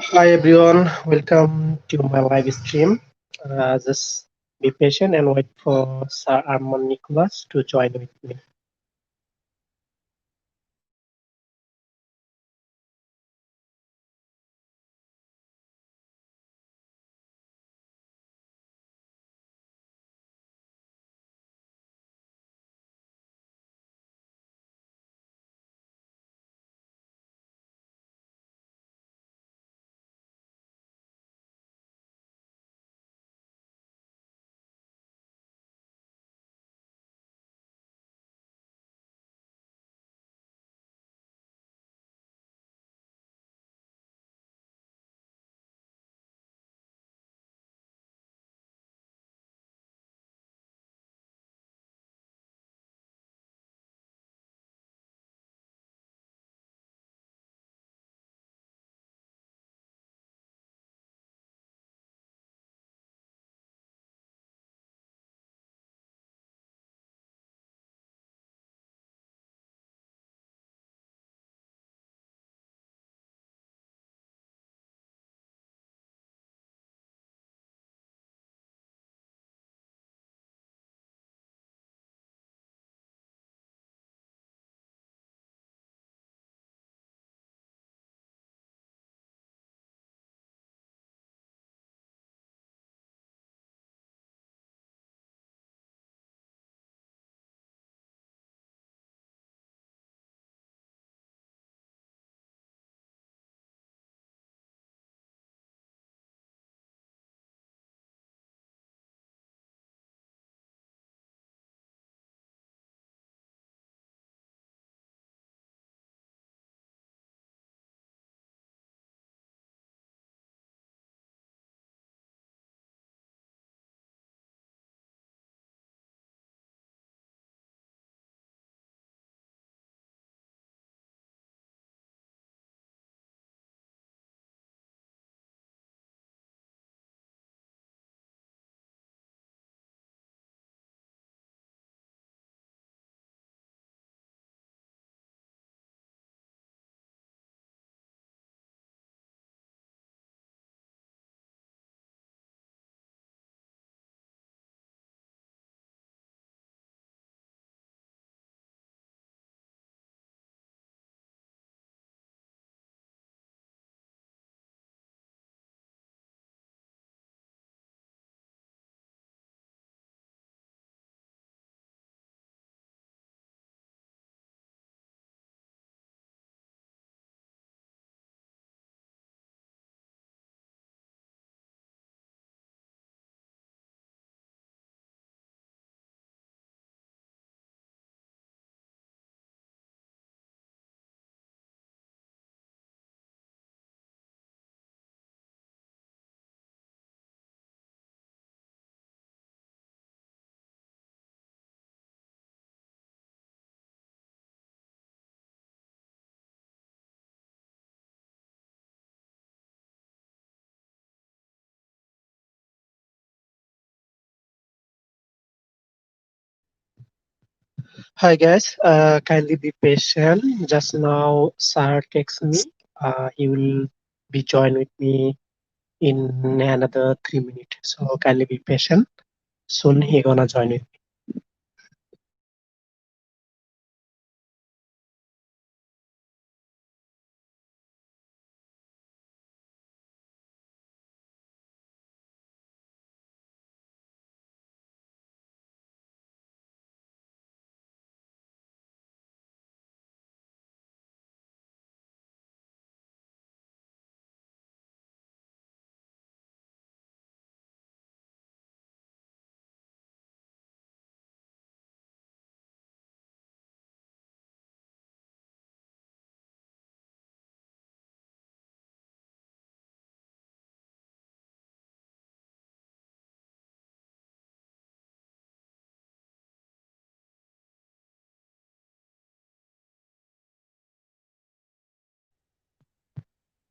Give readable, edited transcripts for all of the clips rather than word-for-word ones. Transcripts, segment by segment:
Hi everyone, welcome to my live stream. Just be patient and wait for Sir Armand Nicholas to join with me. Hi guys, kindly be patient. Just now, Sir texts me. He will be join with me in another 3 minutes. So kindly be patient. Soon he gonna join with me.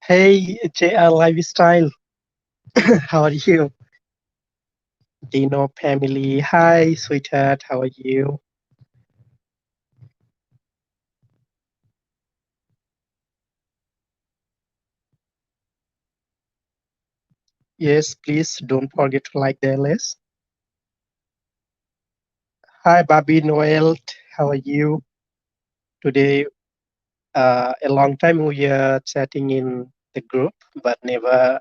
Hey JR Lifestyle, how are you? Dino family, hi sweetheart, how are you? Yes, please don't forget to like the LS. Hi, Bobby Noel. How are you today? A long time we are chatting in the group, but never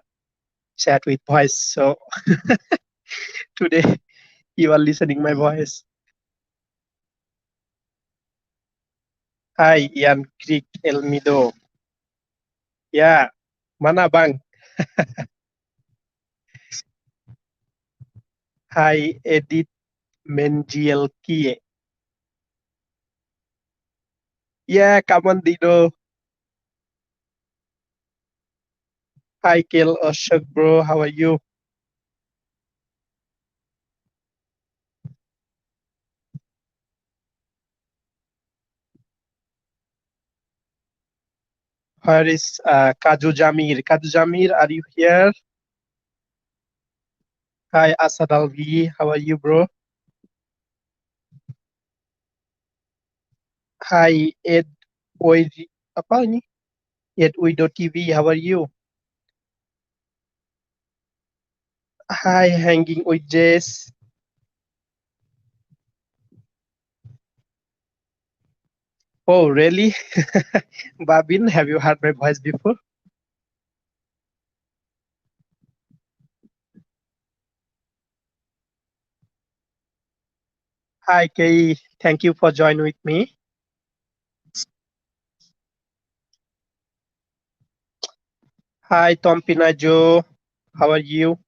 chat with voice. So today you are listening my voice. Hi, Ian Creek Elmido. Ya, mana Bang? Hai, Edith Menjielkie. Yeah, come on, Dido. Hi, Kel Oshok, bro. How are you? Where is Kaju Jamir? Kaju Jamir, are you here? Hi, Asad Alvi. How are you, bro? Hi, Ed Oi, apa ini? Ed Uido TV. How are you? Hi, Hanging with Jess. Oh, really? Babin, have you heard my voice before? Hi, Kay. Thank you for joining with me. Hi, Tom Pinajo. How are you?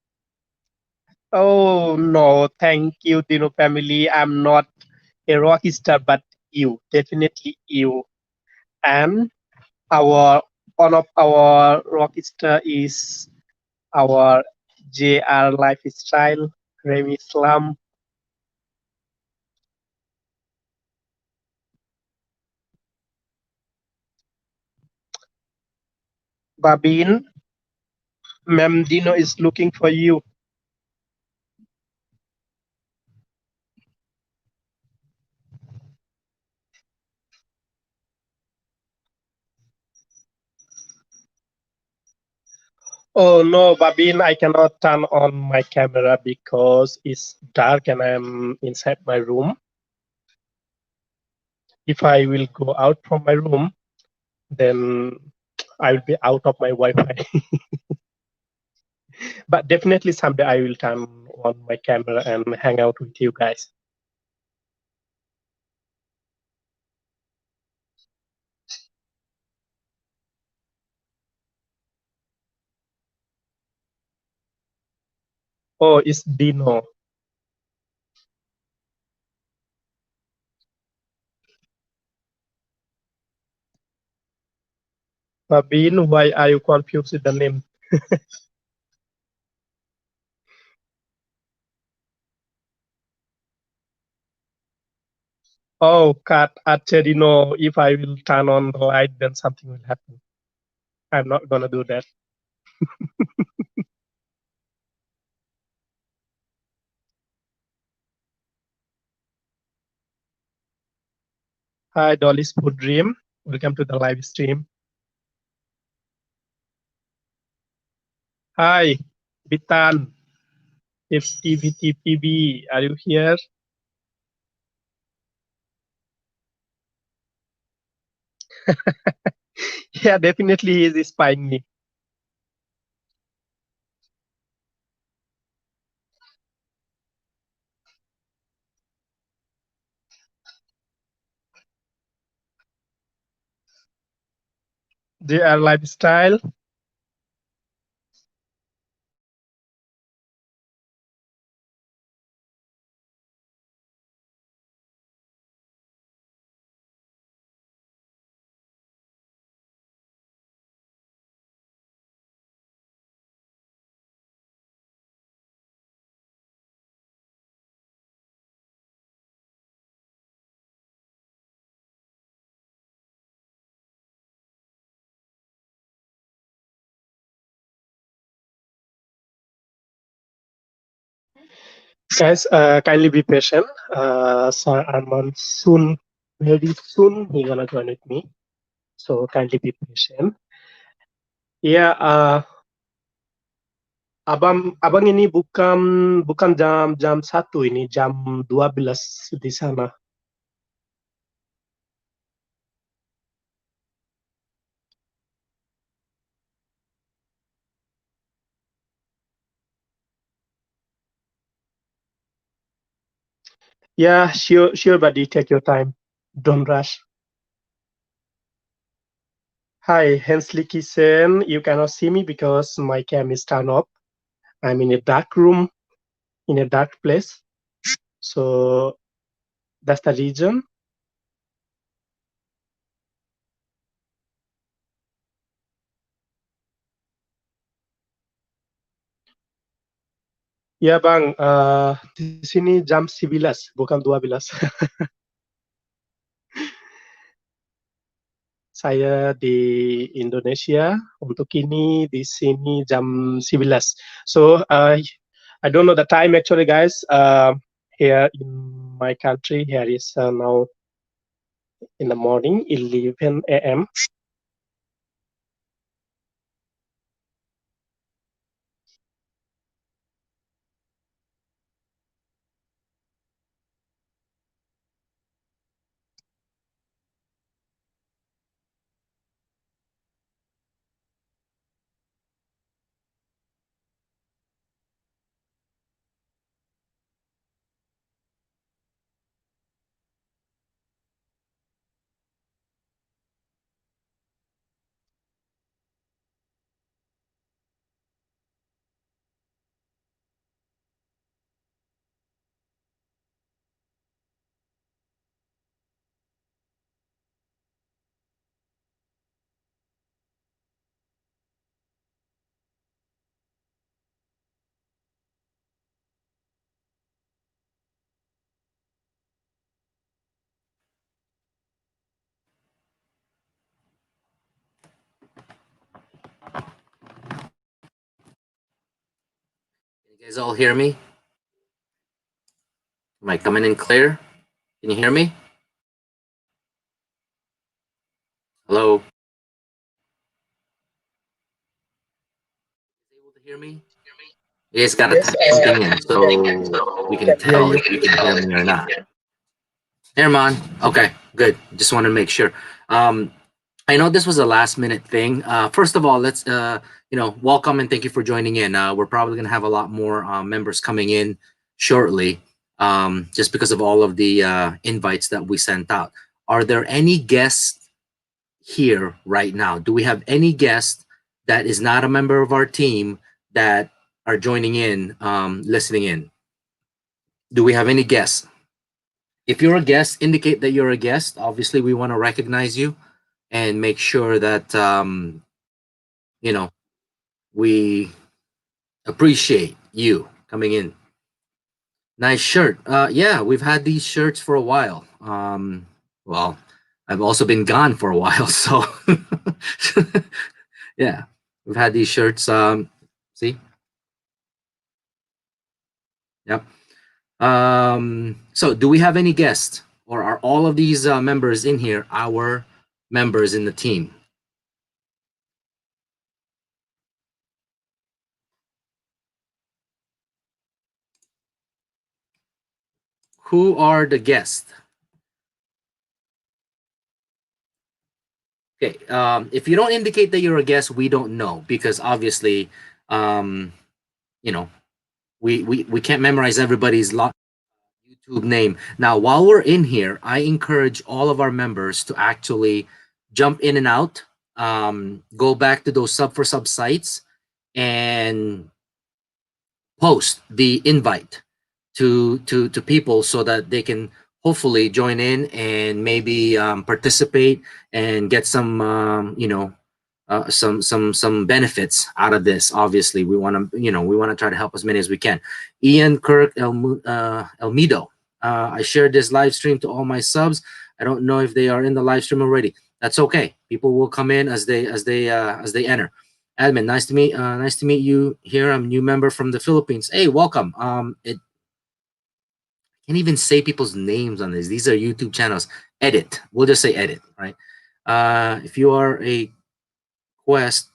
Oh, no. Thank you, Dino family. I'm not a rock star, but you. Definitely you. And our one of our rock star is our JR Lifestyle, Remy Islam. Babin, Ma'am Dino is looking for you. Oh no, Babin, I cannot turn on my camera because it's dark and I'm inside my room. If I will go out from my room, then I will be out of my Wi-Fi. But definitely someday I will turn on my camera and hang out with you guys. Oh, it's Dino. Babin, why are you confused with the name? Oh, Kat actually no. If I will turn on the light, then something will happen. I'm not gonna do that. Hi, Dolly's Food Dream. Welcome to the live stream. Hi, Bitan. FTVTPB. Are you here? Yeah, definitely he is spying me. JR Lifestyle. Guys, kindly be patient. Sir Arman soon, very soon, he gonna join with me. So kindly be patient. Yeah, Abang ini bukan bukan jam 1 ini, jam 12 di sana. Yeah, sure, buddy. Take your time. Don't rush. Hi, Hensley Kitchen. You cannot see me because my cam is turned off. I'm in a dark room, in a dark place. So that's the reason. Ya Bang, di sini jam 11, bukan 12. Saya di Indonesia, untuk ini di sini jam 11. So I don't know the time actually, guys. Here in my country, here is now in the morning, 11 a.m. You guys all hear me? Am I coming in clear? Can you hear me? Hello? Able to hear me? You guys gotta Yes, type something in so we can can hear tell you. if you can hear me or not. Herman, okay, good. Just want to make sure. Um, I know this was a last minute thing. First of all, let's welcome and thank you for joining in. We're probably gonna have a lot more members coming in shortly, just because of all of the invites that we sent out. Are there any guests here right now? Do we have any guest that is not a member of our team that are joining in, listening in? Do we have any guests? If you're a guest, indicate that you're a guest. Obviously, we want to recognize you and make sure that you know we appreciate you coming in. Nice shirt. Yeah, we've had these shirts for a while. Well, I've also been gone for a while, so yeah, we've had these shirts. See, yep. So do we have any guests, or are all of these members in here our members in the team? Who are the guests? Okay, if you don't indicate that you're a guest, we don't know because obviously, um, you know, we can't memorize everybody's YouTube name. Now, while we're in here, I encourage all of our members to actually jump in and out, go back to those sub for sub sites, and post the invite to people so that they can hopefully join in and maybe participate and get some some benefits out of this. Obviously, we want to we want to try to help as many as we can. Ian Kirk Elmido, I shared this live stream to all my subs. I don't know if they are in the live stream already. That's okay. People will come in as they enter. Admin, nice to meet you here. I'm a new member from the Philippines. Hey, welcome. It can't even say people's names on this. These are YouTube channels. Edit. We'll just say edit, right? If you are a quest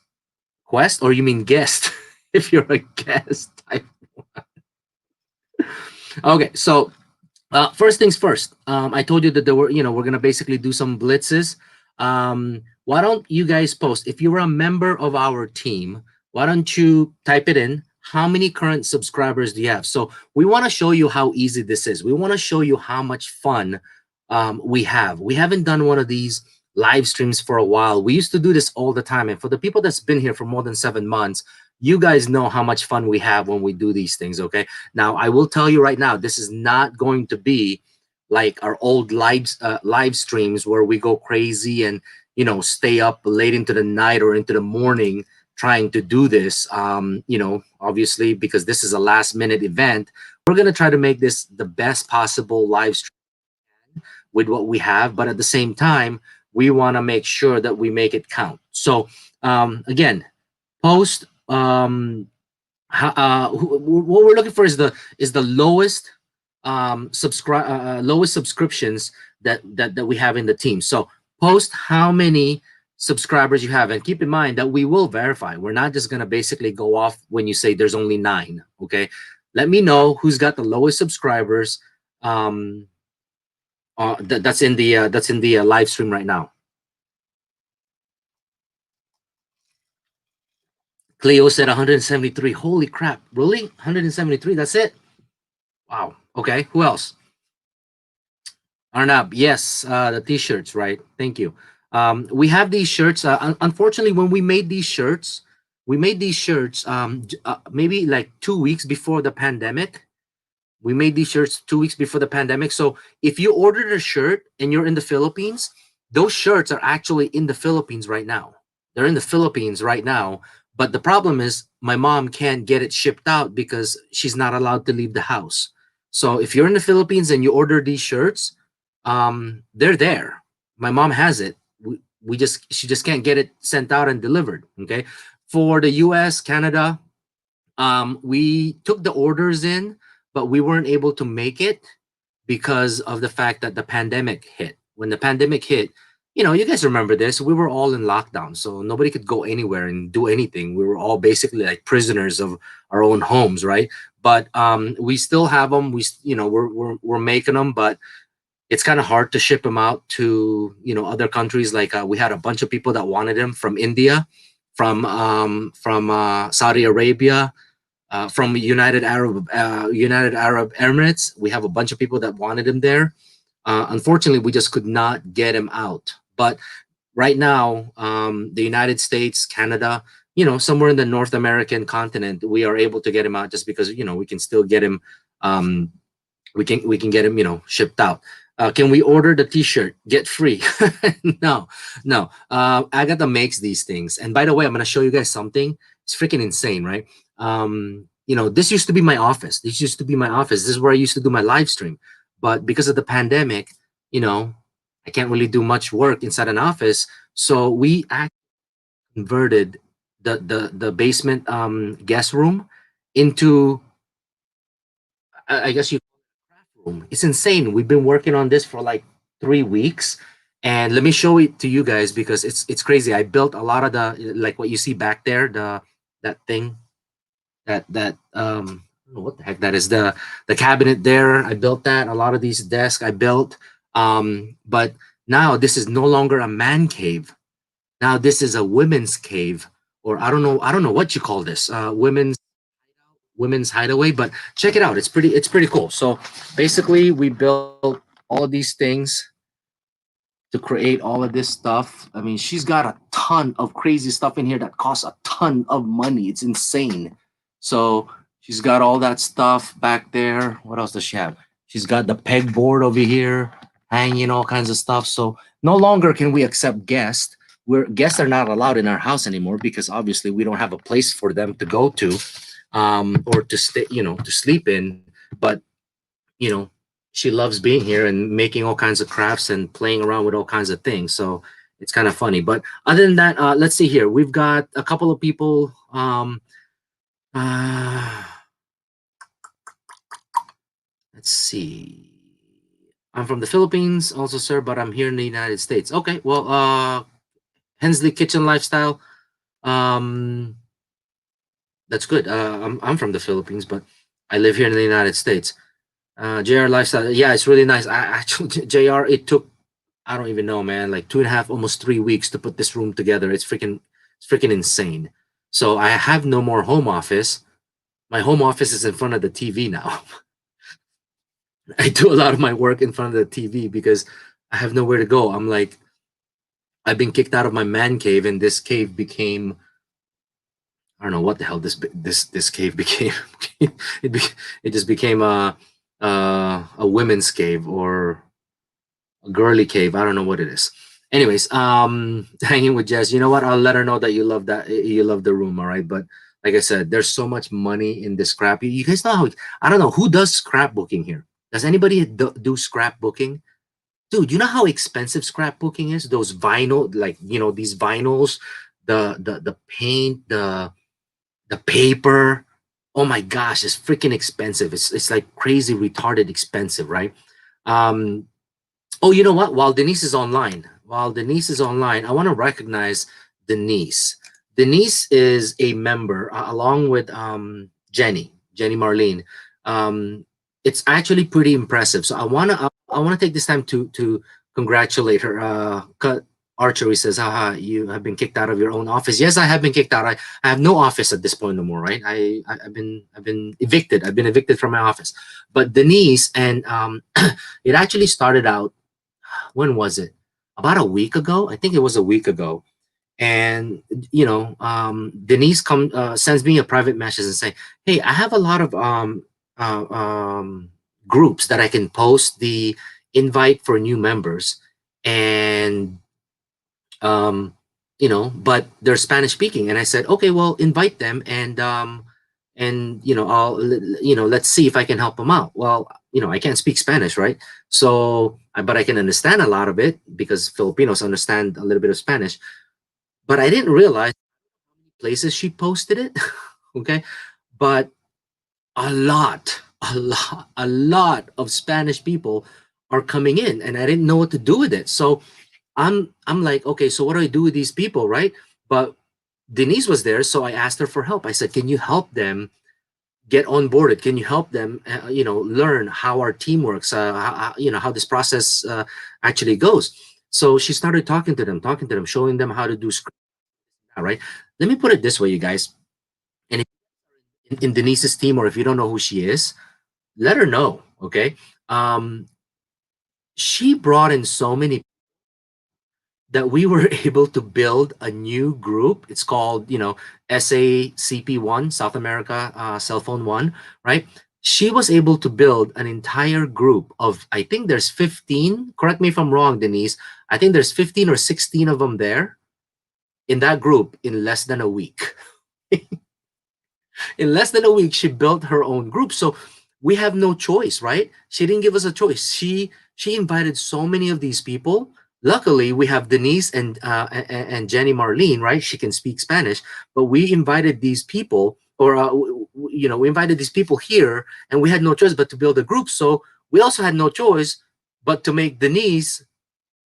or you mean guest, if you're a guest. Okay, so first things first. I told you that there were, we're gonna basically do some blitzes. Why don't you guys post if you're a member of our team? Why don't you type it in? How many current subscribers do you have? So we want to show you how easy this is. We want to show you how much fun we have. We haven't done one of these live streams for a while. We used to do this all the time, and for the people that's been here for more than 7 months, you guys know how much fun we have when we do these things. Okay, now I will tell you right now, this is not going to be like our old live streams where we go crazy and stay up late into the night or into the morning trying to do this. Obviously, because this is a last minute event, we're going to try to make this the best possible live stream with what we have, but at the same time we want to make sure that we make it count. So again, post what we're looking for is the lowest lowest subscriptions that we have in the team. So post how many subscribers you have, and keep in mind that we will verify. We're not just going to basically go off when you say there's only 9. Okay, let me know who's got the lowest subscribers. That's in the live stream right now. Cleo said 173. Holy crap! Really? 173? That's it? Wow. Okay. Who else? Arnab. Yes. The t-shirts, right? Thank you. We have these shirts. Unfortunately, when we made these shirts, maybe like 2 weeks before the pandemic. We made these shirts 2 weeks before the pandemic. So if you ordered a shirt and you're in the Philippines, those shirts are actually in the Philippines right now. They're in the Philippines right now. But the problem is my mom can't get it shipped out because she's not allowed to leave the house. So if you're in the Philippines and you order these shirts, they're there. My mom has it. She just can't get it sent out and delivered. Okay. For the US, Canada, we took the orders in, but we weren't able to make it because of the fact that the pandemic hit. When the pandemic hit, you guys remember this, we were all in lockdown, so nobody could go anywhere and do anything. We were all basically like prisoners of our own homes, right? But we still have them. We're making them, but it's kind of hard to ship them out to other countries. Like we had a bunch of people that wanted them from India, from Saudi Arabia, from United Arab Emirates. We have a bunch of people that wanted him there. Unfortunately, we just could not get him out. But right now, the United States, Canada, somewhere in the North American continent, we are able to get him out just because we can still get him. We can get him shipped out. Can we order the t-shirt get free? No. Agatha makes these things, and by the way, I'm going to show you guys something. It's freaking insane, right? This used to be my office. This is where I used to do my live stream. But because of the pandemic, I can't really do much work inside an office. So we actually converted the basement guest room into, I guess you craft room. It's insane. We've been working on this for like 3 weeks. And let me show it to you guys because it's crazy. I built a lot of the, like what you see back there, that thing, that I don't know what the heck that is, the cabinet there. I built that. A lot of these desks I built. But now this is no longer a man cave. Now this is a women's cave, or I don't know what you call this. Women's hideaway. But check it out. It's pretty cool. So basically, we built all of these things to create all of this stuff. I mean, she's got a ton of crazy stuff in here that costs a ton of money. It's insane. So she's got all that stuff back there. What else does she have? She's got the pegboard over here, hanging all kinds of stuff. So no longer can we accept guests. Guests are not allowed in our house anymore because obviously we don't have a place for them to go to, or to stay, to sleep in. But she loves being here and making all kinds of crafts and playing around with all kinds of things. So it's kind of funny. But other than that, let's see here. We've got a couple of people. Let's see. I'm from the Philippines also, sir, but I'm here in the United States. Okay, well, Hensley Kitchen Lifestyle. That's good. I'm from the Philippines, but I live here in the United States. JR lifestyle, yeah, it's really nice. I actually JR, it took, I don't even know, man, like 2.5, almost 3 weeks to put this room together. It's freaking insane. So I have no more home office. My home office is in front of the TV now. I do a lot of my work in front of the TV because I have nowhere to go. I'm like, I've been kicked out of my man cave, and this cave became, I don't know what the hell this cave became. it be, it just became a women's cave or a girly cave. I don't know what it is. Anyways, hanging with Jess. You know what? I'll let her know that you love the room. All right, but like I said, there's so much money in this scrap. You guys know how? I don't know who does scrapbooking here. Does anybody do scrapbooking? Dude, you know how expensive scrapbooking is? Those vinyl, like these vinyls, the paint, the paper. Oh my gosh, it's freaking expensive. It's like crazy, retarded expensive, right? Um, oh, you know what? While Denise is online, I want to recognize Denise. Denise is a member along with Jenny Marlene. Um, it's actually pretty impressive. So I want to take this time to congratulate her. Archery says, haha, you have been kicked out of your own office. Yes, I have been kicked out. I have no office at this point no more, right? I've been evicted. I've been evicted from my office. But Denise and it actually started out, when was it? About a week ago. I think it was a week ago. And Denise sends me a private message and say, "Hey, I have a lot of uh, um, groups that I can post the invite for new members, and um, but they're Spanish speaking." And I said, "Okay, well, invite them, and let's see if I can help them out." Well, I can't speak Spanish, right? So, but I can understand a lot of it because Filipinos understand a little bit of Spanish. But I didn't realize places she posted it. Okay, but a lot of Spanish people are coming in, and I didn't know what to do with it. So I'm like, okay, so what do I do with these people, right? But Denise was there, so I asked her for help. I said, can you help them get onboarded? Can you help them, learn how our team works, how this process actually goes? So she started talking to them, showing them how to do script. All right. Let me put it this way, you guys. And if in Denise's team, or if you don't know who she is, let her know. Okay. Um, she brought in so many that we were able to build a new group. It's called, SACP1, South America Cell Phone One, right? She was able to build an entire group of, I think there's 15. Correct me if I'm wrong, Denise. I think there's 15 or 16 of them there in that group in less than a week. In less than a week, she built her own group. So we have no choice, right? She didn't give us a choice. She invited so many of these people. Luckily, we have Denise and Jenny Marlene, right? She can speak Spanish, but we invited these people, or we invited these people here, and we had no choice but to build a group. So we also had no choice but to make Denise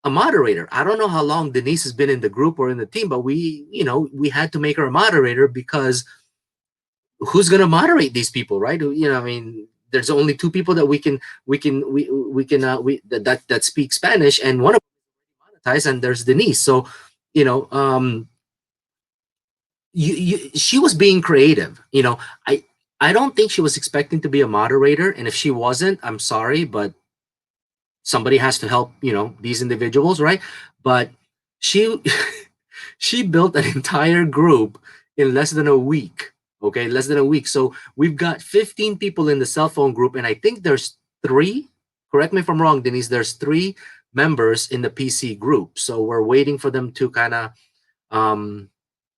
a moderator. I don't know how long Denise has been in the group or in the team, but we had to make her a moderator because who's going to moderate these people, right? I mean, there's only two people that we that speak Spanish, and one of them monetized, and there's Denise. So, you know, um, she was being creative. I don't think she was expecting to be a moderator, and if she wasn't, I'm sorry, but somebody has to help. These individuals, right? But she she built an entire group in less than a week. Okay, less than a week. So we've got 15 people in the cell phone group, and I think there's three. Correct me if I'm wrong, Denise. There's three members in the PC group. So we're waiting for them to kind of um,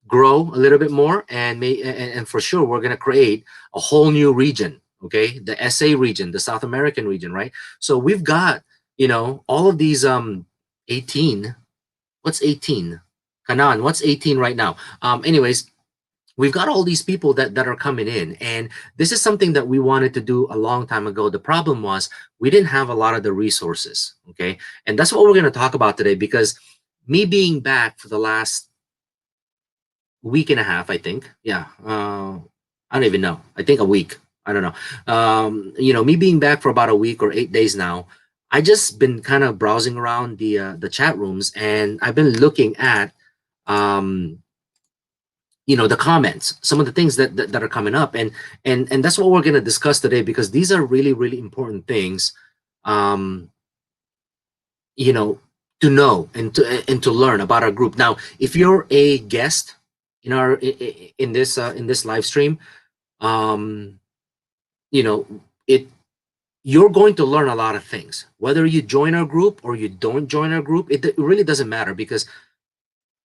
grow a little bit more, and for sure we're gonna create a whole new region. Okay, the SA region, the South American region, right? So we've got all of these 18. What's 18? Kanan, what's 18 right now? Anyways, we've got all these people that are coming in, and this is something that we wanted to do a long time ago. The problem was we didn't have a lot of the resources. Okay, and that's what we're going to talk about today, because me being back for the last week and a half, I think, yeah, I don't even know. I think a week. I don't know. Me being back for about a week or 8 days now, I just been kind of browsing around the chat rooms, and I've been looking at um, the comments, some of the things that are coming up, and that's what we're going to discuss today, because these are really really important things, um, you know, to know and to learn about our group. Now, if you're a guest in our in this live stream, um, you know it you're going to learn a lot of things, whether you join our group or you don't join our group. It really doesn't matter, because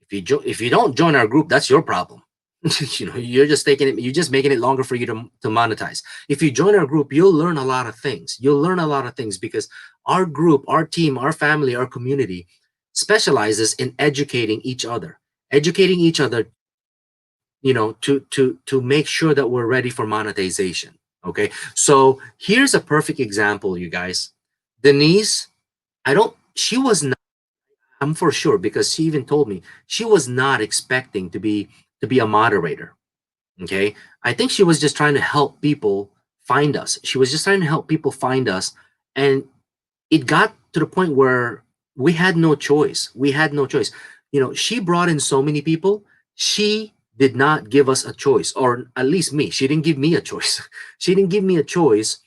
if you don't join our group, that's your problem. You're just making it longer for you to monetize. If you join our group, you'll learn a lot of things. You'll learn a lot of things, because our group, our team, our family, our community specializes in educating each other, to make sure that we're ready for monetization. Okay, so here's a perfect example, you guys. Denise, I don't she was not, I'm for sure, because she even told me she was not expecting to be a moderator. Okay, I think she was just trying to help people find us. She was just trying to help people find us, and it got to the point where we had no choice. She brought in so many people. She did not give us a choice, or at least me. She didn't give me a choice. She didn't give me a choice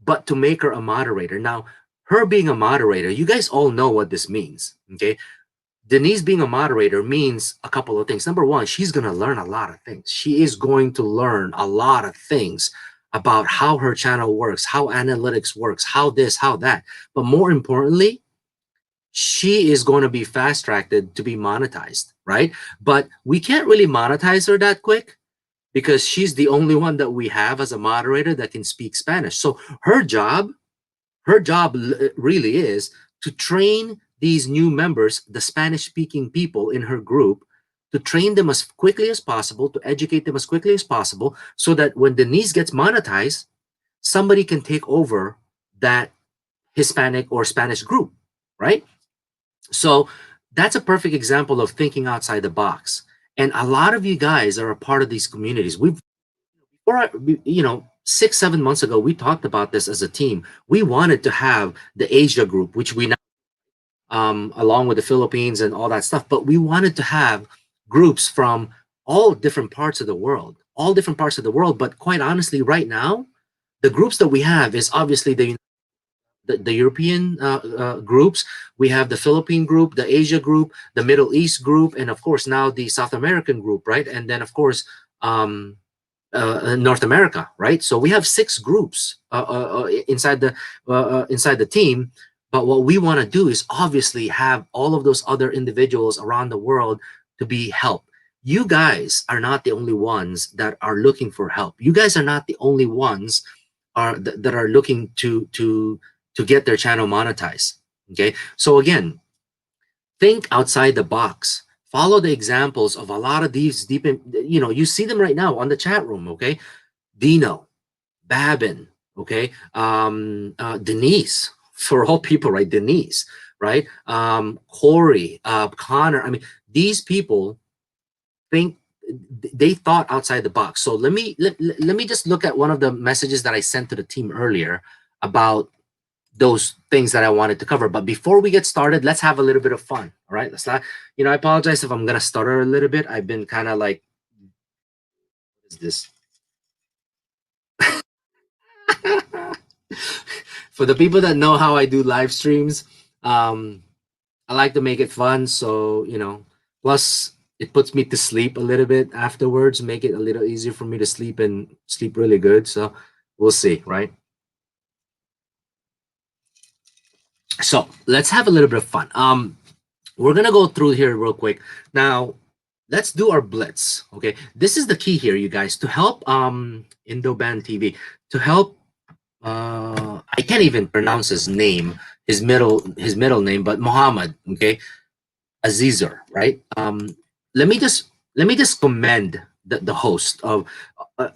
but to make her a moderator. Now, her being a moderator, you guys all know what this means. Okay, Denise being a moderator means a couple of things. Number one, she's going to learn a lot of things. She is going to learn a lot of things about how her channel works, how analytics works, how this, how that. But more importantly, she is going to be fast tracked to be monetized, right? But we can't really monetize her that quick, because she's the only one that we have as a moderator that can speak Spanish. So her job really is to train these new members, the Spanish speaking people in her group, to train them as quickly as possible, to educate them as quickly as possible, so that when Denise gets monetized, somebody can take over that Hispanic or Spanish group, right? So that's a perfect example of thinking outside the box. And a lot of you guys are a part of these communities. Before 6, 7 months ago, we talked about this as a team. We wanted to have the Asia group, which we now, along with the Philippines and all that stuff, but we wanted to have groups from all different parts of the world. But quite honestly, right now, the groups that we have is obviously the European groups. We have the Philippine group, the Asia group, the Middle East group, and of course now the South American group, right? And then of course, North America, right? So we have 6 groups inside the team. But what we want to do is obviously have all of those other individuals around the world to be helped. You guys are not the only ones that are looking for help. You guys are not the only ones that are looking to get their channel monetized. Okay, so again, think outside the box. Follow the examples of a lot of these you see them right now on the chat room. Okay, Dino, Babin, okay, Denise, for all people, right? Denise, right? Corey, Connor. I mean, these people think they thought outside the box. So let me just look at one of the messages that I sent to the team earlier about those things that I wanted to cover. But before we get started, let's have a little bit of fun. All right, let's not. I apologize if I'm gonna stutter a little bit. I've been kind of like, what is this? For the people that know how I do live streams, I like to make it fun. So plus it puts me to sleep a little bit afterwards, make it a little easier for me to sleep and sleep really good. So we'll see, right? So let's have a little bit of fun. We're gonna go through here real quick. Now, let's do our blitz. Okay, this is the key here, you guys, to help Indoban TV, to help. I can't even pronounce his name, his middle name, but Muhammad. Okay, Azizur, right? Let me just commend the host of.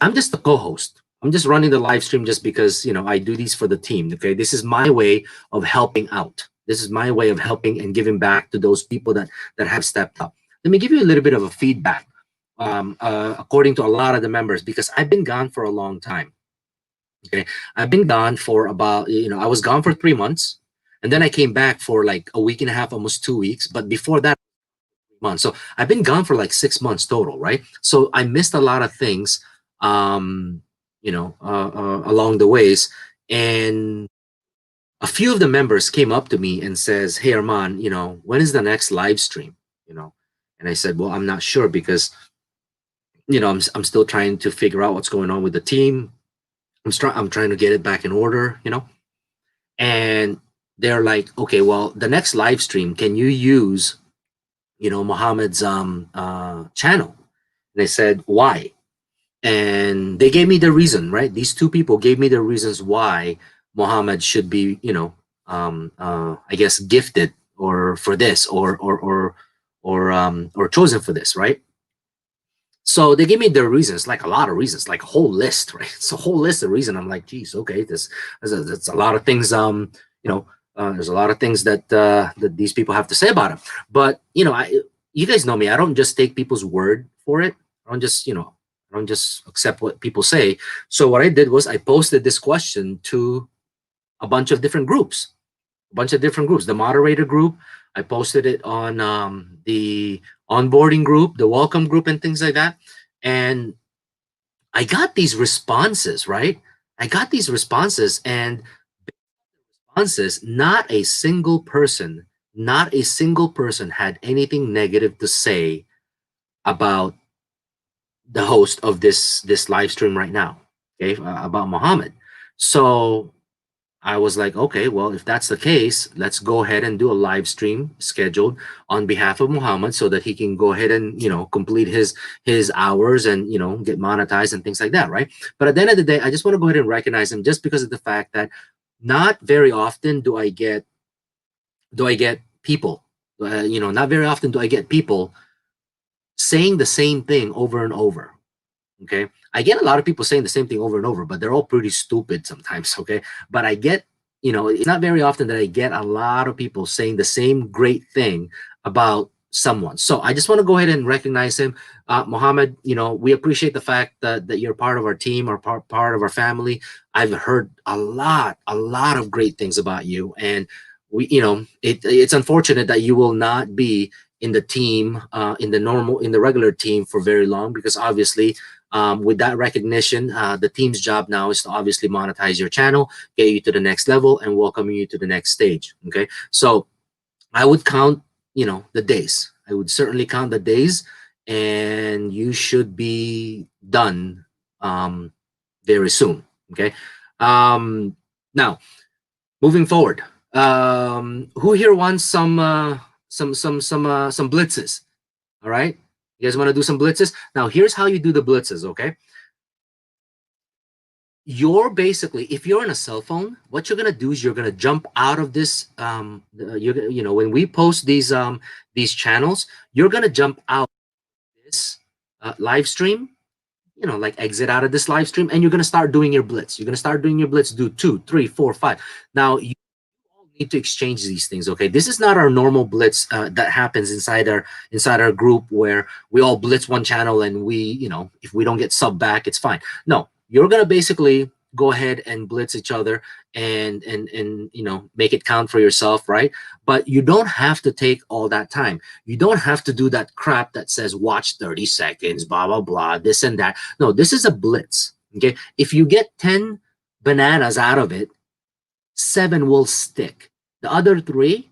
I'm just the co-host. I'm just running the live stream just because I do these for the team. Okay, this is my way of helping out. This is my way of helping and giving back to those people that have stepped up. Let me give you a little bit of a feedback. according to a lot of the members, because I've been gone for a long time. Okay, I've been gone for about, I was gone for 3 months, and then I came back for like a week and a half, almost 2 weeks. But before that, months. So I've been gone for like 6 months total, right? So I missed a lot of things, along the ways. And a few of the members came up to me and says, "Hey, Arman, when is the next live stream?" You know, and I said, "Well, I'm not sure because I'm still trying to figure out what's going on with the team. I'm trying to get it back in order. And they're like, "Okay, well, the next live stream, can you use Muhammad's channel?" And I said, "Why?" And they gave me the reason, right? These two people gave me the reasons why Muhammad should be, I guess, gifted or for this or chosen for this, right? So they gave me the reasons, like a lot of reasons, like a whole list, right? It's a whole list of reasons. I'm like, geez, okay, that's a lot of things. There's a lot of things that these people have to say about him. But you guys know me. I don't just take people's word for it. I don't just, I don't just accept what people say. So what I did was I posted this question to a bunch of different groups, The moderator group, I posted it on the onboarding group, the welcome group, and things like that. And I got these responses, right? I got these responses, and responses, not a single person had anything negative to say about the host of this live stream right now, okay, about Muhammad. So I was like, okay, well, if that's the case, let's go ahead and do a live stream scheduled on behalf of Muhammad so that he can go ahead and complete his hours and get monetized and things like that, right? But at the end of the day, I just want to go ahead and recognize him just because of the fact that not very often do I get people, not very often do I get people saying the same thing over and over. Okay, I get a lot of people saying the same thing over and over, but they're all pretty stupid sometimes. Okay, but I get, it's not very often that I get a lot of people saying the same great thing about someone. So I just want to go ahead and recognize him. Mohammed, we appreciate the fact that you're part of our team or part of our family. I've heard a lot of great things about you, and it's unfortunate that you will not be in the team, in the regular team for very long, because obviously, with that recognition, the team's job now is to obviously monetize your channel, get you to the next level, and welcome you to the next stage. Okay, so I would count, the days. I would certainly count the days, and you should be done very soon. Okay, now moving forward, who here wants some blitzes? All right, you guys want to do some blitzes? Now here's how you do the blitzes. Okay, you're basically, if you're on a cell phone, what you're gonna do is you're gonna jump out of this. When we post these channels, you're gonna jump out of this live stream. Like exit out of this live stream, and you're gonna start doing your blitz. You're gonna start doing your blitz. Do 2, 3, 4, 5. Now you need to exchange these things. Okay, this is not our normal blitz that happens inside our group where we all blitz one channel and if we don't get sub back, it's fine. No, you're gonna basically go ahead and blitz each other and make it count for yourself, right? But you don't have to take all that time. You don't have to do that crap that says watch 30 seconds, blah blah blah, this and that. No, this is a blitz. Okay, if you get 10 bananas out of it, 7 will stick. The other 3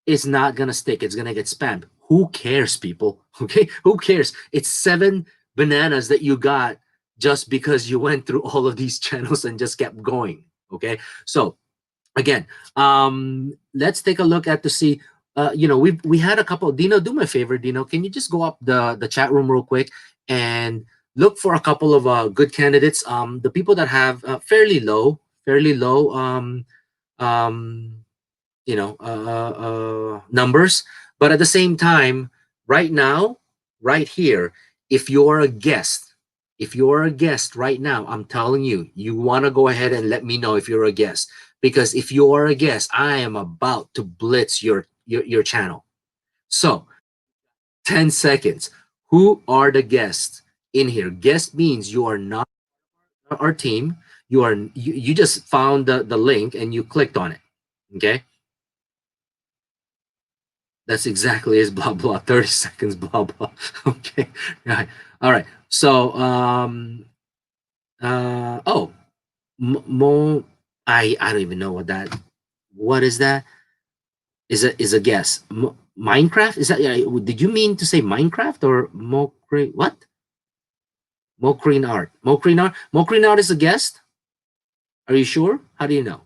is not gonna stick. It's gonna get spammed. Who cares, people? Okay, who cares? It's 7 bananas that you got just because you went through all of these channels and just kept going. Okay, so again, let's take a look at to see. We had a couple. Dino, do me a favor, Dino. Can you just go up the chat room real quick and look for a couple of good candidates? The people that have fairly low um, numbers, but at the same time, right now, right here, if you're a guest, right now, I'm telling you, you want to go ahead and let me know if you're a guest, because if you are a guest, I am about to blitz your channel. So 10 seconds. Who are the guests in here? Guest means you are not our team. You just found the link and you clicked on it. Okay. That's exactly as blah blah. 30 seconds, blah blah. Okay. Right. All right. So oh, Mo, I don't even know what is that? Is a guess. Minecraft? Is that, yeah, did you mean to say Minecraft or Mokri what? Mokreen Art. Mokreen Art. Mokreen Art is a guest? Are you sure? How do you know?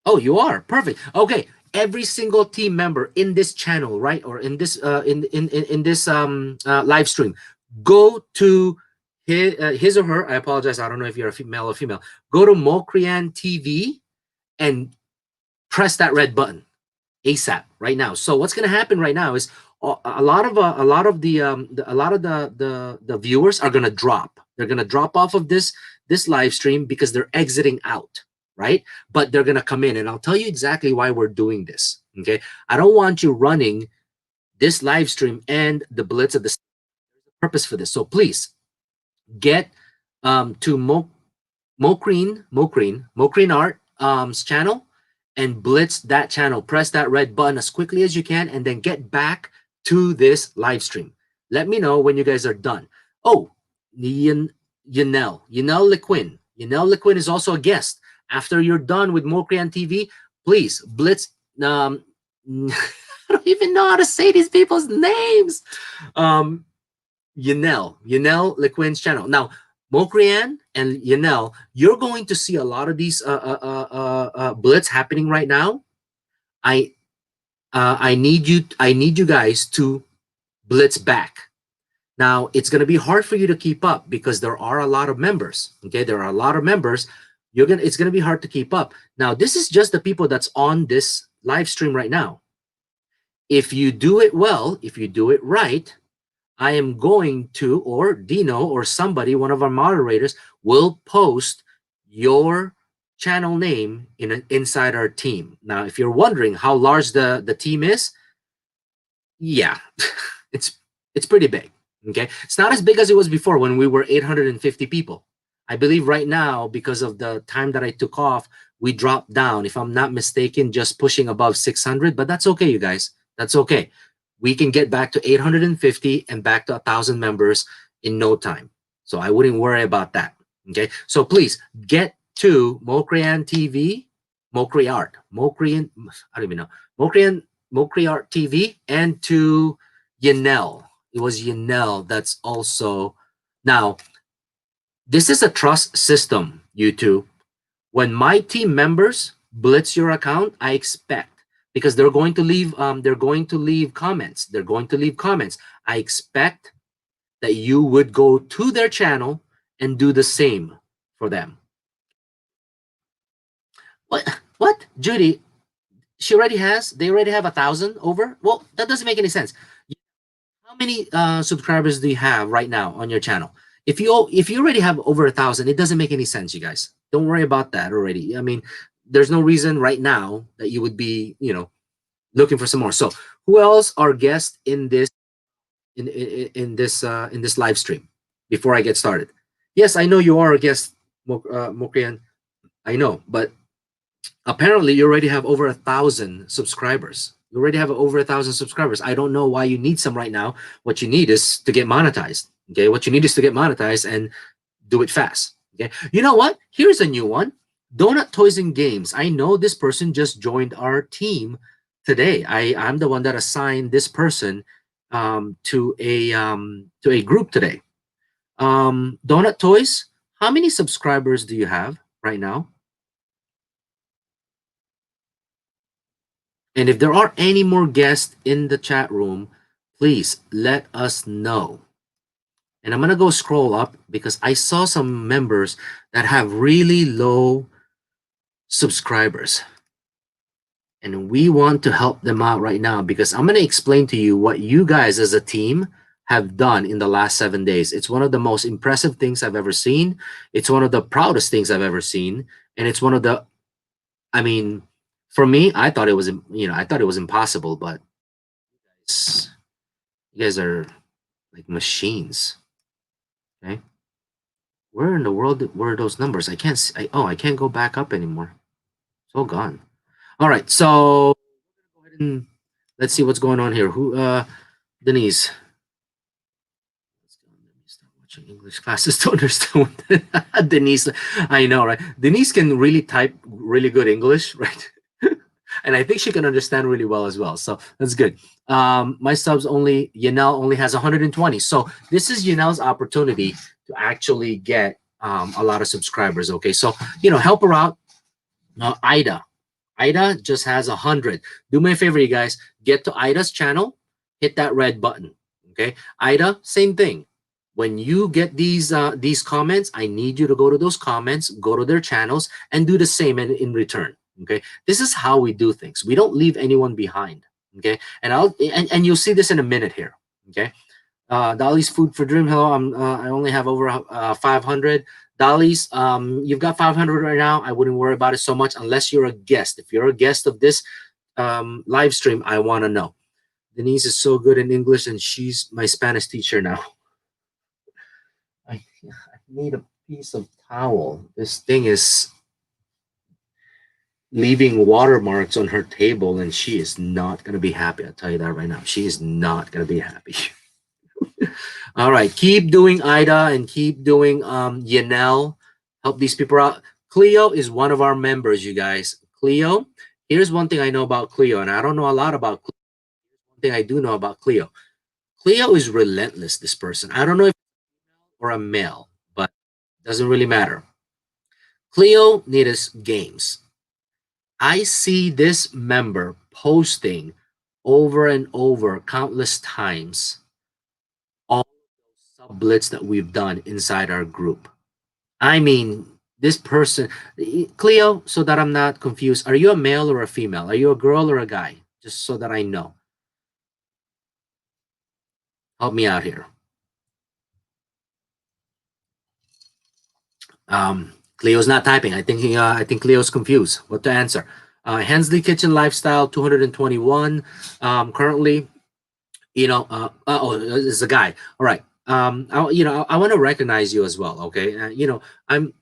Oh, you are. Perfect. Okay. Every single team member in this channel, right? Or in this in this live stream, go to his or her. I apologize. I don't know if you're a male or female. Go to Mokrian TV and press that red button ASAP right now. So what's going to happen right now is a lot of the viewers are going to drop. They're going to drop off of this live stream because they're exiting out, right? But they're going to come in, and I'll tell you exactly why we're doing this. Okay, I don't want you running this live stream and the blitz of the purpose for this. So please get to Mokreen Art's channel and blitz that channel. Press that red button as quickly as you can and then get back to this live stream. Let me know when you guys are done. Oh, Yanel LeQuinn. Yanel LeQuinn is also a guest. After you're done with Mokrian TV, please blitz. I don't even know how to say these people's names. Yanel LeQuinn's channel. Now, Mokrian and Yanel, you're going to see a lot of these blitz happening right now. I need you guys to blitz back. Now, it's going to be hard for you to keep up because there are a lot of members. Okay, there are a lot of members. It's going to be hard to keep up. Now, this is just the people that's on this live stream right now. If you do it well, if you do it right, I am going to, or Dino or somebody, one of our moderators, will post your channel name inside our team. Now, if you're wondering how large the team is, yeah, it's pretty big. Okay, it's not as big as it was before when we were 850 people. I believe right now, because of the time that I took off, we dropped down, if I'm not mistaken, just pushing above 600. But that's okay, you guys. That's okay. We can get back to 850 and back to 1,000 members in no time. So I wouldn't worry about that. Okay. So please get to Mokrian TV, Mokri Art, Mokrian, I don't even know, Mokri Art TV, and to Yanel. It was Yanel that's also. Now, this is a trust system, YouTube. When my team members blitz your account, I expect, because they're going to leave comments. They're going to leave comments. I expect that you would go to their channel and do the same for them. What? Judy, they already have 1,000 over? Well, that doesn't make any sense. How many subscribers do you have right now on your channel? If you already have over 1,000, it doesn't make any sense, you guys. Don't worry about that already. I mean, there's no reason right now that you would be, looking for some more. So who else are guests in this in this live stream before I get started? Yes, I know you are a guest, Mokrian. I know, but apparently you already have over 1,000 subscribers. You already have over 1,000 subscribers. I don't know why you need some right now. What you need is to get monetized. Okay, what you need is to get monetized and do it fast. Okay, you know what? Here's a new one. Donut Toys and Games. I know this person just joined our team today. I'm the one that assigned this person to a group today. Donut Toys, how many subscribers do you have right now? And if there are any more guests in the chat room, please let us know. And I'm going to go scroll up because I saw some members that have really low subscribers. And we want to help them out right now because I'm going to explain to you what you guys as a team have done in the last 7 days. It's one of the most impressive things I've ever seen. It's one of the proudest things I've ever seen. And it's one of the, I mean, for me, I thought it was, I thought it was impossible, but you guys are like machines. Okay, where in the world were those numbers? I can't. Oh, I can't go back up anymore. It's all gone. All right, so go ahead and let's see what's going on here. Who? Denise. Let me start watching English classes to understand what Denise. I know, right? Denise can really type really good English, right? And I think she can understand really well as well. So that's good. My subs only, Yanel only has 120. So this is Yanel's opportunity to actually get a lot of subscribers. Okay, so help her out. Ida, Ida just has 100. Do me a favor, you guys. Get to Ida's channel, hit that red button. Okay, Ida, same thing. When you get these comments, I need you to go to those comments, go to their channels, and do the same in return. Okay, this is how we do things. We don't leave anyone behind. Okay, and you'll see this in a minute here. Okay, Dolly's Food for Dream. Hello, I only have over 500. Dolly's, you've got 500 right now. I wouldn't worry about it so much unless you're a guest. If you're a guest of this live stream, I want to know. Denise is so good in English, and she's my Spanish teacher now. I need a piece of towel. This thing is leaving watermarks on her table, and she is not going to be happy. I'll tell you that right now. She is not going to be happy. All right, keep doing Ida and keep doing Yanel. Help these people out. Cleo is one of our members, you guys. Cleo, here's one thing I know about Cleo, and I don't know a lot about Cleo. One thing I do know about Cleo. Cleo is relentless, this person. I don't know if or a male, but it doesn't really matter. Cleo needs games. I see this member posting over and over countless times all those sub-blitz that we've done inside our group. I mean, this person, Cleo, so that I'm not confused, are you a male or a female? Are you a girl or a guy? Just so that I know. Help me out here. Cleo's not typing. I think Cleo's confused. What to answer? Hensley Kitchen Lifestyle 221. Currently, it's a guy. All right. I want to recognize you as well. Okay. I want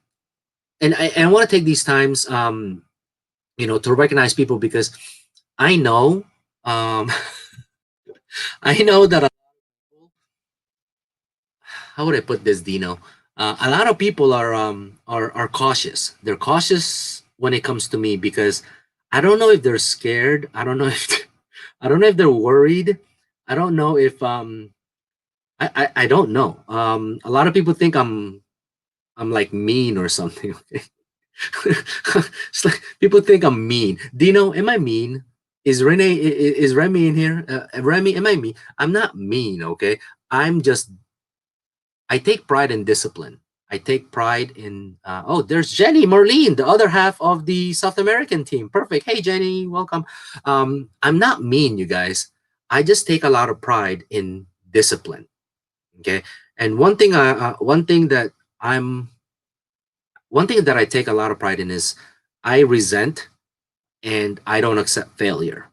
to take these times, to recognize people because I know, I know that. How would I put this, Dino? A lot of people are cautious. They're cautious when it comes to me because I don't know if they're scared. I don't know if I don't know if they're worried. I don't know if I don't know. A lot of people think I'm like mean or something. It's like people think I'm mean. Dino, am I mean? Is Remy in here? Remy, am I mean? I'm not mean. Okay, I take pride in discipline. I take pride in. There's Jenny Marlene, the other half of the South American team. Perfect. Hey, Jenny, welcome. I'm not mean, you guys. I just take a lot of pride in discipline. Okay, and one thing that I take a lot of pride in is I resent and I don't accept failure.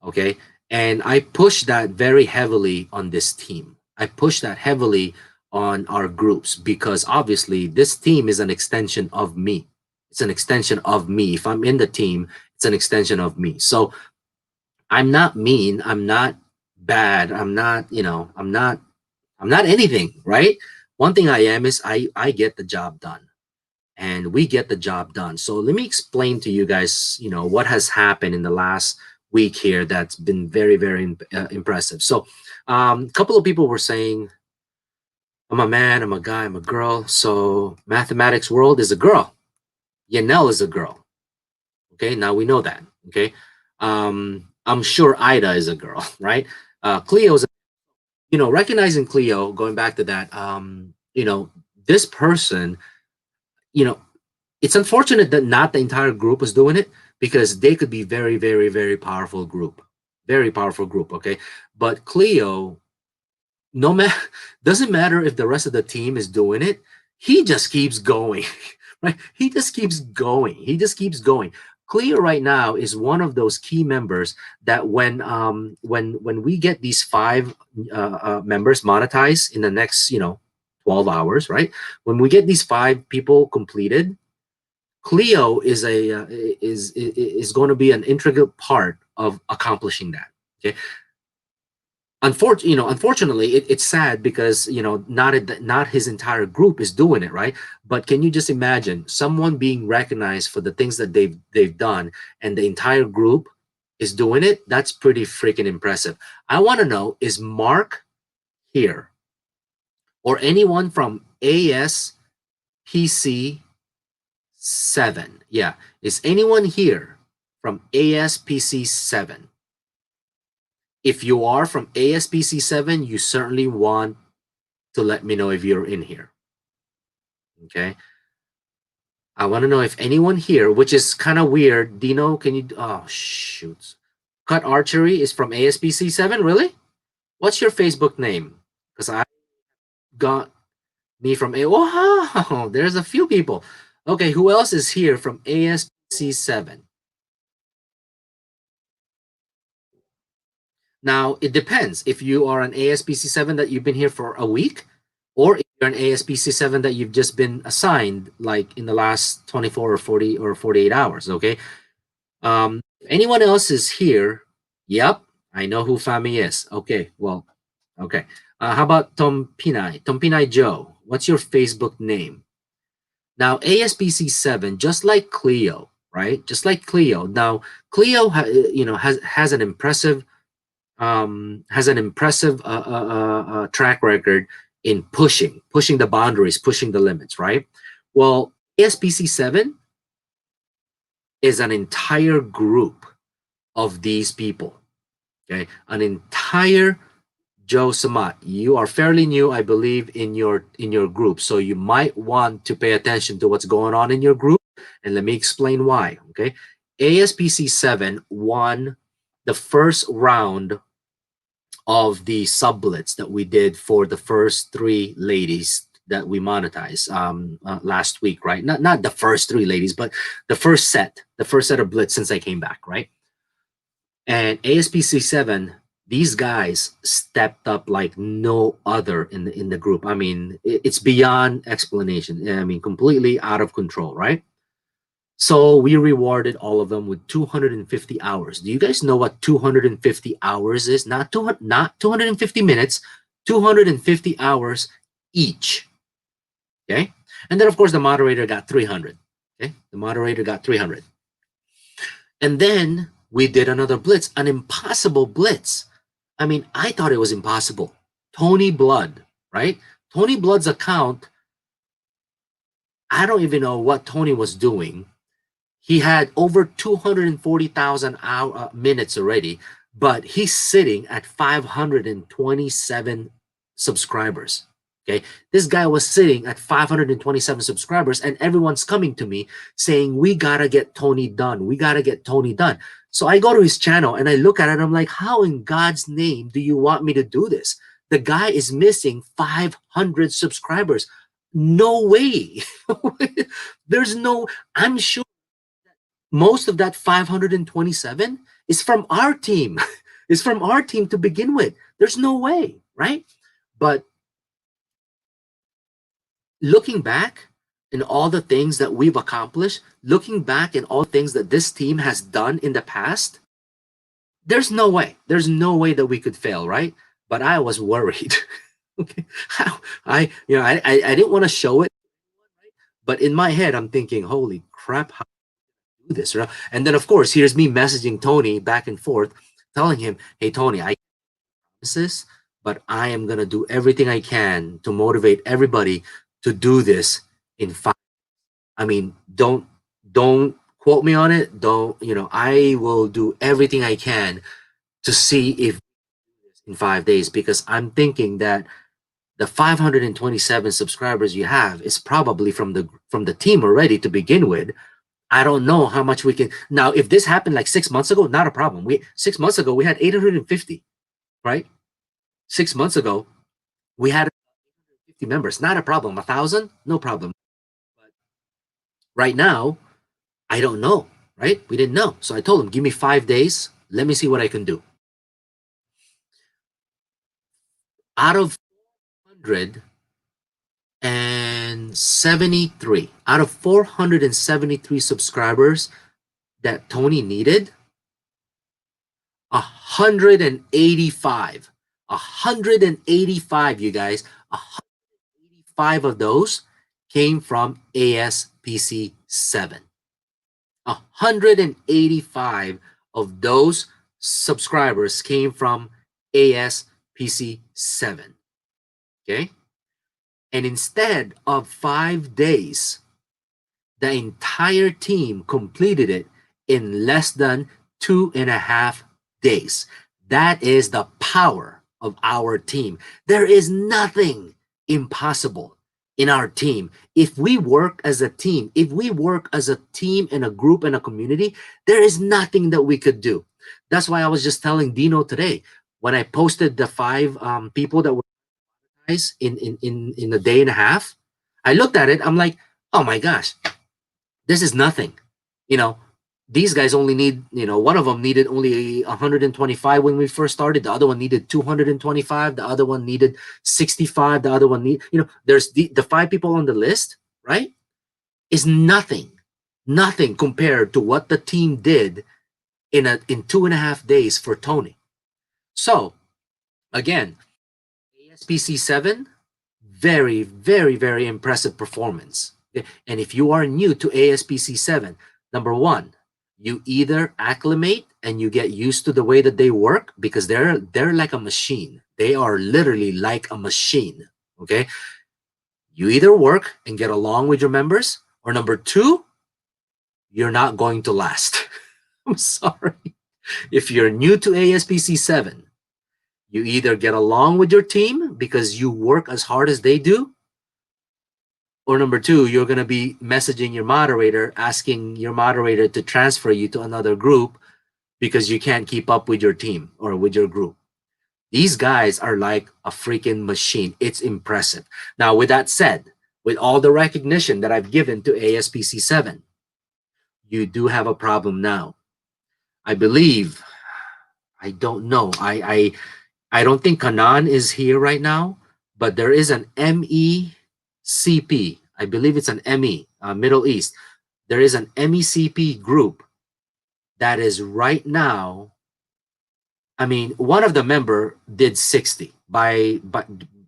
Okay, and I push that very heavily on this team. I push that heavily on our groups because obviously this team is an extension of me. It's an extension of me. If I'm in the team, it's an extension of me. So I'm not mean. I'm not bad. I'm not, I'm not anything, right? One thing I am is I get the job done and we get the job done. So let me explain to you guys, what has happened in the last week here that's been very, very impressive. So a couple of people were saying, I'm a man, I'm a guy, I'm a girl. So mathematics world is a girl. Yanel is a girl. Okay, now we know that. Okay. I'm sure Ida is a girl, right? Cleo's, recognizing Cleo, going back to that, this person, it's unfortunate that not the entire group is doing it because they could be very, very, very powerful group. Very powerful group. Okay. But Cleo, no matter, doesn't matter if the rest of the team is doing it, he just keeps going. Right, he just keeps going. Cleo right now is one of those key members that when we get these five members monetized in the next 12 hours, right? When we get these five people completed, Cleo is going to be an integral part of accomplishing that. Okay. Unfortunately, it's sad because not his entire group is doing it, right? But can you just imagine someone being recognized for the things that they've done, and the entire group is doing it? That's pretty freaking impressive. I want to know, is Mark here, or anyone from ASPC 7? Yeah, is anyone here from ASPC 7? If you are from ASPC 7, you certainly want to let me know if you're in here. Okay. I want to know if anyone here, which is kind of weird. Dino, can you? Oh, shoot. Cut Archery is from ASPC 7? Really? What's your Facebook name? Because I got me from A. Wow, there's a few people. Okay, who else is here from ASPC 7? Now, it depends. If you are an ASPC 7 that you've been here for a week, or if you're an ASPC 7 that you've just been assigned like in the last 24 or 40 or 48 hours, okay? Anyone else is here? Yep, I know who Fami is. Okay, well, okay. How about Tom Pinay? Tom Pinay Joe, what's your Facebook name? Now, ASPC 7, just like Cleo, right? Just like Cleo. Now, Cleo, has an impressive track record in pushing the boundaries, pushing the limits, right? Well, ASPC 7 is an entire group of these people, okay? An entire Joe Samat. You are fairly new, I believe, in your group, so you might want to pay attention to what's going on in your group, and let me explain why, okay? ASPC 7 won the first round of the sublets that we did for the first three ladies that we monetized last week, right? Not the first three ladies, but the first set of blitz since I came back, right? And ASPC 7, these guys stepped up like no other in the group. I mean, it's beyond explanation. I mean, completely out of control, right? So we rewarded all of them with 250 hours. Do you guys know what 250 hours is? Not 250 minutes, 250 hours each. Okay? And then of course the moderator got 300. Okay? The moderator got 300. And then we did another blitz, an impossible blitz. I mean, I thought it was impossible. Tony Blood, right? Tony Blood's account, I don't even know what Tony was doing. He had over 240,000 minutes already, but he's sitting at 527 subscribers. Okay, this guy was sitting at 527 subscribers, and everyone's coming to me saying, we gotta get Tony done. We gotta get Tony done. So I go to his channel and I look at it and I'm like, how in God's name do you want me to do this? The guy is missing 500 subscribers. No way. There's no, I'm sure most of that 527 is from our team. Is from our team to begin with. There's no way, right? But looking back in all the things that we've accomplished, looking back in all things that this team has done in the past, there's no way. There's no way that we could fail, right? But I was worried. Okay, I didn't want to show it, but in my head, I'm thinking, holy crap, how do I do this, right? And then of course, here's me messaging Tony back and forth, telling him, hey Tony, I promise this, but I am gonna do everything I can to motivate everybody to do this in 5. I mean, don't quote me on it. Don't, I will do everything I can to see if in 5 days, because I'm thinking that the 527 subscribers you have is probably from the team already to begin with. I don't know how much we can now. If this happened like 6 months ago, not a problem. 6 months ago we had 850, right? 6 months ago we had 50 members, not a problem. 1,000, no problem. But right now, I don't know, right? We didn't know. So I told him, give me 5 days. Let me see what I can do. Out of 473, out of 473 subscribers that Tony needed, 185, 185, you guys, 185 of those came from ASPC 7. 185 of those subscribers came from ASPC 7. Okay? And instead of 5 days, the entire team completed it in less than 2.5 days. That is the power of our team. There is nothing impossible in our team. If we work as a team, if we work as a team in a group and a community, there is nothing that we could do. That's why I was just telling Dino today when I posted the 5 people that were guys in a day and a half. I looked at it. I'm like, oh my gosh, this is nothing. You know, these guys only need, one of them needed only 125 when we first started. The other one needed 225. The other one needed 65. The other one there's the 5 people on the list, right? Is nothing, nothing compared to what the team did in 2.5 days for Tony. So again, ASPC 7, very, very, very impressive performance. And if you are new to ASPC 7, number one, you either acclimate and you get used to the way that they work, because they're like a machine. They are literally like a machine. Okay. You either work and get along with your members, or number two, you're not going to last. I'm sorry. If you're new to ASPC 7, you either get along with your team because you work as hard as they do, or number two, you're going to be messaging your moderator, asking your moderator to transfer you to another group because you can't keep up with your team or with your group. These guys are like a freaking machine. It's impressive. Now, with that said, with all the recognition that I've given to ASPC 7, you do have a problem now. I believe, I don't know. I don't think Kanan is here right now, but there is an MECP. I believe it's an ME, Middle East. There is an MECP group that is right now. I mean, one of the member did 60 by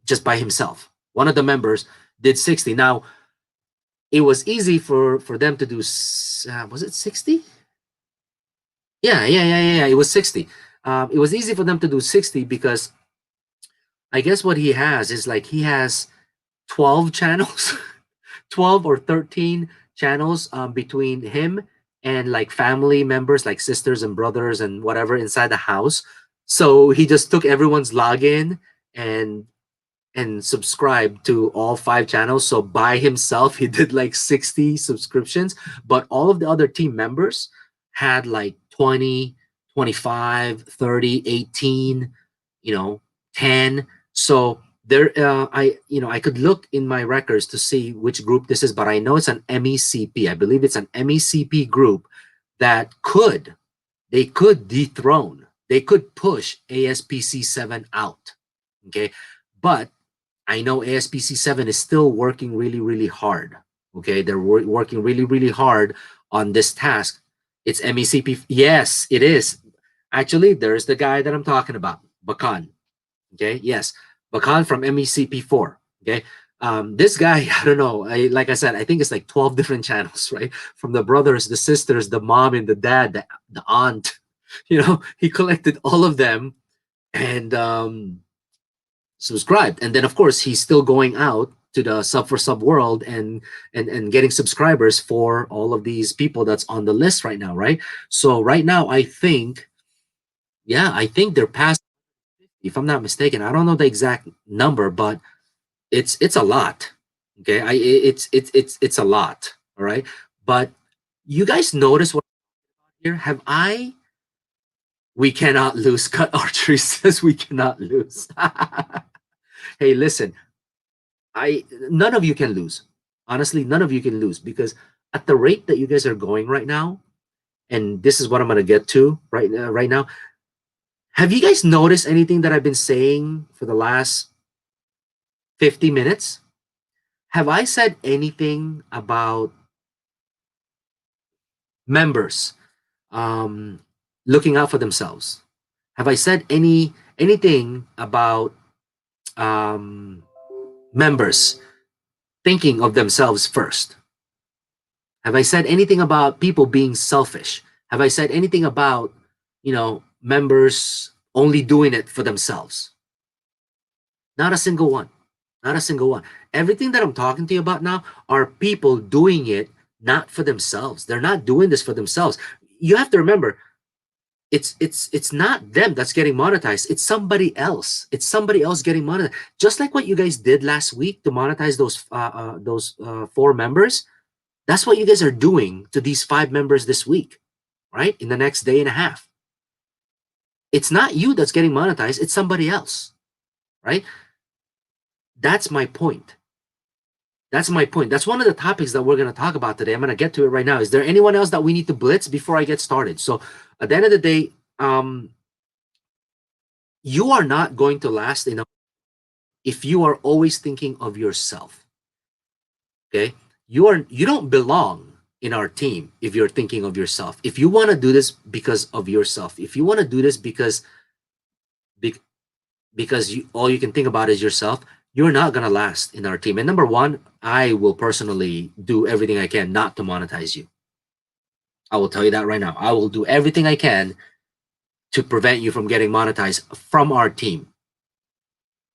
just by himself. One of the members did 60. Now, it was easy for them to do. Was it 60? Yeah. It was 60. It was easy for them to do 60 because I guess what he has is like he has 12 channels, 12 or 13 channels between him and like family members, like sisters and brothers and whatever inside the house. So he just took everyone's login and subscribed to all 5 channels. So by himself, he did like 60 subscriptions, but all of the other team members had like 20, 25, 30, 18, 10. So there, I could look in my records to see which group this is, but I know it's an MECP. I believe it's an MECP group that they could dethrone, they could push ASPC 7 out. Okay. But I know ASPC 7 is still working really, really hard. Okay. They're working really, really hard on this task. It's MECP. Yes, it is. Actually, there's the guy that I'm talking about, Bakan. Okay. Yes. Bakan from MECP 4. Okay. This guy, I don't know. Like I said, I think it's like 12 different channels, right? From the brothers, the sisters, the mom and the dad, the aunt, he collected all of them and subscribed. And then of course he's still going out to the sub for sub world and getting subscribers for all of these people that's on the list right now, right? So right now I think they're past, if I'm not mistaken. I don't know the exact number, but it's a lot. Okay, it's a lot. All right, but you guys notice what here? We cannot lose. Cut archery says we cannot lose. Hey, listen, none of you can lose. Honestly, none of you can lose, because at the rate that you guys are going right now, and this is what I'm gonna get to right now. Have you guys noticed anything that I've been saying for the last 50 minutes? Have I said anything about members um, looking out for themselves? Have I said anything about um, members thinking of themselves first? Have I said anything about people being selfish? Have I said anything about, members only doing it for themselves? Not a single one. Not a single one. Everything that I'm talking to you about now are people doing it not for themselves. They're not doing this for themselves. You have to remember, it's not them that's getting monetized. It's somebody else. It's somebody else getting monetized. Just like what you guys did last week to monetize those 4 members. That's what you guys are doing to these 5 members this week, right? In the next day and a half. It's not you that's getting monetized. It's somebody else, right? That's my point. That's my point. That's one of the topics that we're going to talk about today. I'm going to get to it right now. Is there anyone else that we need to blitz before I get started? So at the end of the day, you are not going to last enough if you are always thinking of yourself. Okay? You don't belong in our team if you're thinking of yourself. If you want to do this because of yourself, if you want to do this because all you can think about is yourself, you're not going to last in our team. And number one, I will personally do everything I can not to monetize you. I will tell you that right now. I will do everything I can to prevent you from getting monetized from our team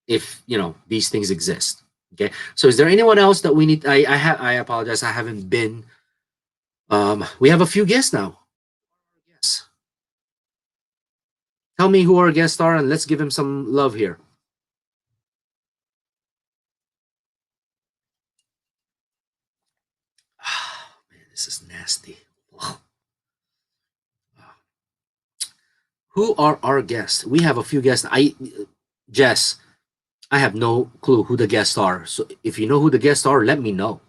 if, these things exist. Okay. So is there anyone else that we need? I apologize. I haven't been. We have a few guests now. Yes. Tell me who our guests are and let's give him some love here. Man, this is nasty. Who are our guests? We have a few guests. Jess, I have no clue who the guests are. So if you know who the guests are, let me know.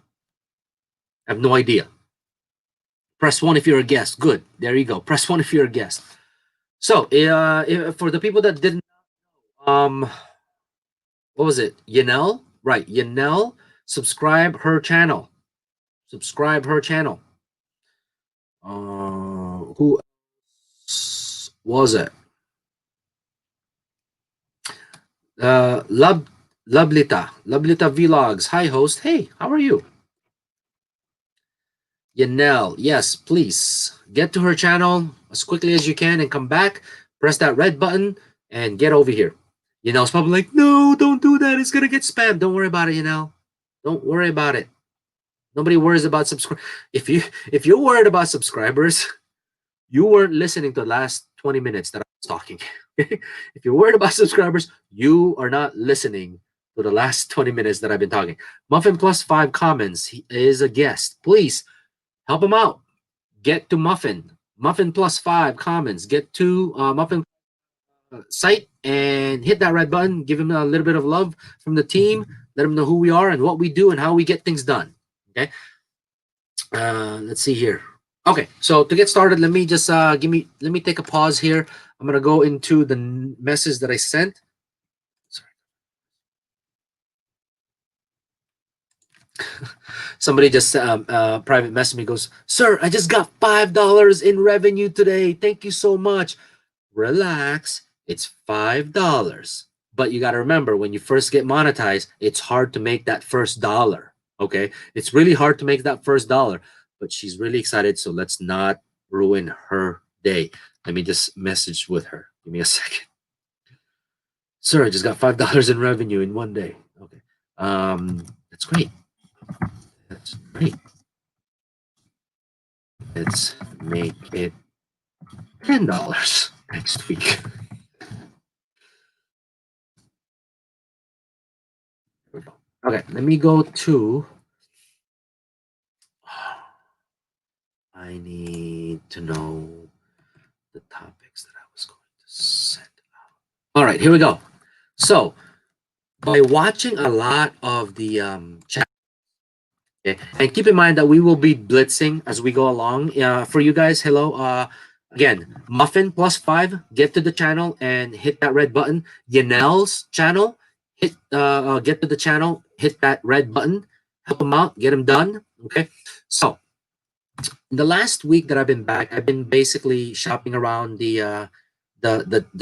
I have no idea. Press 1 if you're a guest. Good. There you go. Press 1 if you're a guest. So, for the people that didn't, what was it? Yanel? Right. Yanel, subscribe her channel. Subscribe her channel. Who else was it? Loblita Vlogs. Hi, host. Hey, how are you? Yanel, yes, please get to her channel as quickly as you can and come back. Press that red button and get over here. Yanel's probably like, no, don't do that. It's gonna get spammed. Don't worry about it, Yanel. Don't worry about it. Nobody worries about subscribe. If you're worried about subscribers, you weren't listening to the last 20 minutes that I was talking. If you're worried about subscribers, you are not listening to the last 20 minutes that I've been talking. Muffin plus 5 comments. He is a guest. Please help him out. Get to Muffin. Muffin plus 5 comments. Get to Muffin site and hit that red button. Give him a little bit of love from the team. Let him know who we are and what we do and how we get things done. Okay. Let's see here. Okay, so to get started, let me just let me take a pause here. I'm gonna go into the message that I sent. Sorry. Somebody just private message me, goes, "Sir, I just got $5 in revenue today. Thank you so much." Relax, it's $5. But you got to remember, when you first get monetized, it's hard to make that first dollar. Okay, it's really hard to make that first dollar. But she's really excited, so let's not ruin her day. Let me just message with her. Give me a second. Sir, I just got $5 in revenue in one day. Okay, that's great. That's great. Let's make it $10 next week. Okay, let me go to. I need to know the topics that I was going to send out. All right, here we go. So, by watching a lot of the chat, Okay, and keep in mind that we will be blitzing as we go along. For you guys, hello. Again, Muffin plus 5, get to the channel and hit that red button. Yanel's channel, get to the channel, hit that red button, help them out, get them done. Okay, so the last week that I've been back, I've been basically shopping around the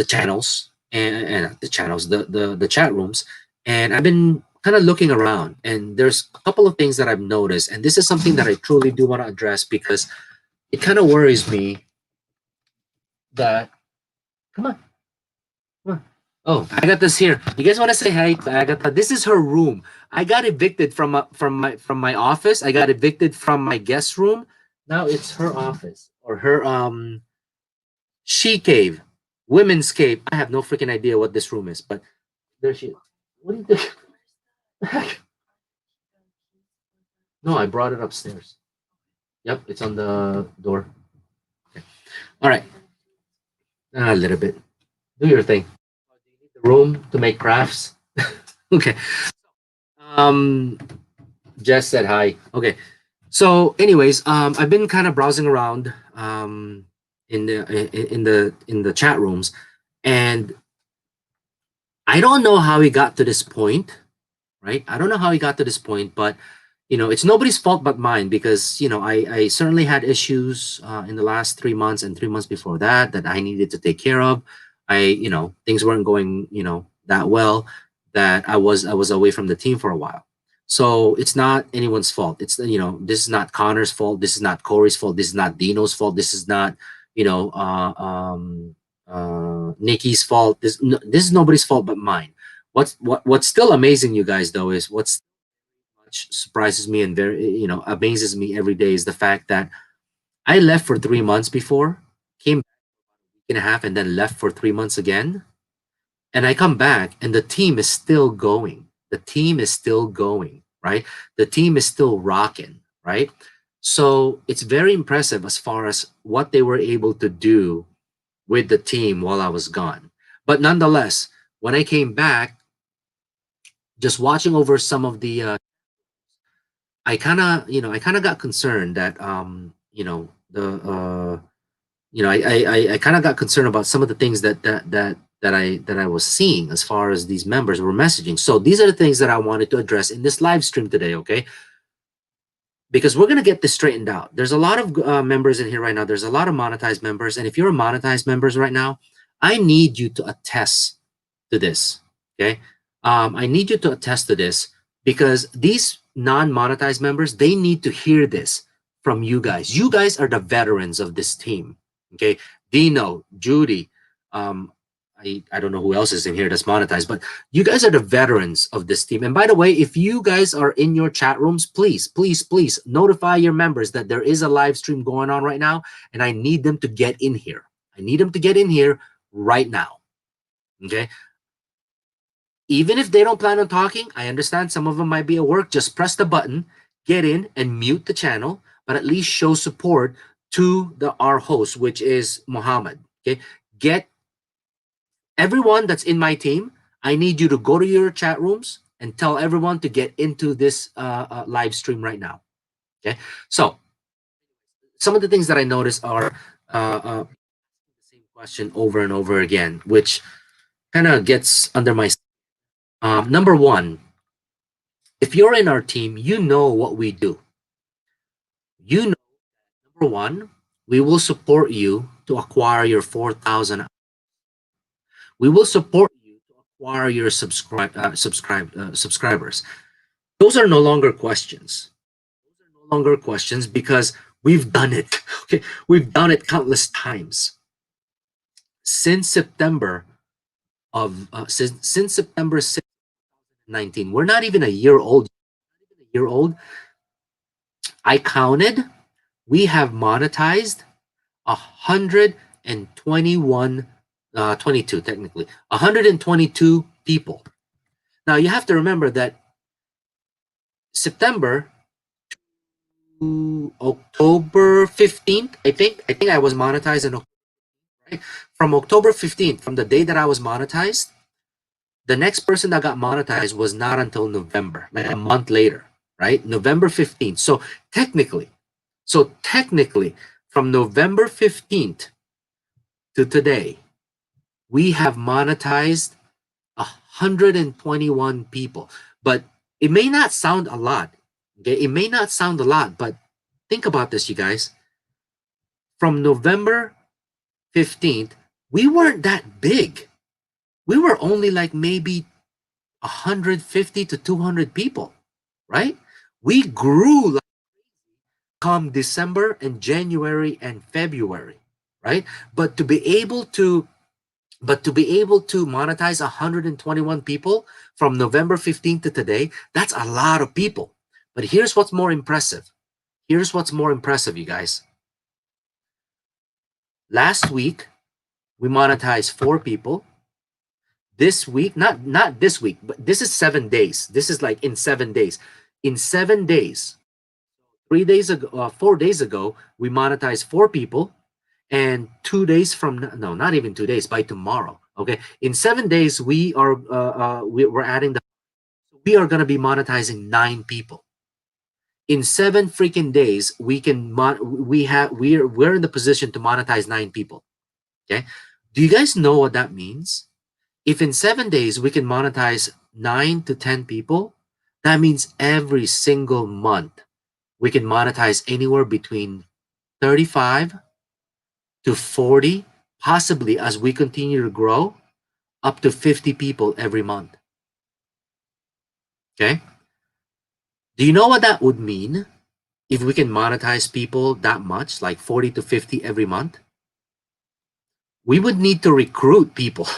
channels and the channels, the chat rooms, and I've been kind of looking around. And there's a couple of things that I've noticed, and this is something that I truly do want to address because it kind of worries me that. Come on, come on. Oh, Agatha's here. You guys want to say hi to Agatha? This is her room. I got evicted from my office. I got evicted from my guest room. Now it's her office or her she cave, women's cave. I have no freaking idea what this room is, but there she is. What do you think? No, I brought it upstairs. Yep, it's on the door. Okay. All right. A little bit. Do your thing. Do you need the room to make crafts? Okay. Um, Jess said hi. Okay. So, anyways, I've been kind of browsing around in the chat rooms, and I don't know how he got to this point, right? I don't know how he got to this point, but it's nobody's fault but mine because I certainly had issues in the last 3 months and 3 months before that I needed to take care of. Things weren't going that well, that I was away from the team for a while. So it's not anyone's fault. It's this is not Connor's fault. This is not Corey's fault. This is not Dino's fault. This is not Nikki's fault. This is nobody's fault but mine. What's still amazing, you guys, though, is what's much surprises me and very amazes me every day is the fact that I left for 3 months before, came back a week and a half, and then left for 3 months again, and I come back and the team is still going. The team is still going, right? The team is still rocking, right? So it's very impressive as far as what they were able to do with the team while I was gone. But nonetheless, when I came back, just watching over some of the I kind of got concerned that I kind of got concerned about some of the things that I was seeing as far as these members were messaging. So these are the things that I wanted to address in this live stream today, okay? Because we're gonna get this straightened out. There's a lot of members in here right now. There's a lot of monetized members, and if you're a monetized members right now, I need you to attest to this, okay? I need you to attest to this because these non-monetized members, they need to hear this from you guys. You guys are the veterans of this team, okay? Dino, Judy, I don't know who else is in here that's monetized, but you guys are the veterans of this team. And by the way, if you guys are in your chat rooms, please, please, please notify your members that there is a live stream going on right now, and I need them to get in here. I need them to get in here right now, okay? Even if they don't plan on talking, I understand some of them might be at work. Just press the button, get in, and mute the channel, but at least show support to our host, which is Muhammad. Okay, get everyone that's in my team. I need you to go to your chat rooms and tell everyone to get into this live stream right now. Okay, so some of the things that I noticed are the same question over and over again, which kind of gets under my number one, if you're in our team, you know what we do. You know, number one, we will support you to acquire your 4,000. We will support you to acquire your subscribers. Those are no longer questions. Those are no longer questions because we've done it. Okay, we've done it countless times since September since September 6th, 2019. We're not even a year old. I counted. We have monetized 121, 22 technically, 122 people. Now you have to remember that September to October 15th, I think I was monetized in October, right? From October 15th, from the day that I was monetized, the next person that got monetized was not until November, like a month later. right? November 15th. So technically, from November 15th to today, we have monetized 121 people. But it may not sound a lot. Okay, it may not sound a lot, but think about this, you guys. From November 15th, we weren't that big. We were only like maybe 150 to 200 people, right? We grew like come December and January and February, right? But to be able to monetize 121 people from November 15th to today, that's a lot of people. But here's what's more impressive. Here's what's more impressive, you guys. Last week, we monetized 4 people. This week, not this week, but this is 7 days. This is like in 7 days. In 7 days, 3 days ago, 4 days ago, we monetized 4 people, and 2 days from no, not even 2 days, by tomorrow. Okay, in 7 days, we're adding we are gonna be monetizing 9 people. In 7 freaking days, we're in the position to monetize 9 people. Okay, do you guys know what that means? If in 7 days we can monetize 9 to 10 people, that means every single month we can monetize anywhere between 35 to 40, possibly as we continue to grow, up to 50 people every month. Okay? Do you know what that would mean if we can monetize people that much, like 40 to 50 every month? We would need to recruit people.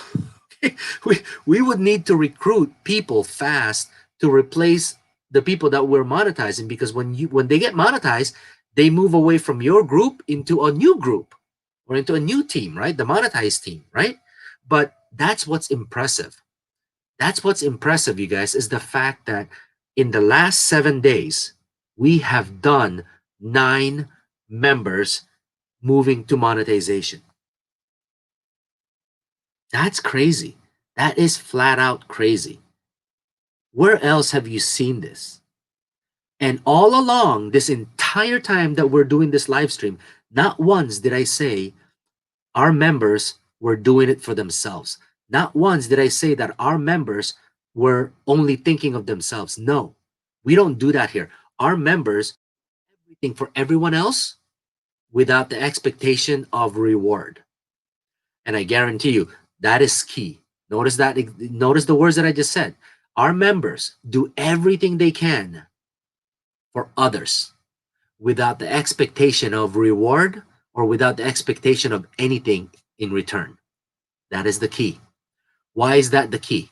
we would need to recruit people fast to replace the people that we're monetizing, because when they get monetized, they move away from your group into a new group or into a new team, right? The monetized team, right? But that's what's impressive. That's what's impressive, you guys, is the fact that in the last 7 days, we have done 9 members moving to monetization. That's crazy. That is flat out crazy. Where else have you seen this? And all along, this entire time that we're doing this live stream, not once did I say our members were doing it for themselves. Not once did I say that our members were only thinking of themselves. No, we don't do that here. Our members do everything for everyone else without the expectation of reward. And I guarantee you, that is key. Notice the words that I just said. Our members do everything they can for others without the expectation of reward or without the expectation of anything in return. That is the key. Why is that the key?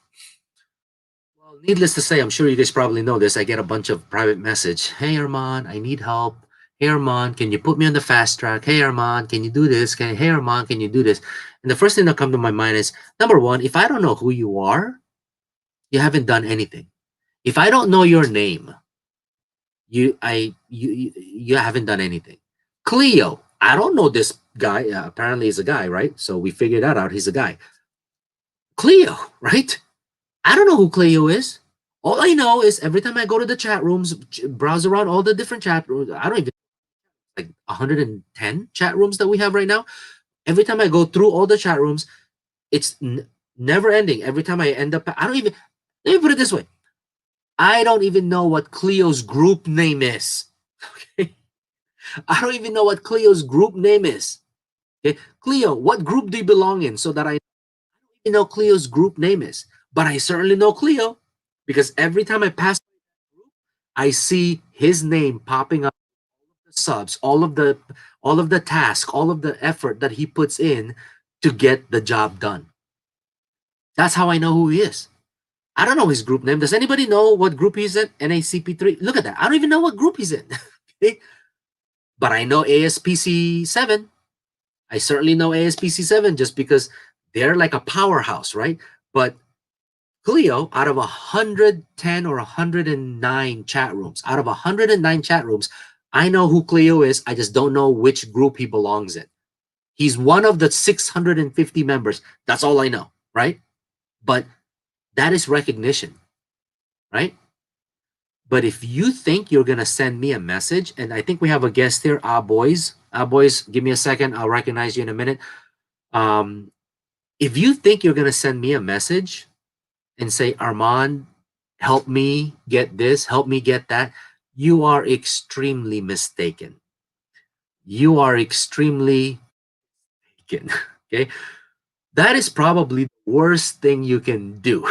Well, needless to say, I'm sure you guys probably know this. I get a bunch of private message. Hey, Arman, I need help. Hey, Arman, can you put me on the fast track? Hey, Arman, can you do this? Hey, Arman, can you do this? And the first thing that comes to my mind is, number one, if I don't know who you are, you haven't done anything. If I don't know your name, you haven't done anything. Cleo, I don't know this guy. Apparently he's a guy, right? So we figured that out. He's a guy. Cleo, right? I don't know who Cleo is. All I know is every time I go to the chat rooms, browse around all the different chat rooms, I don't even like 110 chat rooms that we have right now. Every time I go through all the chat rooms, it's never ending. Every time I end up, I don't even, let me put it this way. I don't even know what Cleo's group name is. Okay. I don't even know what Cleo's group name is. Okay. Cleo, what group do you belong in? So that I don't even know Cleo's group name is. But I certainly know Cleo because every time I pass, I see his name popping up, the subs, all of the task, all of the effort that he puts in to get the job done. That's how I know who he is. I don't know his group name. Does anybody know what group he's in? NACP3. Look at that. I don't even know what group he's in. Okay? But I know ASPC7. I certainly know ASPC7 just because they're like a powerhouse, right? But Cleo, out of 110 or 109 chat rooms, out of 109 chat rooms, I know who Cleo is. I just don't know which group he belongs in. He's one of the 650 members. That's all I know, right? But that is recognition, right? But if you think you're gonna send me a message, and I think we have a guest here, boys, give me a second. I'll recognize you in a minute. Um, if you think you're gonna send me a message and say, Armand, help me get this, help me get that, you are extremely mistaken. You are extremely mistaken. Okay. That is probably the worst thing you can do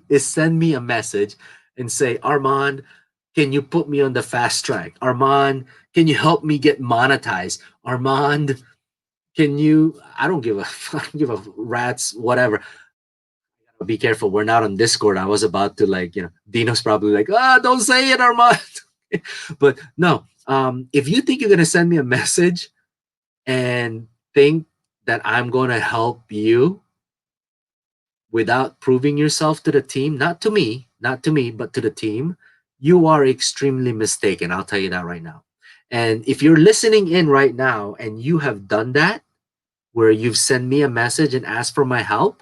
is send me a message and say, Armand, can you put me on the fast track? Armand, can you help me get monetized? Armand, can you, I don't give a I don't give a rat's whatever. Be careful. We're not on Discord. I was about to like, Dino's probably like, don't say it, Armand. But no, if you think you're gonna send me a message and think that I'm gonna help you without proving yourself to the team, not to me, but to the team, you are extremely mistaken. I'll tell you that right now. And if you're listening in right now and you have done that, where you've sent me a message and asked for my help,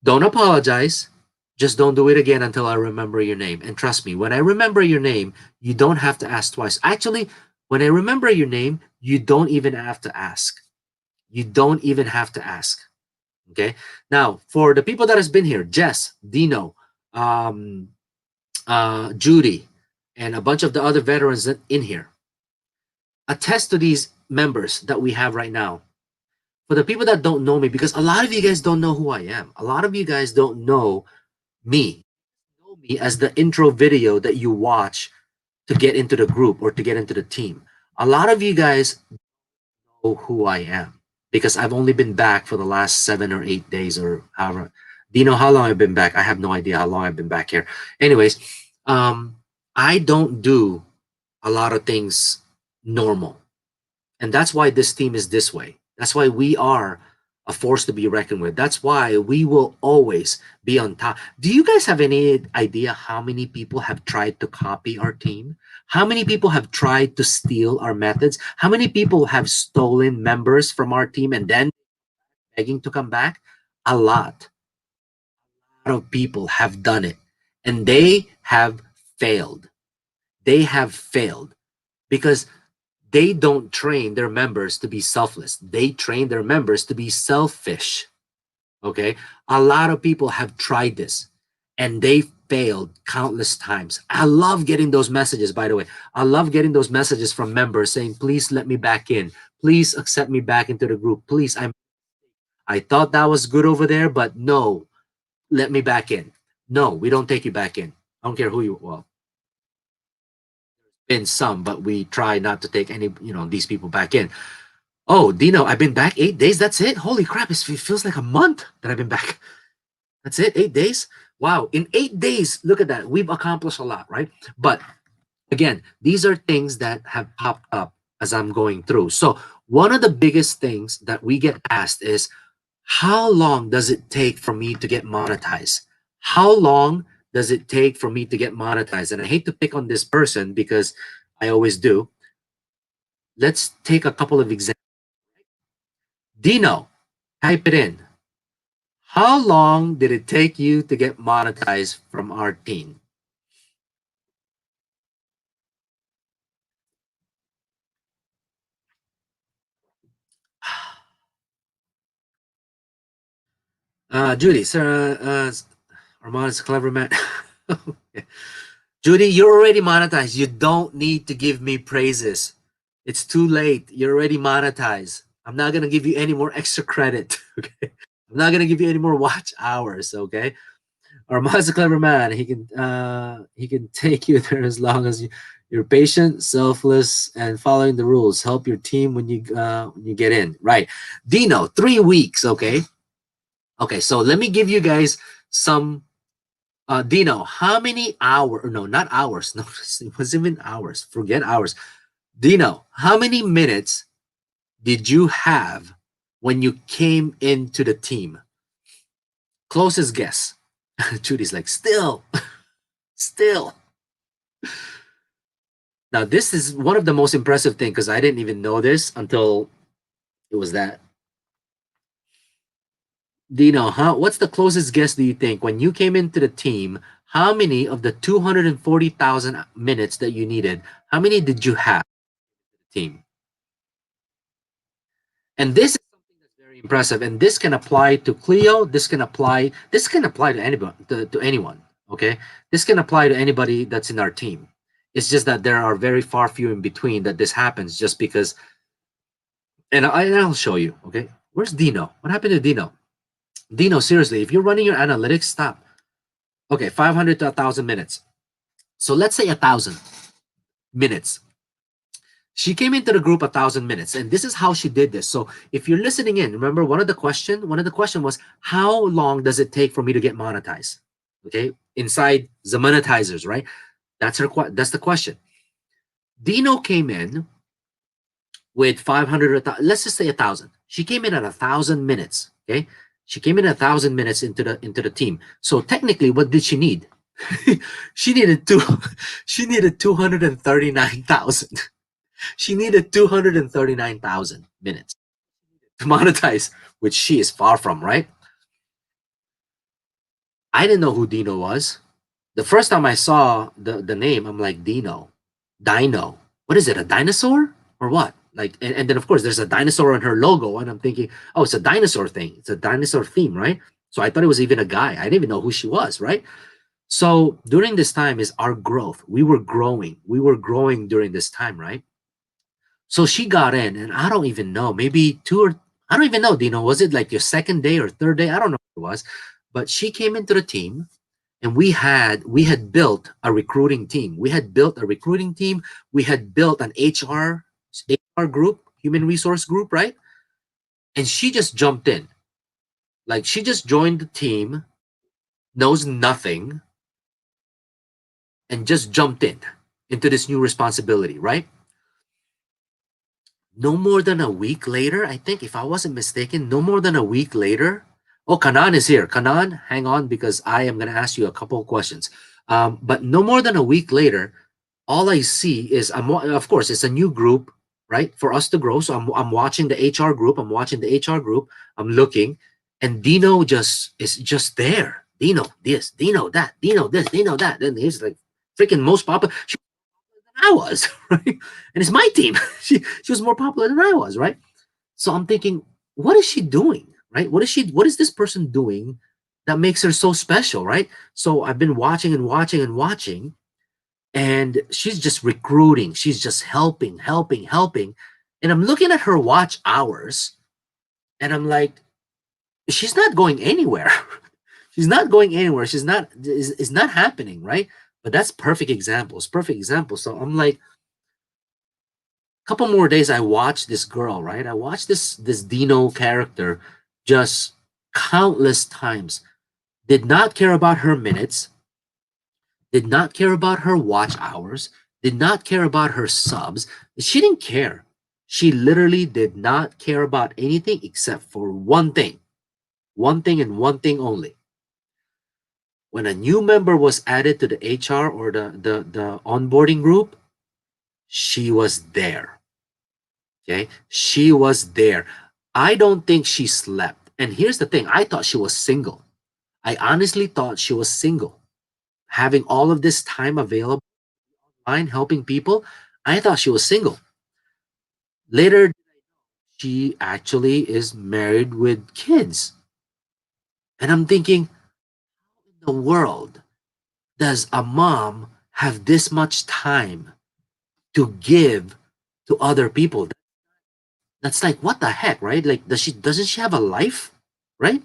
don't apologize. Just don't do it again until I remember your name. And trust me, when I remember your name, you don't have to ask twice. Actually, when I remember your name, you don't even have to ask. You don't even have to ask. Okay. Now, for the people that has been here, Jess, Dino, um, Judy, and a bunch of the other veterans that in here, attest to these members that we have right now. For the people that don't know me, because a lot of you guys don't know who I am. A lot of you guys don't me. Know me as the intro video that you watch to get into the group or to get into the team. A lot of you guys know who I am because I've only been back for the last 7 or 8 days or however. Do you know how long I've been back? I have no idea how long I've been back here. Anyways, um, I don't do a lot of things normal. And that's why this team is this way. That's why we are a force to be reckoned with. That's why we will always be on top. Do you guys have any idea how many people have tried to copy our team? How many people have tried to steal our methods? How many people have stolen members from our team and then begging to come back? A lot. A lot of people have done it and they have failed. They have failed because they don't train their members to be selfless. They train their members to be selfish. Okay. A lot of people have tried this and they failed countless times. I love getting those messages, by the way. I love getting those messages from members saying, please let me back in. Please accept me back into the group. Please. I thought that was good over there, but no, let me back in. No, we don't take you back in. I don't care who you, well, been some, but we try not to take any, these people back in. Oh, Dino, I've been back 8 days. That's it. Holy crap. It feels like a month that I've been back. That's it. 8 days. Wow. In 8 days, look at that. We've accomplished a lot, right? But again, these are things that have popped up as I'm going through. So, one of the biggest things that we get asked is how long does it take for me to get monetized? How long does it take for me to get monetized? And I hate to pick on this person because I always do. Let's take a couple of examples. Dino, type it in. How long did it take you to get monetized from our team? Judy, sir, Armand is a clever man. Judy, you're already monetized. You don't need to give me praises. It's too late. You're already monetized. I'm not gonna give you any more extra credit. Okay. I'm not gonna give you any more watch hours. Okay. Armand's a clever man. He can take you there as long as you're patient, selfless, and following the rules. Help your team when you get in. Right. Dino, 3 weeks. Okay. Okay. So let me give you guys some. Dino, how many hours? No, not hours. No, it wasn't even hours. Forget hours. Dino, how many minutes did you have when you came into the team? Closest guess. Judy's like, still, still. Now, this is one of the most impressive things because I didn't even know this until it was that. Dino, what's the closest guess do you think when you came into the team? How many of the 240,000 minutes that you needed, how many did you have in the team? And this is something that's very impressive. And this can apply to Clio. This can apply to anybody, to anyone. Okay. This can apply to anybody that's in our team. It's just that there are very far few in between that this happens just because, and I'll show you. Okay. Where's Dino? What happened to Dino? Dino, seriously, if you're running your analytics, stop. Okay, 500 to 1,000 minutes. So let's say 1,000 minutes. She came into the group 1,000 minutes, and this is how she did this. So if you're listening in, remember one of the question was, how long does it take for me to get monetized? Okay, inside the monetizers, right? That's the question. Dino came in with 500, let's just say 1,000. She came in at 1,000 minutes. Okay, she came in 1,000 minutes into the team. So technically, what did she need? she needed two. She needed 239,000. She needed 239,000 minutes to monetize, which she is far from, right? I didn't know who Dino was. The first time I saw the name, I'm like, Dino. What is it, a dinosaur or what? Like, and then of course there's a dinosaur on her logo, and I'm thinking, oh, it's a dinosaur thing. It's a dinosaur theme, right? So I thought it was even a guy. I didn't even know who she was, right? So during this time is our growth. We were growing. We were growing during this time, right? So she got in, and I don't even know, maybe I don't even know, Dino, was it like your second day or third day? I don't know what it was, but she came into the team, and we had built a recruiting team. We had built a recruiting team. We had built an HR group, human resource group, right? And she just jumped in, like she just joined the team, knows nothing, and just jumped in into this new responsibility, right? No more than a week later, I think, if I wasn't mistaken, no more than a week later. Oh, Kanan is here. Kanan, hang on because I am going to ask you a couple of questions. But no more than a week later, all I see is, of course, it's a new group, right? For us to grow. So I'm watching the HR group. I'm watching the HR group. I'm looking, and Dino just is just there. Dino this, Dino that, Dino this, Dino that. Then he's like freaking most popular. I was, right? And it's my team. She was more popular than I was, right? So I'm thinking, what is she doing, right? What is this person doing that makes her so special, right? So I've been watching and watching and watching, and she's just recruiting. She's just helping, helping, helping. And I'm looking at her watch hours, and I'm like, she's not going anywhere. She's not going anywhere. She's not, it's not happening, right? But that's perfect examples, perfect examples. So I'm like, couple more days I watched this girl, right? I watched this Dino character just countless times. Did not care about her minutes, did not care about her watch hours, did not care about her subs. She didn't care. She literally did not care about anything except for one thing. One thing and one thing only. When a new member was added to the HR or the onboarding group, she was there. Okay, she was there. I don't think she slept. And here's the thing, I thought she was single. I honestly thought she was single. Having all of this time available online helping people, I thought she was single. Later, she actually is married with kids. And I'm thinking, in the world does a mom have this much time to give to other people? That's like, what the heck, right? Like, doesn't she have a life, right?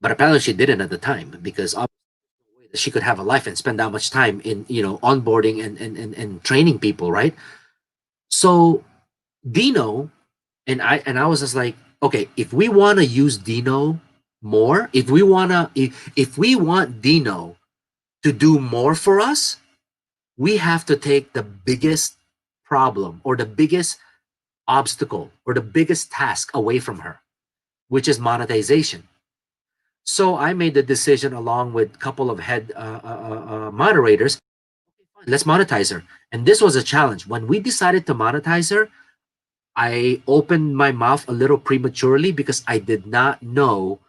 But apparently she didn't at the time, because she could have a life and spend that much time in, onboarding and training people, right? So Dino, and I was just like, okay, if we want to use Dino more, if we want Dino to do more for us, we have to take the biggest problem or the biggest obstacle or the biggest task away from her, which is monetization. So I made the decision along with a couple of head moderators. Let's monetize her. And this was a challenge. When we decided to monetize her, I opened my mouth a little prematurely because I did not know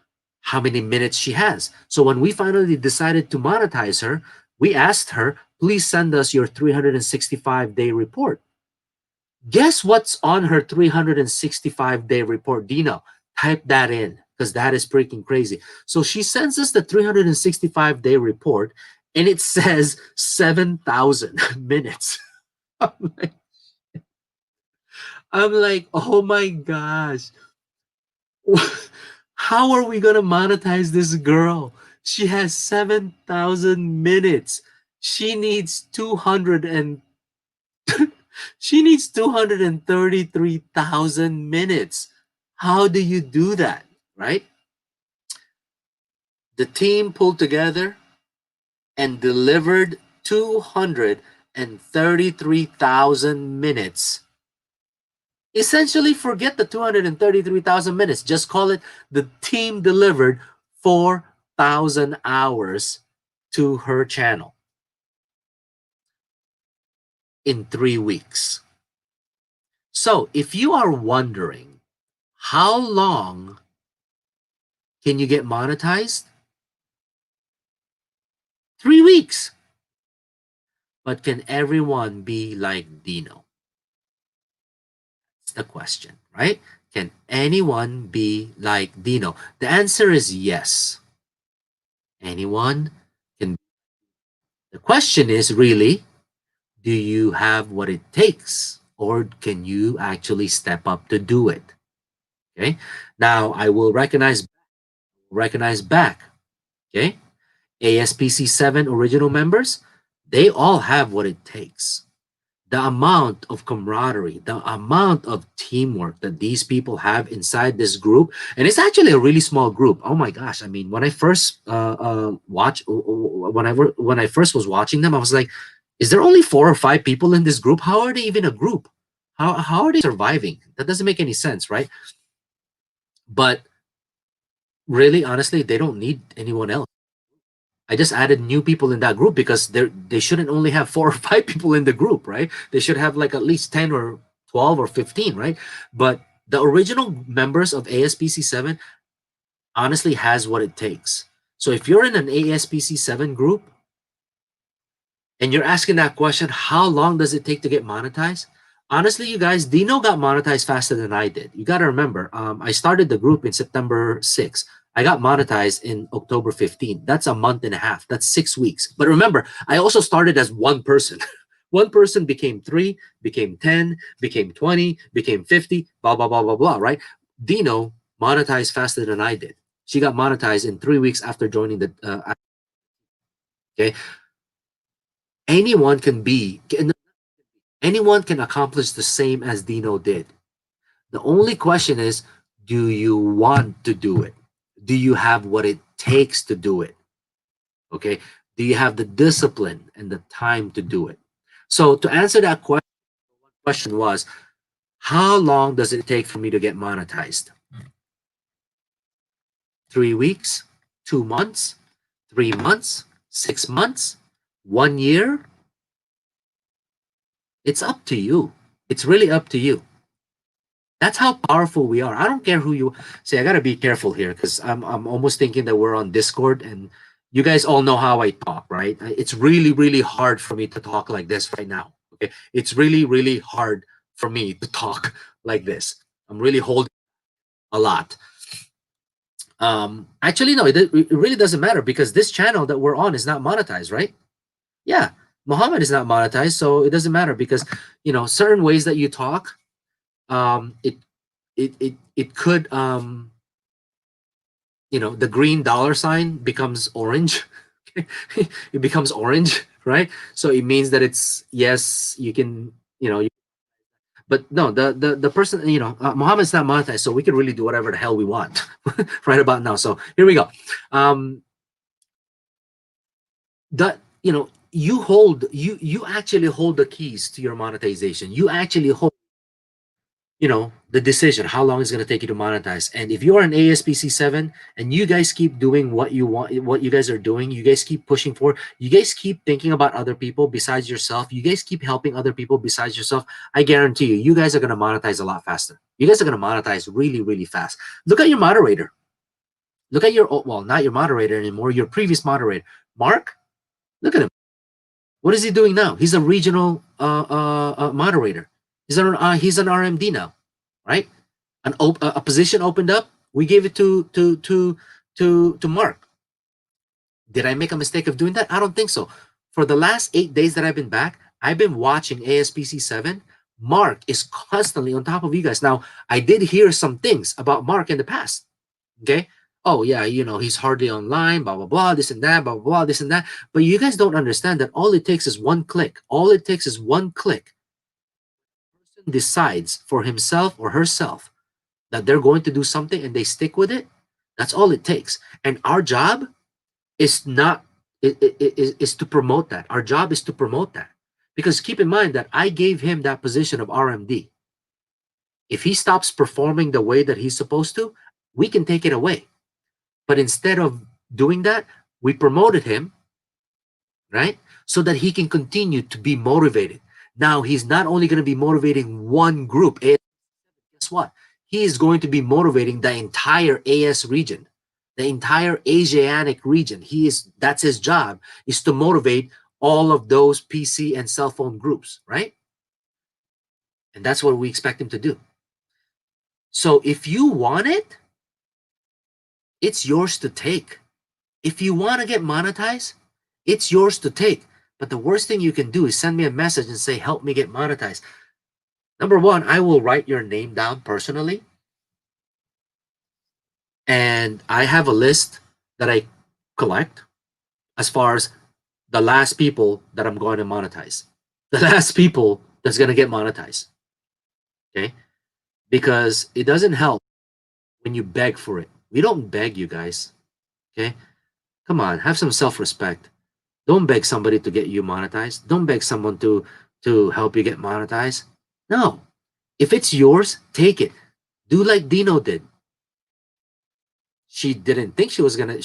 how many minutes she has. So when we finally decided to monetize her, we asked her, please send us your 365-day report. Guess what's on her 365-day report, Dino? Type that in because that is freaking crazy. So she sends us the 365-day report and it says 7,000 minutes. I'm like, oh my gosh. How are we going to monetize this girl? She has 7,000 minutes. She needs 200 and she needs 233,000 minutes. How do you do that, right? The team pulled together and delivered 233,000 minutes. Essentially, forget the 233,000 minutes. Just call it the team delivered 4,000 hours to her channel in 3 weeks. So if you are wondering how long can you get monetized? 3 weeks. But can everyone be like Dino? That's the question, right? Can anyone be like Dino? The answer is yes. Anyone can. The question is really, do you have what it takes? Or can you actually step up to do it? Okay. Now I will recognize back. Okay. ASPC 7 original members, they all have what it takes. The amount of camaraderie, the amount of teamwork that these people have inside this group, and it's actually a really small group. Oh my gosh! I mean, when I first when I first was watching them, I was like, "Is there only 4 or 5 people in this group? How are they even a group? How are they surviving? That doesn't make any sense, right?" But really, honestly, they don't need anyone else. I just added new people in that group because they shouldn't only have 4 or 5 people in the group, right? They should have like at least 10 or 12 or 15, right? But the original members of ASPC 7 honestly has what it takes. So if you're in an ASPC 7 group and you're asking that question, how long does it take to get monetized? Honestly, you guys, Dino got monetized faster than I did. You got to remember, I started the group in September 6th. I got monetized in October 15th. That's a month and a half. That's 6 weeks. But remember, I also started as one person. One person became 3, became 10, became 20, became 50, blah, blah, blah, blah, blah, right? Dino monetized faster than I did. She got monetized in 3 weeks after joining the, okay? Anyone can be, anyone can accomplish the same as Dino did. The only question is, do you want to do it? Do you have what it takes to do it? Okay. Do you have the discipline and the time to do it? So to answer that question was, how long does it take for me to get monetized? 3 weeks, 2 months, 3 months, 6 months, 1 year? It's up to you. It's really up to you. That's how powerful we are. I don't care who you say. I gotta be careful here because I'm almost thinking that we're on Discord and you guys all know how I talk, right? It's really, really hard for me to talk like this right now. Okay. It's really, really hard for me to talk like this. I'm really holding a lot. Actually, no, it really doesn't matter because this channel that we're on is not monetized, right? Yeah. Muhammad is not monetized, so it doesn't matter because certain ways that you talk, it could the green dollar sign becomes orange. It becomes orange, right? So it means that it's yes, you can, but no, the person, Muhammad's not monetized, so we can really do whatever the hell we want right about now. So here we go. That you actually hold the keys to your monetization. You actually hold the decision how long it's going to take you to monetize. And if you are an ASPC 7 and you guys keep doing what you want, what you guys are doing, you guys keep pushing for, you guys keep thinking about other people besides yourself, you guys keep helping other people besides yourself, I guarantee you, you guys are going to monetize a lot faster. You guys are going to monetize really, really fast. Look at your moderator. Look at your, well, not your moderator anymore, your previous moderator, Mark. Look at him. What is he doing now? He's a regional moderator. He's an RMD now, right? A position opened up. We gave it to Mark. Did I make a mistake of doing that? I don't think so. For the last 8 days that I've been back, I've been watching ASPC 7. Mark is constantly on top of you guys. Now, I did hear some things about Mark in the past. Okay. Oh, yeah, he's hardly online, blah, blah, blah, this and that, blah, blah, blah, this and that. But you guys don't understand that all it takes is one click. All it takes is one click. The person decides for himself or herself that they're going to do something and they stick with it. That's all it takes. And our job is not is to promote that. Our job is to promote that. Because keep in mind that I gave him that position of RMD. If he stops performing the way that he's supposed to, we can take it away. But instead of doing that, we promoted him, right? So that he can continue to be motivated. Now, he's not only going to be motivating one group. Guess what? He is going to be motivating the entire AS region, the entire Asiatic region. That's his job, is to motivate all of those PC and cell phone groups, right? And that's what we expect him to do. So if you want it, it's yours to take. If you want to get monetized, it's yours to take. But the worst thing you can do is send me a message and say, help me get monetized. Number one, I will write your name down personally. And I have a list that I collect as far as the last people that I'm going to monetize. The last people that's going to get monetized. Okay? Because it doesn't help when you beg for it. We don't beg, you guys. Okay? Come on, have some self-respect. Don't beg somebody to get you monetized. Don't beg someone to help you get monetized. No. If it's yours, take it. Do like Dino did. She didn't think she was gonna,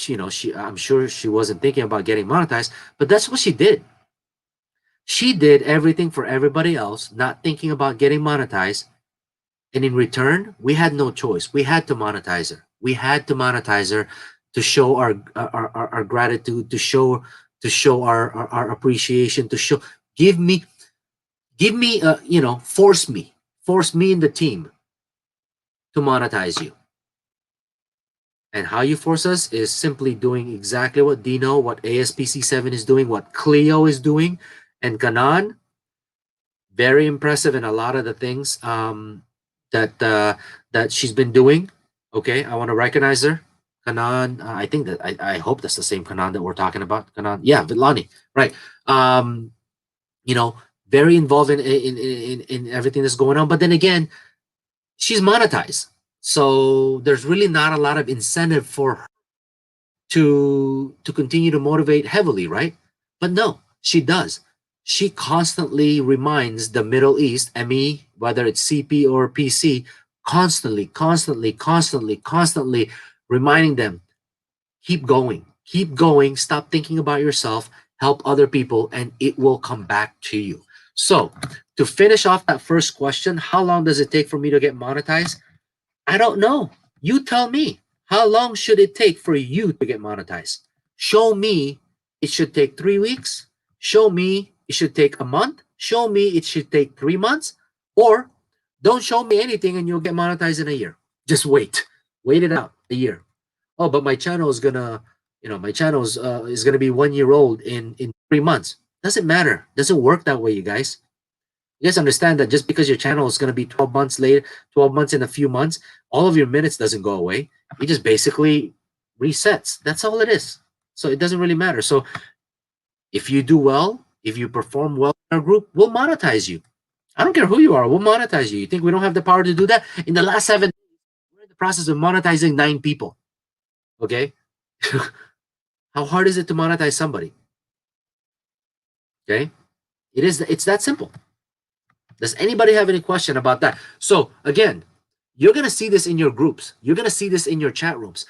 I'm sure she wasn't thinking about getting monetized, but that's what she did. She did everything for everybody else, not thinking about getting monetized. And in return, we had no choice. We had to monetize her. We had to monetize her to show our gratitude, to show our appreciation, to show, force me in the team to monetize you. And how you force us is simply doing exactly what Dino, what ASPC7 is doing, what Cleo is doing, and Kanan. Very impressive in a lot of the things that she's been doing. Okay, I want to recognize her. Kanan, I think that I hope that's the same Kanan that we're talking about. Kanan, yeah, Vitlani, right? Very involved in everything that's going on. But then again, she's monetized. So there's really not a lot of incentive for her to continue to motivate heavily, right? But no, she does. She constantly reminds the Middle East, ME, whether it's CP or PC, constantly reminding them, keep going, stop thinking about yourself, help other people, and it will come back to you. So to finish off that first question, how long does it take for me to get monetized? I don't know. You tell me. How long should it take for you to get monetized? Show me it should take 3 weeks. Show me it should take a month. Show me it should take 3 months. Or don't show me anything and you'll get monetized in a year. Just wait. Wait it out a year. Oh, but my channel is gonna, my channel is gonna be 1 year old in 3 months. Doesn't matter. Doesn't work that way, you guys. You guys understand that just because your channel is going to be 12 months later, 12 months in a few months, all of your minutes doesn't go away. It just basically resets. That's all it is. So it doesn't really matter. So if you do well, if you perform well in our group, we'll monetize you. I don't care who you are. We'll monetize you. You think we don't have the power to do that? In the last 7 days, we're in the process of monetizing 9 people. Okay? How hard is it to monetize somebody? Okay? It's that simple. Does anybody have any question about that? So again, you're gonna see this in your groups. You're gonna see this in your chat rooms.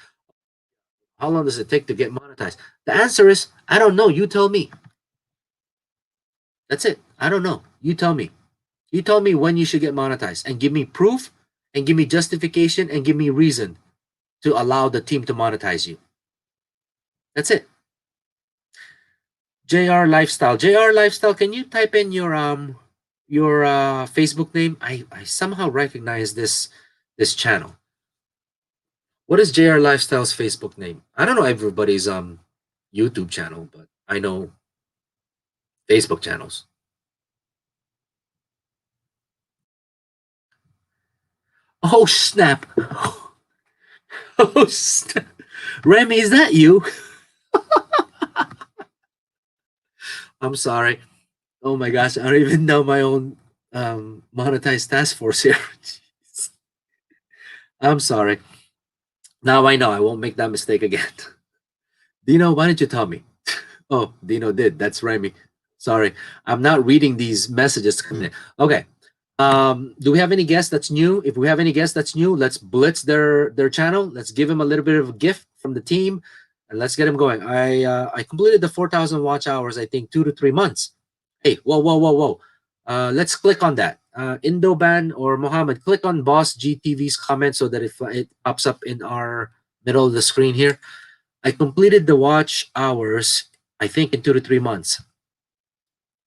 How long does it take to get monetized? The answer is I don't know. You tell me. That's it. I don't know. You tell me. You tell me when you should get monetized and give me proof and give me justification and give me reason to allow the team to monetize you. That's it. JR Lifestyle. JR Lifestyle, can you type in your Facebook name? I somehow recognize this channel. What is JR Lifestyle's Facebook name? I don't know everybody's YouTube channel, but I know Facebook channels. Oh snap! Oh snap! Remy, is that you? I'm sorry. Oh my gosh, I don't even know my own monetized task force here. I'm sorry. Now I know I won't make that mistake again. Dino, why didn't you tell me? Oh, Dino did. That's Remy. Sorry, I'm not reading these messages. Okay. Do we have any guests that's new? If we have any guests that's new, let's blitz their channel. Let's give them a little bit of a gift from the team, and let's get them going. I completed the 4,000 watch hours. I think 2 to 3 months. Hey, whoa. Let's click on that. Indoban or Mohammed, click on Boss GTV's comment so that it pops up in our middle of the screen here. I completed the watch hours, I think, in 2 to 3 months.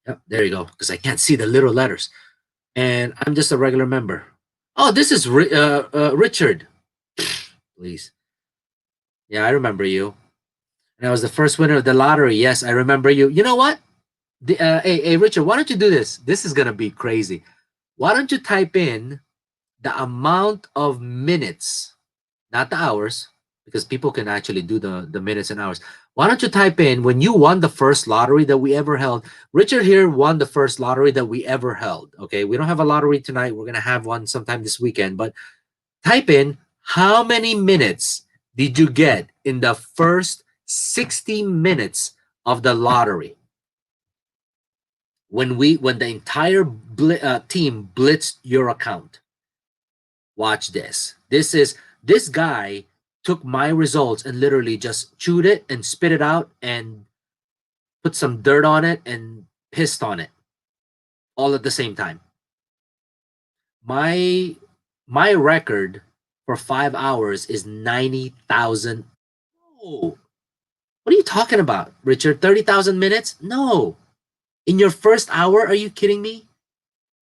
Yep, there you go, because I can't see the little letters. And I'm just a regular member. Oh, this is Richard. Please. Yeah, I remember you. And I was the first winner of the lottery. Yes, I remember you. You know what? Hey, Richard, why don't you do this? This is going to be crazy. Why don't you type in the amount of minutes, not the hours, because people can actually do the minutes and hours. Why don't you type in when you won the first lottery that we ever held? Richard here won the first lottery that we ever held. Okay, we don't have a lottery tonight. We're going to have one sometime this weekend. But type in how many minutes did you get in the first 60 minutes of the lottery? When the entire team blitzed your account. Watch this. This guy took my results and literally just chewed it and spit it out and put some dirt on it and pissed on it all at the same time. My record for 5 hours is 90,000. Oh, what are you talking about, Richard? 30,000 minutes? No. In your first hour? Are you kidding me?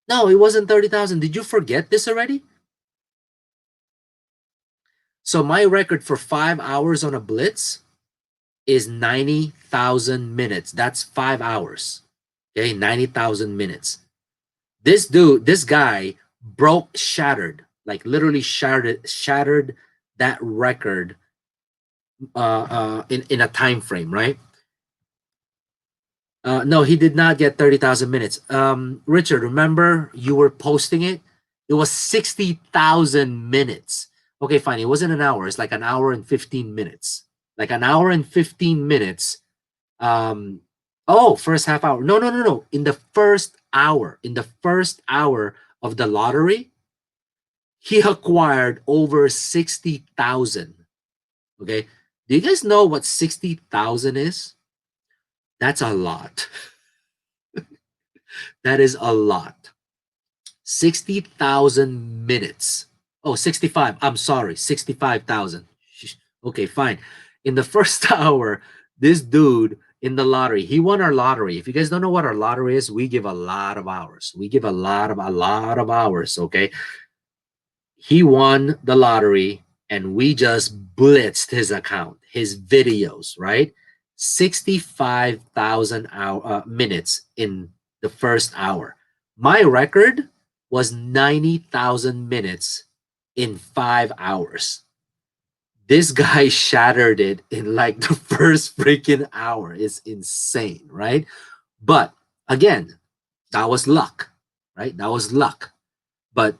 No, it wasn't 30,000. Did you forget this already? So my record for 5 hours on a blitz is 90,000 minutes. That's 5 hours. Okay, 90,000 minutes. This guy shattered, like literally shattered that record in a time frame, right? No, he did not get 30,000 minutes. Richard, remember you were posting it? It was 60,000 minutes. Okay, fine. It wasn't an hour. It's like an hour and 15 minutes. Like an hour and 15 minutes. First half hour. No. In the first hour of the lottery, he acquired over 60,000. Okay. Do you guys know what 60,000 is? That's a lot. That is a lot. 60,000 minutes. Oh, 65. I'm sorry. 65,000. Okay, fine. In the first hour, this dude in the lottery, he won our lottery. If you guys don't know what our lottery is, we give a lot of hours. We give a lot of hours, okay? He won the lottery and we just blitzed his account, his videos, right? 65,000 minutes in the first hour. My record was 90,000 minutes in 5 hours. This guy shattered it in like the first freaking hour. It's insane, right? But again, that was luck, right? That was luck. But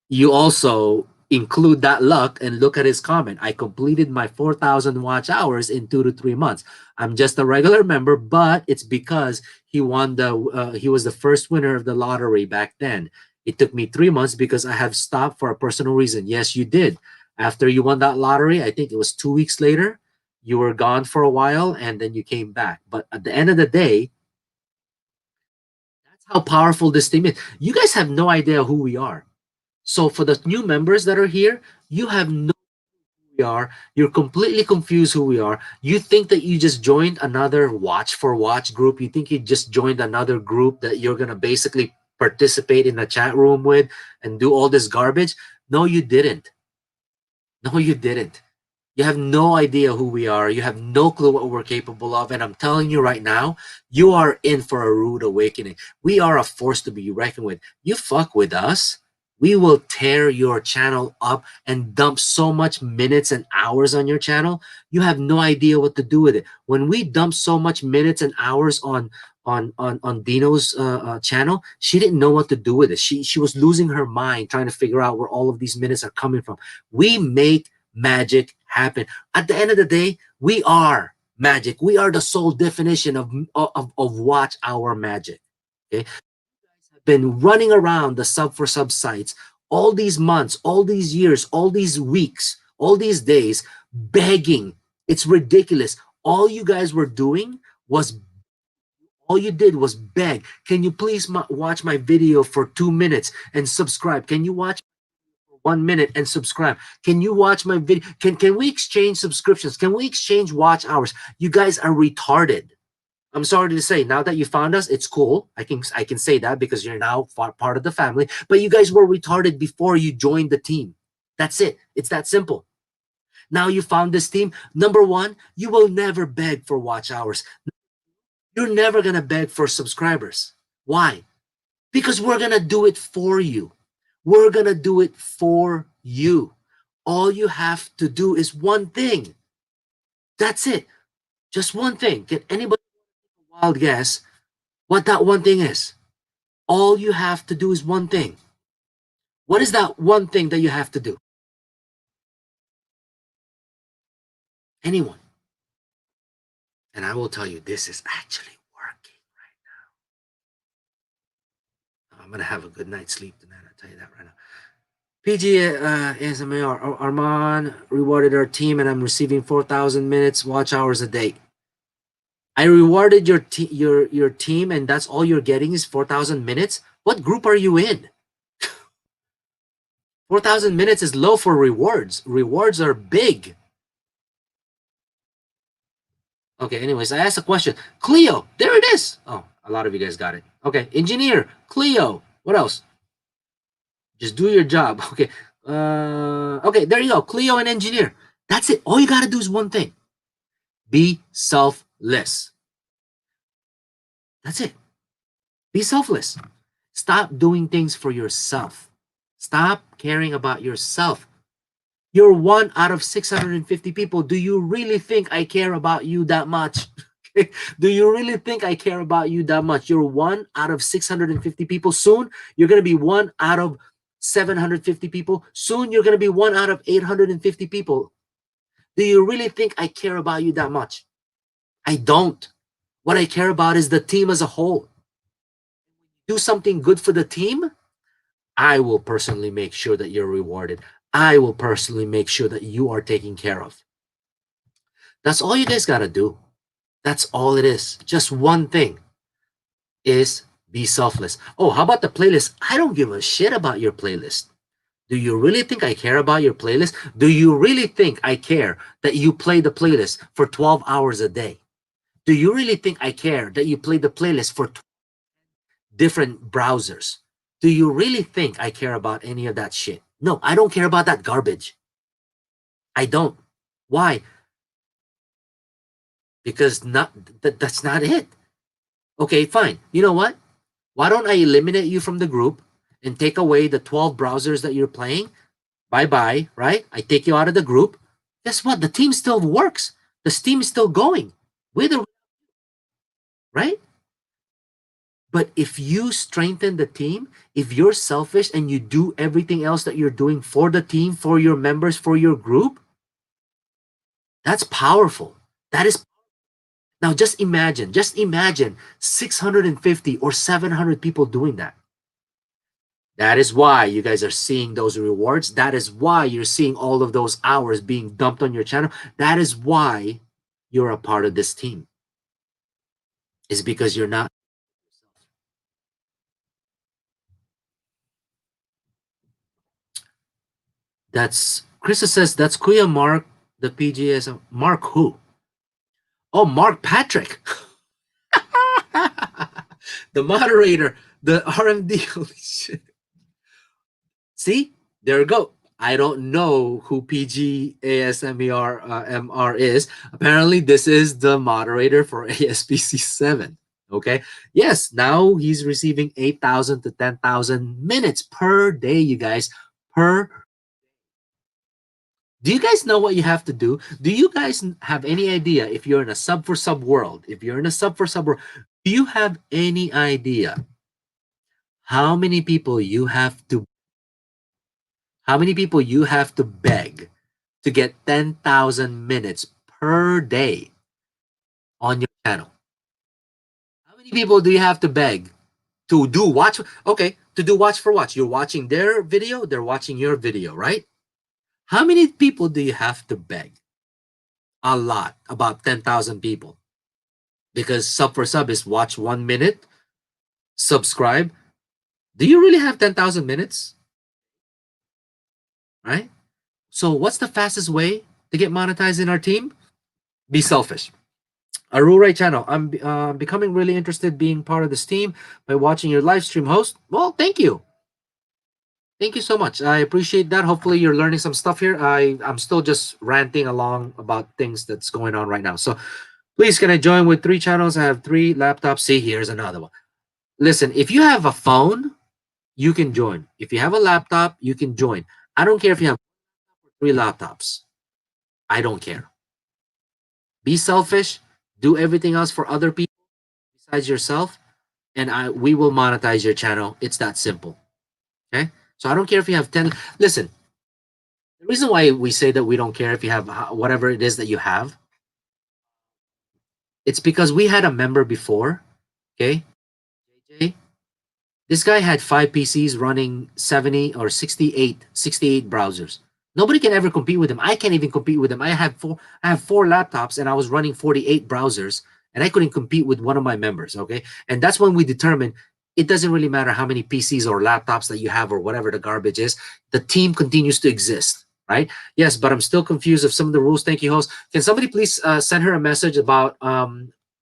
you also include that luck and look at his comment. I completed my 4,000 watch hours in 2 to 3 months. I'm just a regular member, but it's because he was the first winner of the lottery back then. It took me 3 months because I have stopped for a personal reason. Yes, you did. After you won that lottery, I think it was 2 weeks later, you were gone for a while and then you came back. But at the end of the day, that's how powerful this team is. You guys have no idea who we are. So for the new members that are here, you have no who we are. You're completely confused who we are. You think that you just joined another watch for watch group. You think you just joined another group that you're gonna basically participate in the chat room with and do all this garbage. No, you didn't. No, you didn't. You have no idea who we are. You have no clue what we're capable of. And I'm telling you right now, you are in for a rude awakening. We are a force to be reckoned with. You fuck with us, we will tear your channel up and dump so much minutes and hours on your channel. You have no idea what to do with it. When we dump so much minutes and hours on Dino's channel, she didn't know what to do with it. She was losing her mind trying to figure out where all of these minutes are coming from. We make magic happen. At the end of the day, we are magic. We are the sole definition of watch hour magic. Okay, have been running around the sub for sub sites all these months, all these years, all these weeks, all these days, begging. It's ridiculous. All you guys were doing was all you did was beg. Can you please watch my video for 2 minutes and subscribe? Can you watch 1 minute and subscribe? Can you watch my video? Can we exchange subscriptions? Can we exchange watch hours? You guys are retarded. I'm sorry to say, now that you found us, it's cool. I can say that because you're now part of the family. But you guys were retarded before you joined the team. That's it. It's that simple. Now you found this team. Number one, you will never beg for watch hours. You're never gonna beg for subscribers. Why? Because we're gonna do it for you. We're gonna do it for you. All you have to do is one thing. That's it. Just one thing. Can anybody a wild guess what that one thing is? All you have to do is one thing. What is that one thing that you have to do? Anyone? And I will tell you, this is actually working right now. I'm gonna have a good night's sleep tonight. I'll tell you that right now. PG Armand rewarded our team, and I'm receiving 4,000 minutes watch hours a day. I rewarded your team, and that's all you're getting is 4,000 minutes. What group are you in? 4,000 minutes is low for rewards. Rewards are big. Okay, anyways, I asked a question. Cleo, there it is. Oh, a lot of you guys got it. Okay, engineer, Cleo. What else? Just do your job. Okay. Okay, there you go. Cleo and engineer. That's it. All you got to do is one thing. Be selfless. That's it. Be selfless. Stop doing things for yourself. Stop caring about yourself. You're one out of 650 people. Do you really think I care about you that much? Do you really think I care about you that much? You're one out of 650 people. Soon, you're going to be one out of 750 people. Soon, you're going to be one out of 850 people. Do you really think I care about you that much? I don't. What I care about is the team as a whole. Do something good for the team, I will personally make sure that you're rewarded. I will personally make sure that you are taken care of. That's all you guys got to do. That's all it is. Just one thing is be selfless. Oh, how about the playlist? I don't give a shit about your playlist. Do you really think I care about your playlist? Do you really think I care that you play the playlist for 12 hours a day? Do you really think I care that you play the playlist for different browsers? Do you really think I care about any of that shit? No, I don't care about that garbage. I don't. Why? Because that's not it. Okay, fine. You know what? Why don't I eliminate you from the group and take away the 12 browsers that you're playing? Bye-bye, right? I take you out of the group. Guess what? The team still works. The team is still going. With the right? But if you strengthen the team, if you're selfish and you do everything else that you're doing for the team, for your members, for your group, that's powerful. That is now just imagine 650 or 700 people doing that. That is why you guys are seeing those rewards. That is why you're seeing all of those hours being dumped on your channel. That is why you're a part of this team. Is because you're not. That's Krista says that's Kuya Mark, the PGS. Mark who? Oh, Mark Patrick. The moderator, the RMD. Holy shit. See, there we go. I don't know who PGASMER MR is. Apparently, this is the moderator for ASPC 7. Okay. Yes, now he's receiving 8,000 to 10,000 minutes per day, you guys. Do you guys know what you have to do? Do you guys have any idea if you're in a sub for sub world? If you're in a sub for sub world, do you have any idea how many people you have to beg to get 10,000 minutes per day on your channel? How many people do you have to beg to do watch? Okay, to do watch for watch. You're watching their video, they're watching your video, right? How many people do you have to beg? A lot, about 10,000 people. Because sub for sub is watch 1 minute, subscribe. Do you really have 10,000 minutes? Right? So what's the fastest way to get monetized in our team? Be selfish. Arurai channel. I'm becoming really interested being part of this team by watching your live stream host. Well, thank you. Thank you so much. I appreciate that. Hopefully you're learning some stuff here. I'm still just ranting along about things that's going on right now. So please, can I join with 3 channels? I have 3 laptops. See, here's another one. Listen, if you have a phone, you can join. If you have a laptop, you can join. I don't care if you have 3 laptops. I don't care. Be selfish. Do everything else for other people besides yourself, and we will monetize your channel. It's that simple. Okay? So I don't care if you have 10. Listen, the reason why we say that we don't care if you have whatever it is that you have, it's because we had a member before, okay? JJ, this guy had 5 PCs running 70 or 68 browsers. Nobody can ever compete with him. I can't even compete with him. I have 4 laptops and I was running 48 browsers and I couldn't compete with one of my members, okay? And that's when we determined it doesn't really matter how many PCs or laptops that you have or whatever the garbage is. The team continues to exist, right? Yes, but I'm still confused of some of the rules. Thank you, host. Can somebody please send her a message about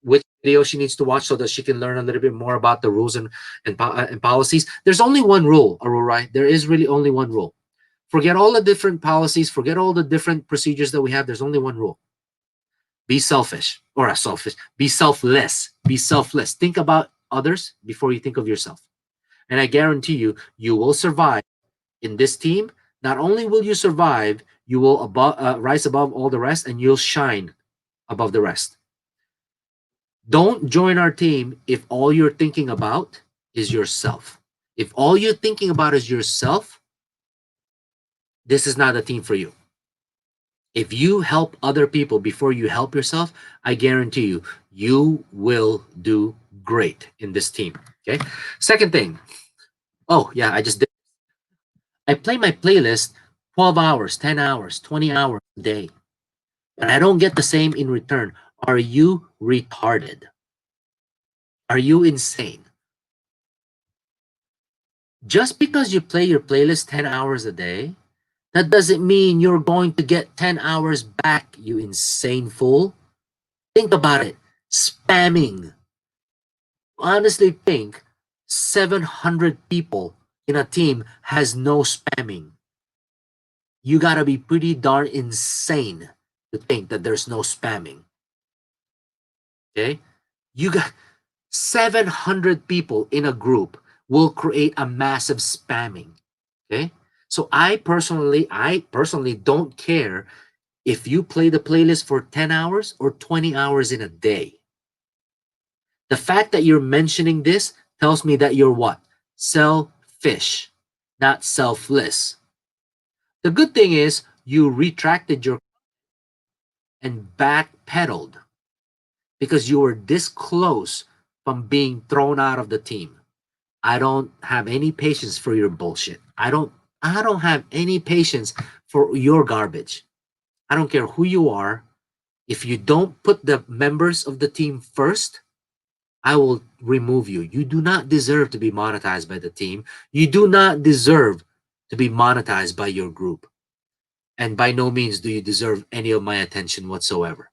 which video she needs to watch so that she can learn a little bit more about the rules and policies? There's only one rule, Aurora. There is really only one rule. Forget all the different policies. Forget all the different procedures that we have. There's only one rule. Be selfish, or selfish. Be selfless. Be selfless. Think about others before you think of yourself. And I guarantee you, you will survive in this team. Not only will you survive, you will rise above all the rest and you'll shine above the rest. Don't join our team if all you're thinking about is yourself. If all you're thinking about is yourself, this is not a team for you. If you help other people before you help yourself, I guarantee you, you will do great in this team. Okay. Second thing. Oh, yeah, I just did. I play my playlist 12 hours, 10 hours, 20 hours a day, but I don't get the same in return. Are you retarded? Are you insane? Just because you play your playlist 10 hours a day, that doesn't mean you're going to get 10 hours back, you insane fool. Think about it. Spamming. Honestly think 700 people in a team has no spamming. You gotta be pretty darn insane to think that there's no spamming. Okay? You got 700 people in a group will create a massive spamming. Okay? So I personally don't care if you play the playlist for 10 hours or 20 hours in a day. The fact that you're mentioning this tells me that you're what? Selfish, not selfless. The good thing is you retracted your and backpedaled because you were this close from being thrown out of the team. I don't have any patience for your bullshit. I don't have any patience for your garbage. I don't care who you are. If you don't put the members of the team first, I will remove you. You do not deserve to be monetized by the team. You do not deserve to be monetized by your group. And by no means do you deserve any of my attention whatsoever.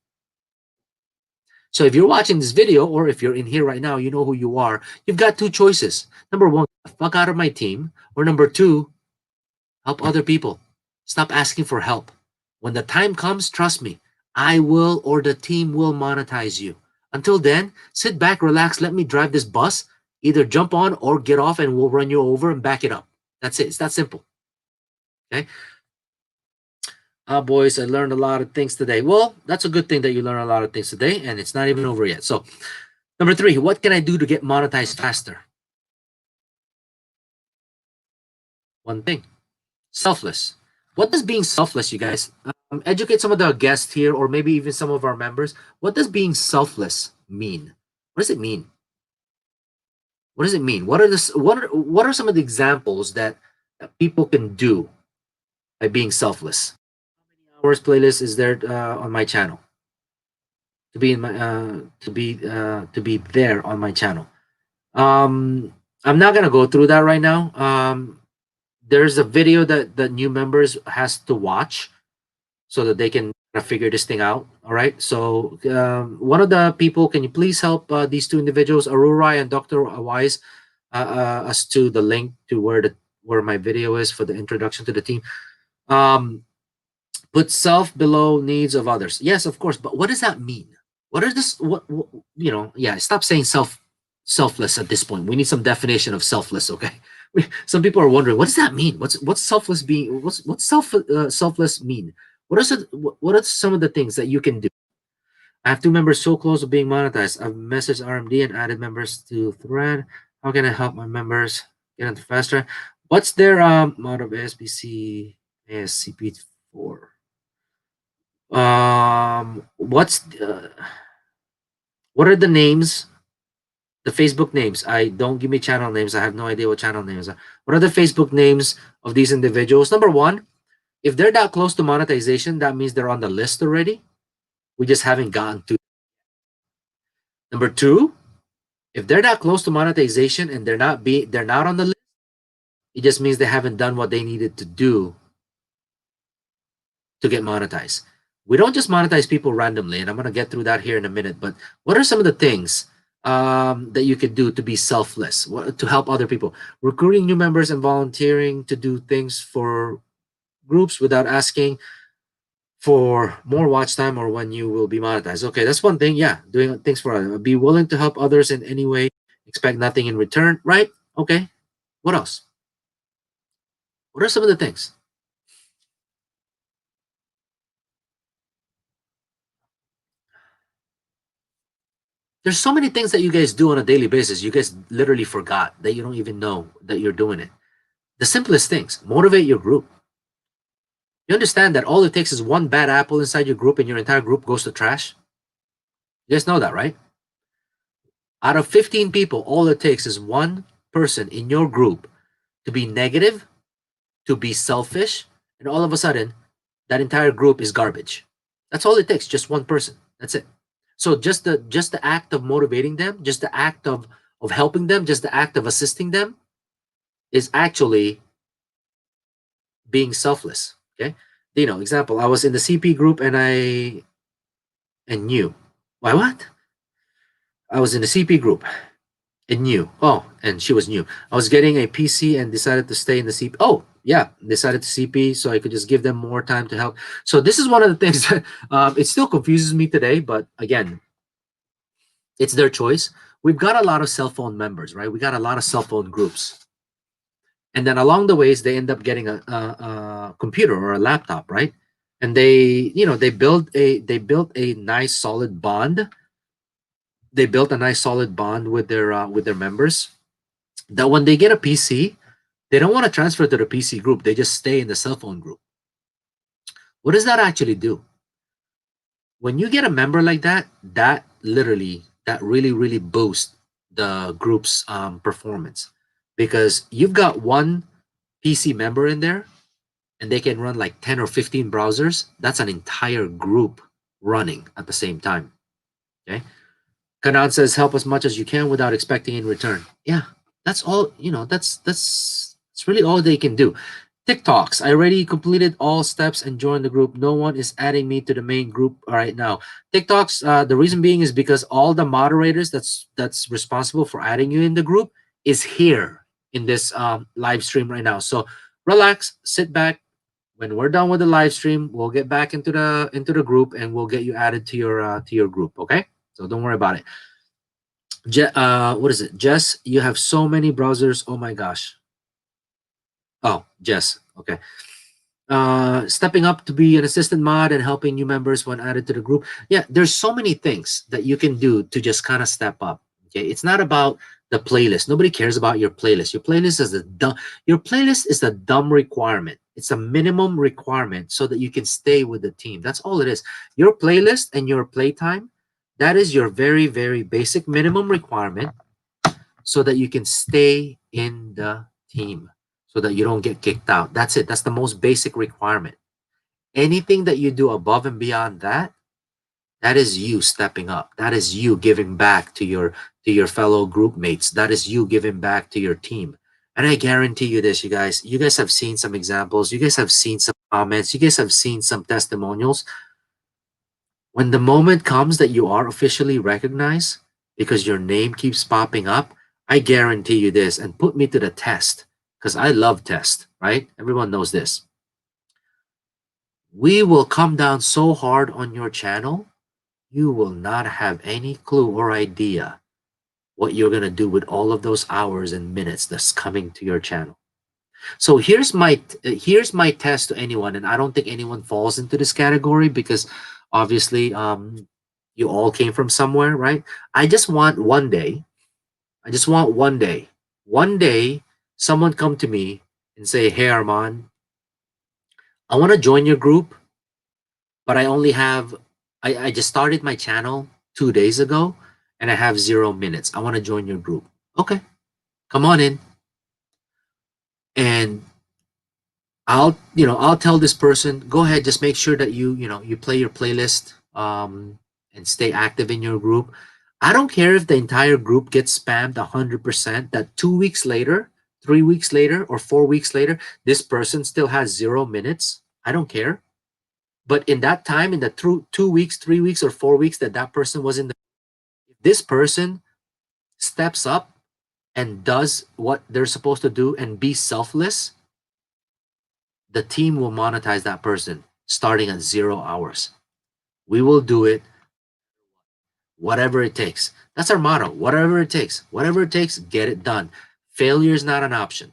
So if you're watching this video or if you're in here right now, you know who you are. You've got two choices. Number one, fuck out of my team. Or number two, help other people. Stop asking for help. When the time comes, trust me, I will or the team will monetize you. Until then, sit back, relax, let me drive this bus. Either jump on or get off and we'll run you over and back it up. That's it. It's that simple. Okay? Boys, I learned a lot of things today. Well, that's a good thing that you learned a lot of things today, and it's not even over yet. So, number 3, what can I do to get monetized faster? One thing, selfless. What does being selfless, you guys? Educate some of the guests here, or maybe even some of our members. What does being selfless mean? What does it mean? What does it mean? What are some of the examples that people can do by being selfless? How many hours playlist is there on my channel? To be in my to be there on my channel. I'm not gonna go through that right now. There's a video that the new members has to watch so that they can figure this thing out. All right. So one of the people, can you please help these two individuals, Aurora and Dr. Wise, as to the link to where my video is for the introduction to the team. Put self below needs of others. Yes, of course. But what does that mean? What is this? What yeah. Stop saying selfless at this point. We need some definition of selfless. Okay. Some people are wondering, what does that mean? What's selfless being? What's selfless mean? What are some of the things that you can do? I have 2 members so close to being monetized. I've messaged RMD and added members to Thread. How can I help my members get into faster? What's their mod of ASPC ASCP4? What are the names? The Facebook names. I don't give me channel names. I have no idea what channel names are. What are the Facebook names of these individuals? Number 1, if they're that close to monetization, that means they're on the list already. We just haven't gotten to. Number 2, if they're that close to monetization and they're not on the list, it just means they haven't done what they needed to do to get monetized. We don't just monetize people randomly, and I'm going to get through that here in a minute. But what are some of the things that you can do to be selfless, to help other people? Recruiting new members and volunteering to do things for groups without asking for more watch time or when you will be monetized. Okay, that's one thing. Yeah, doing things for others. Be willing to help others in any way. Expect nothing in return, right? Okay. What else? What are some of the things? There's so many things that you guys do on a daily basis. You guys literally forgot that you don't even know that you're doing it. The simplest things. Motivate your group. You understand that all it takes is one bad apple inside your group and your entire group goes to trash? You guys know that, right? Out of 15 people, all it takes is one person in your group to be negative, to be selfish, and all of a sudden, that entire group is garbage. That's all it takes, just one person. That's it. So just the act of motivating them, just the act of helping them, just the act of assisting them is actually being selfless. Okay. Example, I was in the CP group and knew. Why what? I was in the CP group and knew. Oh, and she was new. I was getting a PC and decided to stay in the CP. Oh, yeah, decided to CP so I could just give them more time to help. So this is one of the things that it still confuses me today, but again, it's their choice. We've got a lot of cell phone members, right? We got a lot of cell phone groups. And then along the ways, they end up getting a computer or a laptop, right? And they built a nice solid bond. They built a nice solid bond with their members. that when they get a PC, they don't want to transfer to the PC group. They just stay in the cell phone group. What does that actually do? When you get a member like that, that really, really boosts the group's performance, because you've got one PC member in there and they can run like 10 or 15 browsers. That's an entire group running at the same time. Okay. Kanad says, help as much as you can without expecting in return. Yeah, that's all. That's really all they can do. TikToks. I already completed all steps and joined the group. No one is adding me to the main group right now. TikToks. The reason being is because all the moderators that's responsible for adding you in the group is here in this live stream right now. So relax, sit back. When we're done with the live stream, we'll get back into the group and we'll get you added to your group. Okay, so don't worry about it. What is it? Jess, you have so many browsers. Oh my gosh. Oh, Jess. Okay. Stepping up to be an assistant mod and helping new members when added to the group. Yeah, there's so many things that you can do to just kind of step up. Okay, it's not about the playlist. Nobody cares about your playlist. Your playlist is a dumb requirement. It's a minimum requirement so that you can stay with the team. That's all it is. Your playlist and your playtime, that is your very, very basic minimum requirement so that you can stay in the team, so that you don't get kicked out. That's it. That's the most basic requirement. Anything that you do above and beyond that, that is you stepping up. That is you giving back to your fellow group mates. That is you giving back to your team. And I guarantee you this, you guys. You guys have seen some examples. You guys have seen some comments. You guys have seen some testimonials. When the moment comes that you are officially recognized because your name keeps popping up, I guarantee you this, and put me to the test, because I love test, right? Everyone knows this. We will come down so hard on your channel, you will not have any clue or idea what you're going to do with all of those hours and minutes that's coming to your channel. So here's my test to anyone, and I don't think anyone falls into this category because obviously you all came from somewhere, right? I just want one day, one day, someone come to me and say, "Hey Armand, I want to join your group, but I just started my channel 2 days ago and I have 0 minutes. I want to join your group." Okay, come on in. And I'll tell this person, go ahead, just make sure that you play your playlist, and stay active in your group. I don't care if the entire group gets spammed 100%, that 2 weeks later, 3 weeks later, or 4 weeks later, this person still has 0 minutes. I don't care. But in that time, in the 2 weeks, 3 weeks, or 4 weeks that person was in if this person steps up and does what they're supposed to do and be selfless, the team will monetize that person starting at 0 hours. We will do it, whatever it takes. That's our motto. Whatever it takes. Whatever it takes, get it done. Failure is not an option.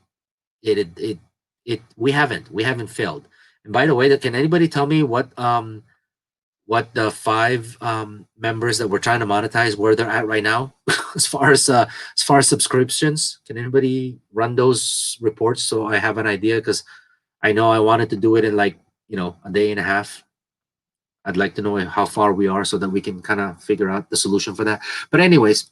We haven't failed. And by the way, can anybody tell me what the five members that we're trying to monetize, where they're at right now, as far as subscriptions? Can anybody run those reports so I have an idea? Because I know I wanted to do it in like a day and a half. I'd like to know how far we are so that we can kind of figure out the solution for that. But anyways,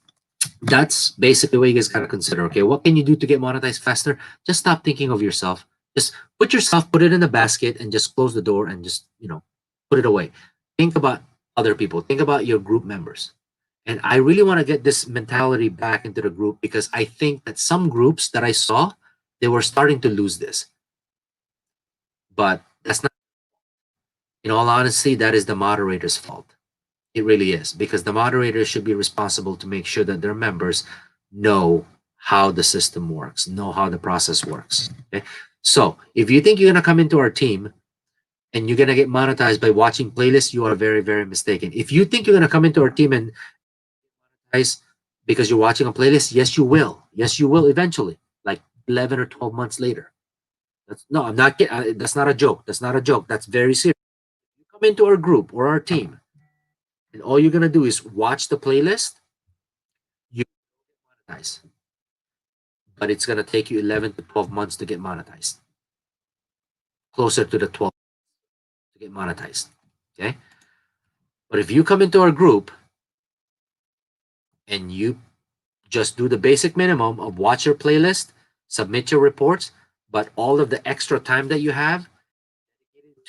that's basically what you guys gotta consider. Okay, what can you do to get monetized faster? Just stop thinking of yourself. Just put it in the basket, and just close the door, and just put it away. Think about other people. Think about your group members. And I really want to get this mentality back into the group, because I think that some groups that I saw, they were starting to lose this. But that's not, in all honesty, that is the moderator's fault. It really is, because the moderator should be responsible to make sure that their members know how the system works, know how the process works. Okay. So if you think you're going to come into our team and you're going to get monetized by watching playlists, you are very, very mistaken. If you think you're going to come into our team and monetize because you're watching a playlist, yes, you will. Yes, you will eventually, like 11 or 12 months later. No, I'm not kidding. That's not a joke. That's not a joke. That's very serious. You come into our group or our team, and all you're gonna do is watch the playlist, you monetize. but it's gonna take you 11 to 12 months to get monetized. Closer to the 12 to get monetized. Okay. But if you come into our group and you just do the basic minimum of watch your playlist, submit your reports, but all of the extra time that you have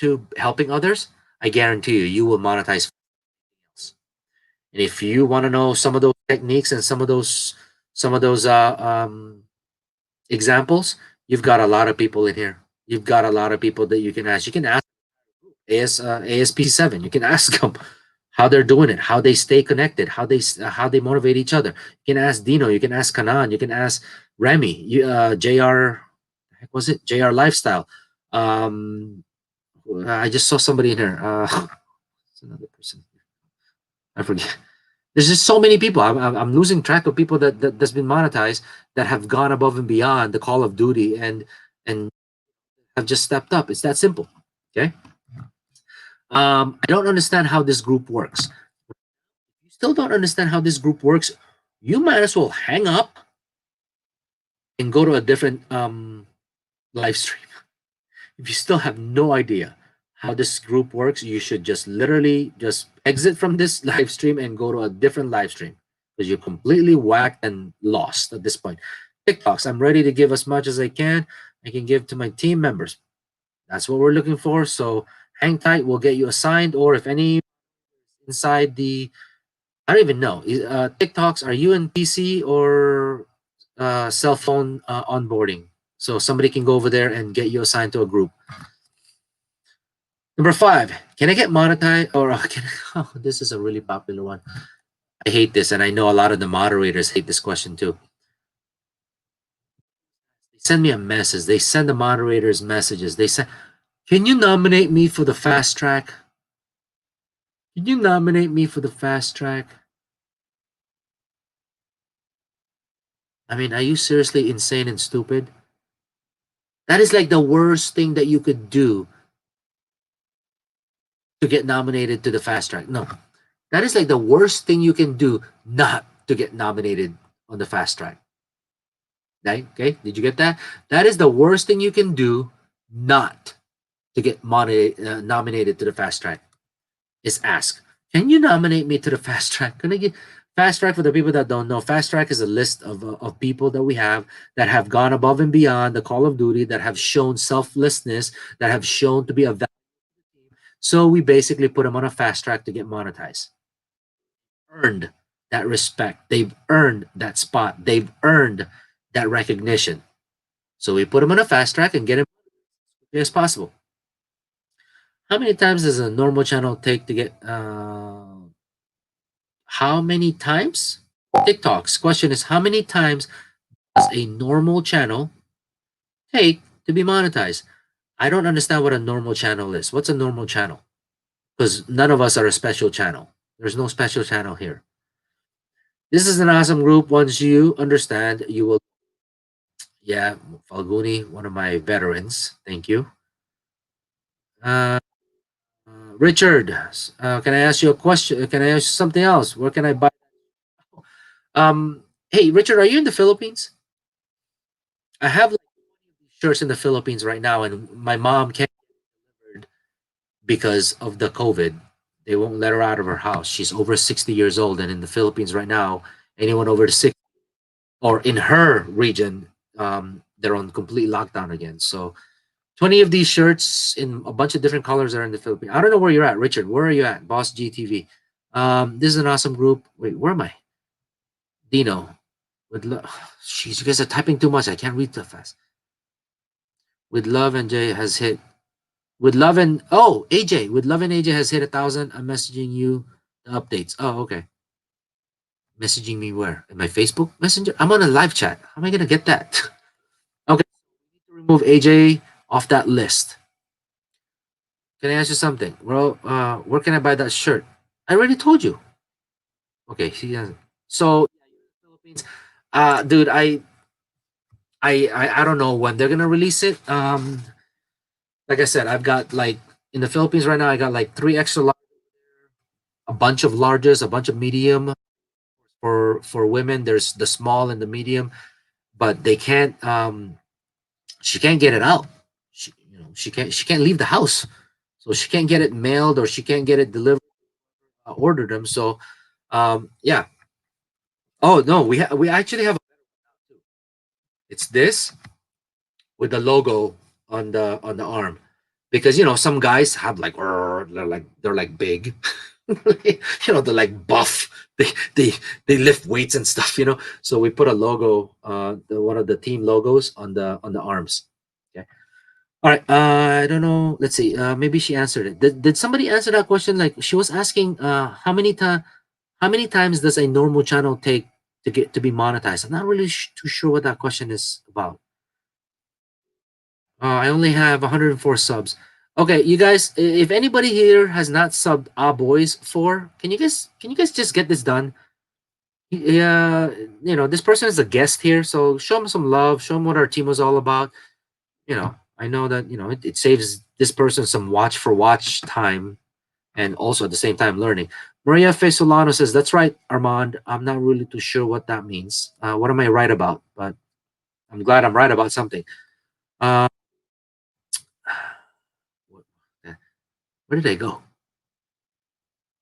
to helping others, I guarantee you, you will monetize. And if you want to know some of those techniques and some of those examples, you've got a lot of people in here. You've got a lot of people that you can ask. You can ask ASPC7. You can ask them how they're doing it, how they stay connected, how they motivate each other. You can ask Dino. You can ask Kanan. You can ask Remy. Jr. Heck was it Jr. Lifestyle? I just saw somebody in here. It's another person. I forget. There's just so many people. I'm losing track of people that's been monetized that have gone above and beyond the call of duty and have just stepped up. It's that simple. Okay. I don't understand how this group works. If you still don't understand how this group works, you might as well hang up and go to a different live stream. If you still have no idea how this group works, you should just literally just exit from this live stream and go to a different live stream because you're completely whacked and lost at this point. TikToks, I'm ready to give as much as I can. I can give to my team members. That's what we're looking for. So hang tight. We'll get you assigned. Or if any inside the, I don't even know. TikToks, are you in PC or cell phone onboarding? So somebody can go over there and get you assigned to a group. Number 5, can I get monetized? Or this is a really popular one. I hate this, and I know a lot of the moderators hate this question too. They send me a message. They send the moderators messages. They say, can you nominate me for the fast track? Can you nominate me for the fast track? I mean, are you seriously insane and stupid? That is like the worst thing that you could do to get nominated to the fast track. No, that is like the worst thing you can do not to get nominated on the fast track. Right? Okay, did you get that? That is the worst thing you can do not to get nominated to the fast track. Is ask, can you nominate me to the fast track? Can I get fast track? For the people that don't know, fast track is a list of people that we have that have gone above and beyond the call of duty, that have shown selflessness, that have shown to be a value. So we basically put them on a fast track to get monetized. Earned that respect. They've earned that spot. They've earned that recognition. So we put them on a fast track and get them as quickly as possible. How many times does a normal channel take to get? How many times? TikTok's question is, how many times does a normal channel take to be monetized? I don't understand what a normal channel is. What's a normal channel? Because none of us are a special channel. There's no special channel here. This is an awesome group. Once you understand, you will. Yeah, Falguni, one of my veterans. Thank you. Richard, can I ask you a question? Can I ask you something else? Where can I buy? Hey, Richard, are you in the Philippines? I have like shirts in the Philippines right now, and my mom can't because of the COVID. They won't let her out of her house. She's over 60 years old, and in the Philippines right now, anyone over 60 or in her region, they're on complete lockdown again. So 20 of these shirts in a bunch of different colors are in the Philippines. I don't know where you're at, Richard. Where are you at? Boss GTV. This is an awesome group. Wait, where am I? Dino. Jeez, you guys are typing too much. I can't read too fast. With love and Jay has hit. With love and AJ. With love and AJ has hit 1,000. I'm messaging you the updates. Oh, okay. Messaging me where? In my Facebook Messenger? I'm on a live chat. How am I gonna get that? Okay. We need to remove AJ off that list. Can I ask you something? Well, where can I buy that shirt? I already told you. Okay, she hasn't. So, Philippines, dude, I don't know when they're gonna release it. Like I said, I've got like in the Philippines right now, I got like 3 extra large, a bunch of larges, a bunch of medium for women. There's the small and the medium. but they can't. She can't get it out. She can't leave the house, so she can't get it mailed or she can't get it delivered. Order them. So, yeah. Oh no, we actually have. It's this with the logo on the arm, because some guys have like they're like big, they're like buff. They they lift weights and stuff. So we put a logo, one of the team logos on the arms. Okay. All right. I don't know. Let's see. Maybe she answered it. Did somebody answer that question? Like she was asking, how many times does a normal channel take to get to be monetized? I'm not really too sure what that question is about. I only have 104 subs. Okay, you guys, if anybody here has not subbed Ah Boys 4, can you guys just get this done? Yeah, this person is a guest here, so show him some love, show him what our team was all about. I know that it saves this person some watch for watch time, and also at the same time learning. Maria Fesolano says, "That's right, Armand. I'm not really too sure what that means. What am I right about? But I'm glad I'm right about something." Uh, where did I go?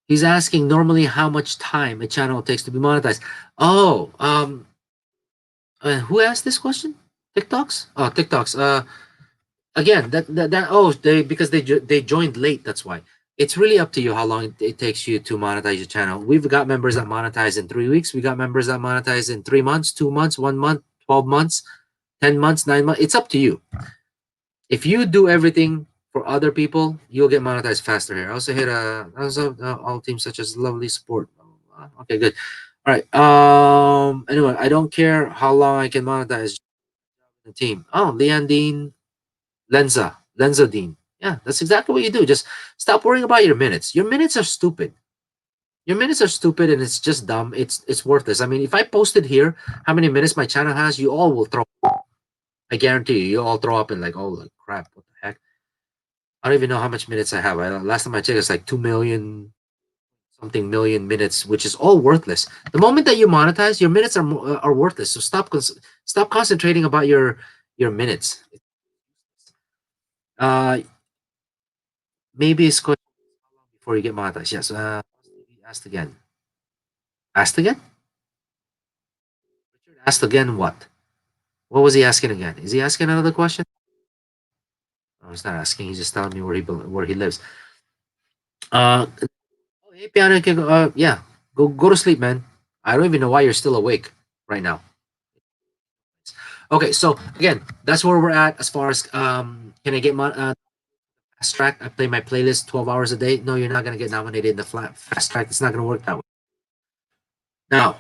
He's asking normally how much time a channel takes to be monetized. Oh, who asked this question? TikToks? Oh, TikToks. Again, oh, they joined late. That's why. It's really up to you how long it takes you to monetize your channel. We've got members that monetize in 3 weeks. We got members that monetize in 3 months, 2 months, 1 month, 12 months, 10 months, 9 months. It's up to you. If you do everything for other people, you'll get monetized faster here. I also hit all teams such as Lovely Sport. Okay, good. All right. Anyway, I don't care how long I can monetize the team. Oh, Leandine Lenza Dean. Yeah, that's exactly what you do. Just stop worrying about your minutes. Your minutes are stupid. Your minutes are stupid and it's just dumb. It's worthless. I mean, if I posted here how many minutes my channel has, you all will throw. I guarantee you all throw up and like, oh crap, what the heck? I don't even know how much minutes I have. Last time I checked, it's like 2 million something million minutes, which is all worthless. The moment that you monetize, your minutes are worthless. So stop concentrating about your minutes. Uh, maybe it's going before you get monetized. Yes. Asked again. Asked again. Richard asked again. What? What was he asking again? Is he asking another question? No, he's not asking. He's just telling me where he lives. Oh, hey, Piano, yeah, go to sleep, man. I don't even know why you're still awake right now. Okay, so again, that's where we're at as far as can I get my fast track? I play my playlist 12 hours a day. No, you're not gonna get nominated in the fast track. It's not gonna work that way. Now,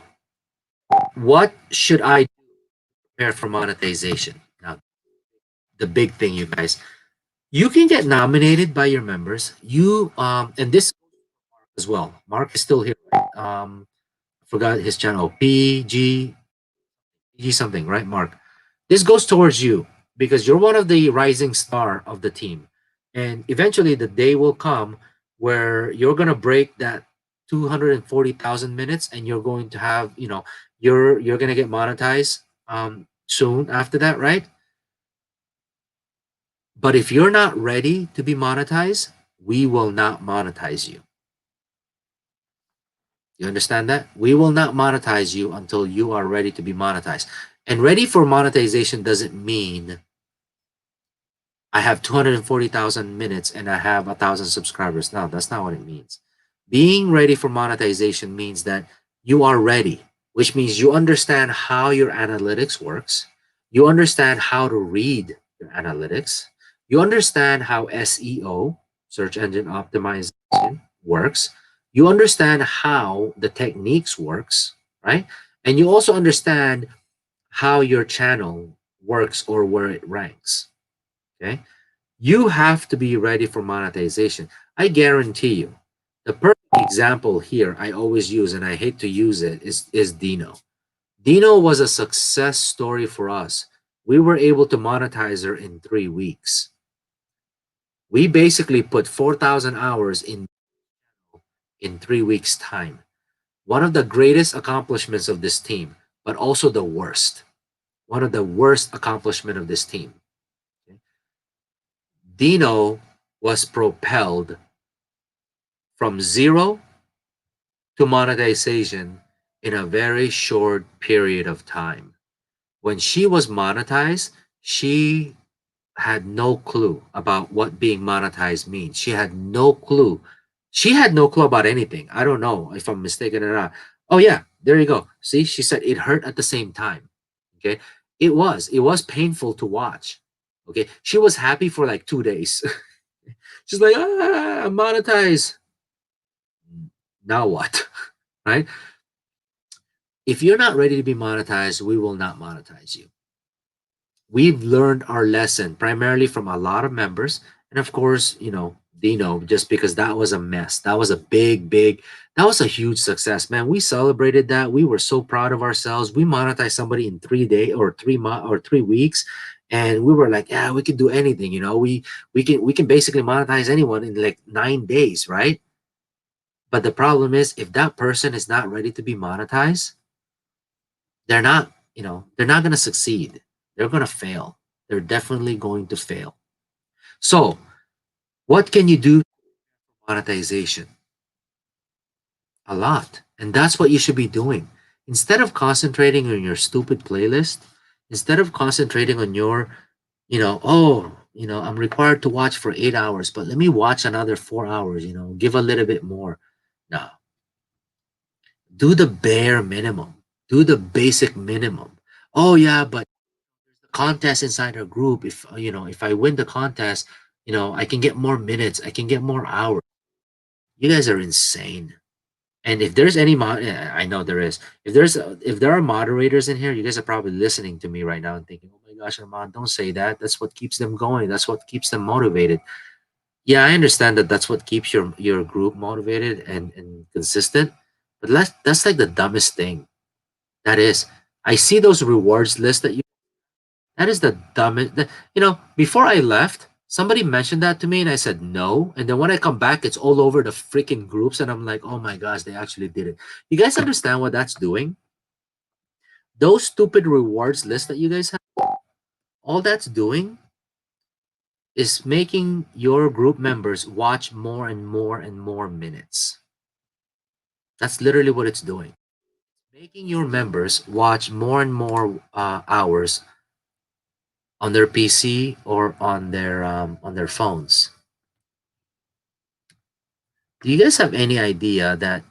what should I prepare for monetization? Now, the big thing, you guys, you can get nominated by your members. You and this as well. Mark is still here. Right? Forgot his channel. PG something, right, Mark? This goes towards you because you're one of the rising star of the team. And eventually the day will come where you're going to break that 240,000 minutes and you're going to have, you're going to get monetized soon after that, right? But if you're not ready to be monetized, we will not monetize you. You understand that? We will not monetize you until you are ready to be monetized. And ready for monetization doesn't mean I have 240,000 minutes and I have 1,000 subscribers. No, that's not what it means. Being ready for monetization means that you are ready, which means you understand how your analytics works. You understand how to read your analytics. You understand how SEO, search engine optimization, works. You understand how the techniques works, right? And you also understand how your channel works or where it ranks. Okay. You have to be ready for monetization. I guarantee you. The perfect example here I always use, and I hate to use it, is Dino. Dino was a success story for us. We were able to monetize her in 3 weeks. We basically put 4,000 hours in 3 weeks' time. One of the greatest accomplishments of this team, but also the worst. one of the worst accomplishment of this team. Okay? Dino was propelled from zero to monetization in a very short period of time. When she was monetized, she had no clue about what being monetized means. She had no clue. She had no clue about anything. I don't know if I'm mistaken or not. Oh yeah, there you go. See, she said it hurt at the same time. Okay. It was painful to watch. Okay. She was happy for like 2 days. She's like, I'm monetized. Now what? Right? If you're not ready to be monetized, we will not monetize you. We've learned our lesson primarily from a lot of members, and of course, Dino, just because that was a mess. That was a that was a huge success, man. We celebrated that. We were so proud of ourselves. We monetized somebody in 3 days or 3 months or 3 weeks, and we were like, yeah, we can do anything. We can basically monetize anyone in like 9 days, right? But the problem is, if that person is not ready to be monetized, they're not going to succeed. They're going to fail. They're definitely going to fail. So what can you do for monetization? A lot. And that's what you should be doing. Instead of concentrating on your stupid playlist, instead of concentrating on your, I'm required to watch for 8 hours, but let me watch another 4 hours, give a little bit more. No, do the bare minimum, do the basic minimum. Oh, yeah, but contest inside our group. If I win the contest, I can get more minutes, I can get more hours. You guys are insane. And if there's any yeah, I know there is. If there are moderators in here, you guys are probably listening to me right now and thinking, "Oh my gosh, Armand, don't say that. That's what keeps them going. That's what keeps them motivated." Yeah, I understand that that's what keeps your group motivated and consistent. But that's like the dumbest thing. That is. I see those rewards lists that you that is the dumbest. Before I left, somebody mentioned that to me, and I said no. And then when I come back, it's all over the freaking groups, and I'm like, oh my gosh, they actually did it. You guys understand what that's doing? Those stupid rewards lists that you guys have, all that's doing is making your group members watch more and more and more minutes. That's literally what it's doing. Making your members watch more and more hours on their PC or on their phones. Do you guys have any idea that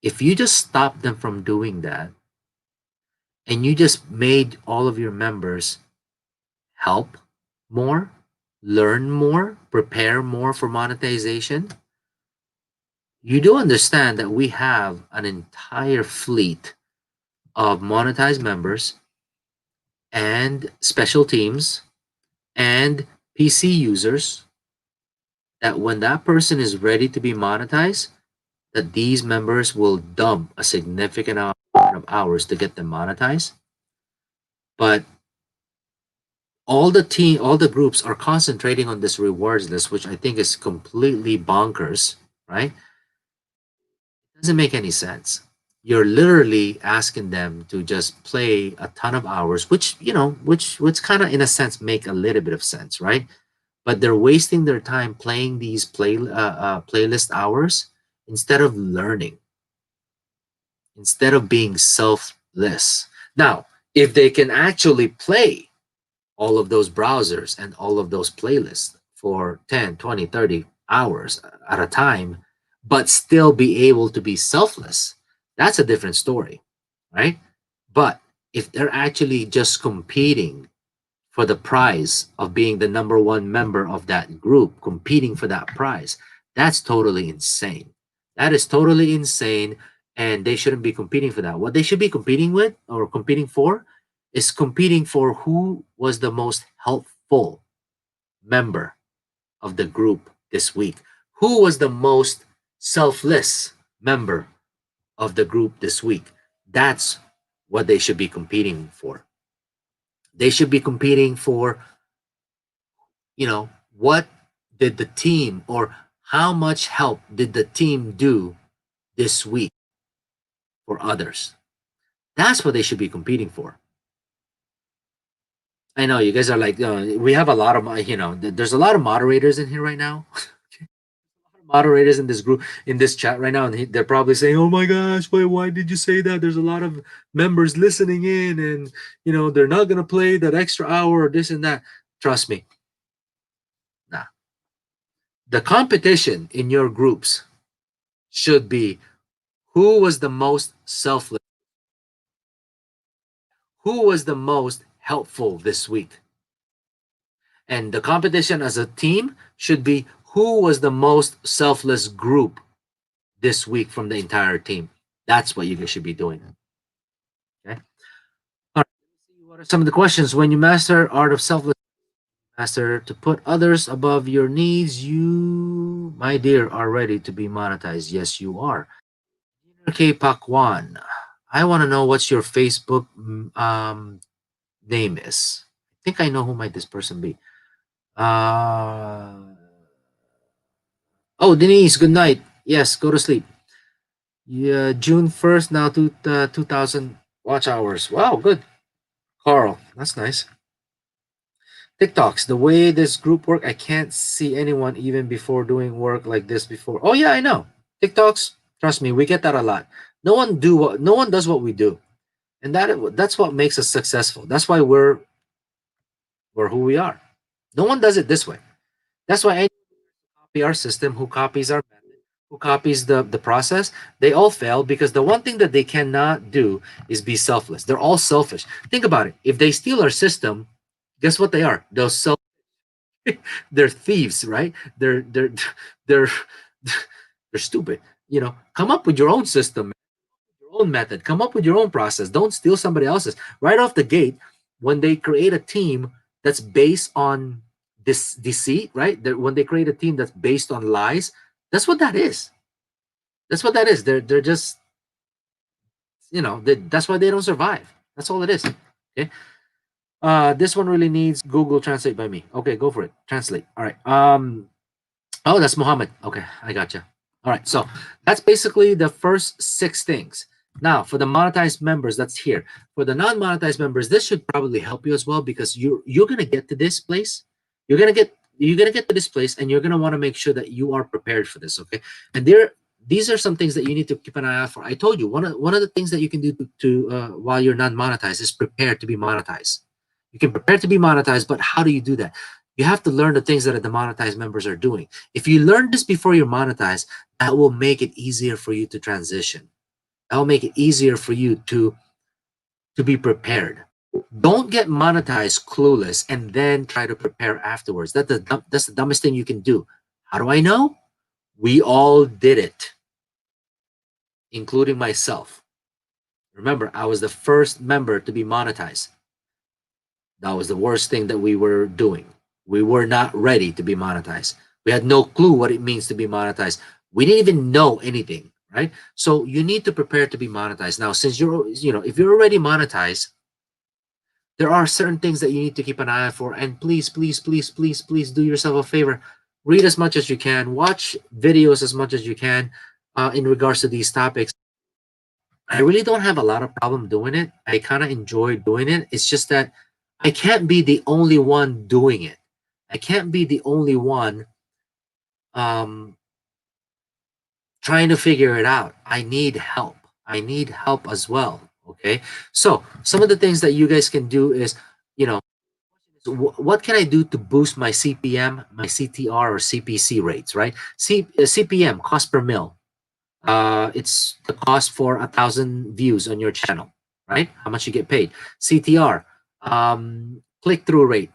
if you just stop them from doing that and you just made all of your members help more, learn more, prepare more for monetization, you do understand that we have an entire fleet of monetized members and special teams and PC users that when that person is ready to be monetized, that these members will dump a significant amount of hours to get them monetized. But all the groups are concentrating on this rewards list, which I think is completely bonkers, right? It doesn't make any sense. You're literally asking them to just play a ton of hours, which kind of in a sense make a little bit of sense, right? But they're wasting their time playing these playlist hours instead of learning, instead of being selfless. Now, if they can actually play all of those browsers and all of those playlists for 10, 20, 30 hours at a time, but still be able to be selfless, that's a different story, right? But if they're actually just competing for the prize of being the number one member of that group, competing for that prize, that's totally insane. That is totally insane. And they shouldn't be competing for that. What they should be competing with or competing for is competing for who was the most helpful member of the group this week. Who was the most selfless member of the group this week? That's what they should be competing for. They should be competing for, what did the team or how much help did the team do this week for others? That's what they should be competing for. I know you guys are like, we have a lot of, there's a lot of moderators in here right now. Moderators in this group, in this chat right now, and they're probably saying, "Oh my gosh, why did you say that?" There's a lot of members listening in, and they're not gonna play that extra hour or this and that. Trust me, nah. The competition in your groups should be who was the most selfless, who was the most helpful this week, and the competition as a team should be who was the most selfless group this week from the entire team. That's what you guys should be doing. Okay. All right. What are some of the questions? When you master art of selfless, master to put others above your needs, you, my dear, are ready to be monetized. Yes, you are. K Pakwan, I want to know what's your Facebook name is. I think I know who might this person be. Uh, oh, Denise, good night. Yes, go to sleep. Yeah, June 1st, now to 2,000 watch hours. Wow, good. Carl, that's nice. TikToks, the way this group work, I can't see anyone even before doing work like this before. Oh yeah, I know. TikToks, trust me, we get that a lot. No one does what we do. And that's what makes us successful. That's why we're who we are. No one does it this way. That's why anyone who copy our system, who copies our method, who copies the process, they all fail because the one thing that they cannot do is be selfless. They're all selfish. Think about it. If they steal our system, guess what they are? They'll sell. They're thieves, right? They're they're stupid. Come up with your own system, your own method. Come up with your own process. Don't steal somebody else's. Right off the gate, when they create a team that's based on this deceit, right? When they create a team that's based on lies, that's what that is. That's what that is. They're just that's why they don't survive. That's all it is. Okay. This one really needs Google Translate by me. Okay, go for it. Translate. All right. Oh, that's Muhammad. Okay, I gotcha. All right, so that's basically the first 6 things. Now, for the monetized members, that's here. For the non-monetized members, this should probably help you as well because you're gonna get to this place. You're gonna get to this place, and you're gonna want to make sure that you are prepared for this. Okay, and these are some things that you need to keep an eye out for. I told you one of the things that you can do to while you're non-monetized is prepare to be monetized. You can prepare to be monetized, but how do you do that? You have to learn the things that the monetized members are doing. If you learn this before you're monetized, that will make it easier for you to transition. That will make it easier for you to be prepared. Don't get monetized clueless and then try to prepare afterwards. That's the dumbest thing you can do. How do I know? We all did it, including myself. Remember, I was the first member to be monetized. That was the worst thing that we were doing. We were not ready to be monetized. We had no clue what it means to be monetized. We didn't even know anything, right? So you need to prepare to be monetized. Now, since if you're already monetized, there are certain things that you need to keep an eye out for. And please, please, please, please, please do yourself a favor. Read as much as you can. Watch videos as much as you can in regards to these topics. I really don't have a lot of problem doing it. I kind of enjoy doing it. It's just that I can't be the only one doing it. I can't be the only one um, trying to figure it out. I need help. I need help as well. Okay. So some of the things that you guys can do is, what can I do to boost my CPM, my CTR or CPC rates, right? CPM, cost per mil. It's the cost for 1,000 views on your channel, right? How much you get paid. CTR, click-through rate.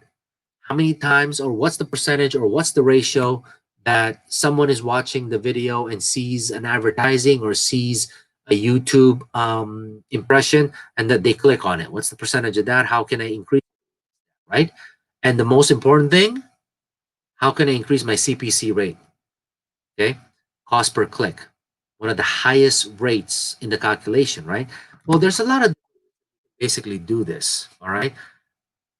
How many times or what's the percentage or what's the ratio that someone is watching the video and sees an advertising or sees a YouTube impression and that they click on it? What's the percentage of that? How can I increase, right? And the most important thing, how can I increase my CPC rate? Okay, cost per click, one of the highest rates in the calculation, right? Well, there's a lot of basically do this, all right?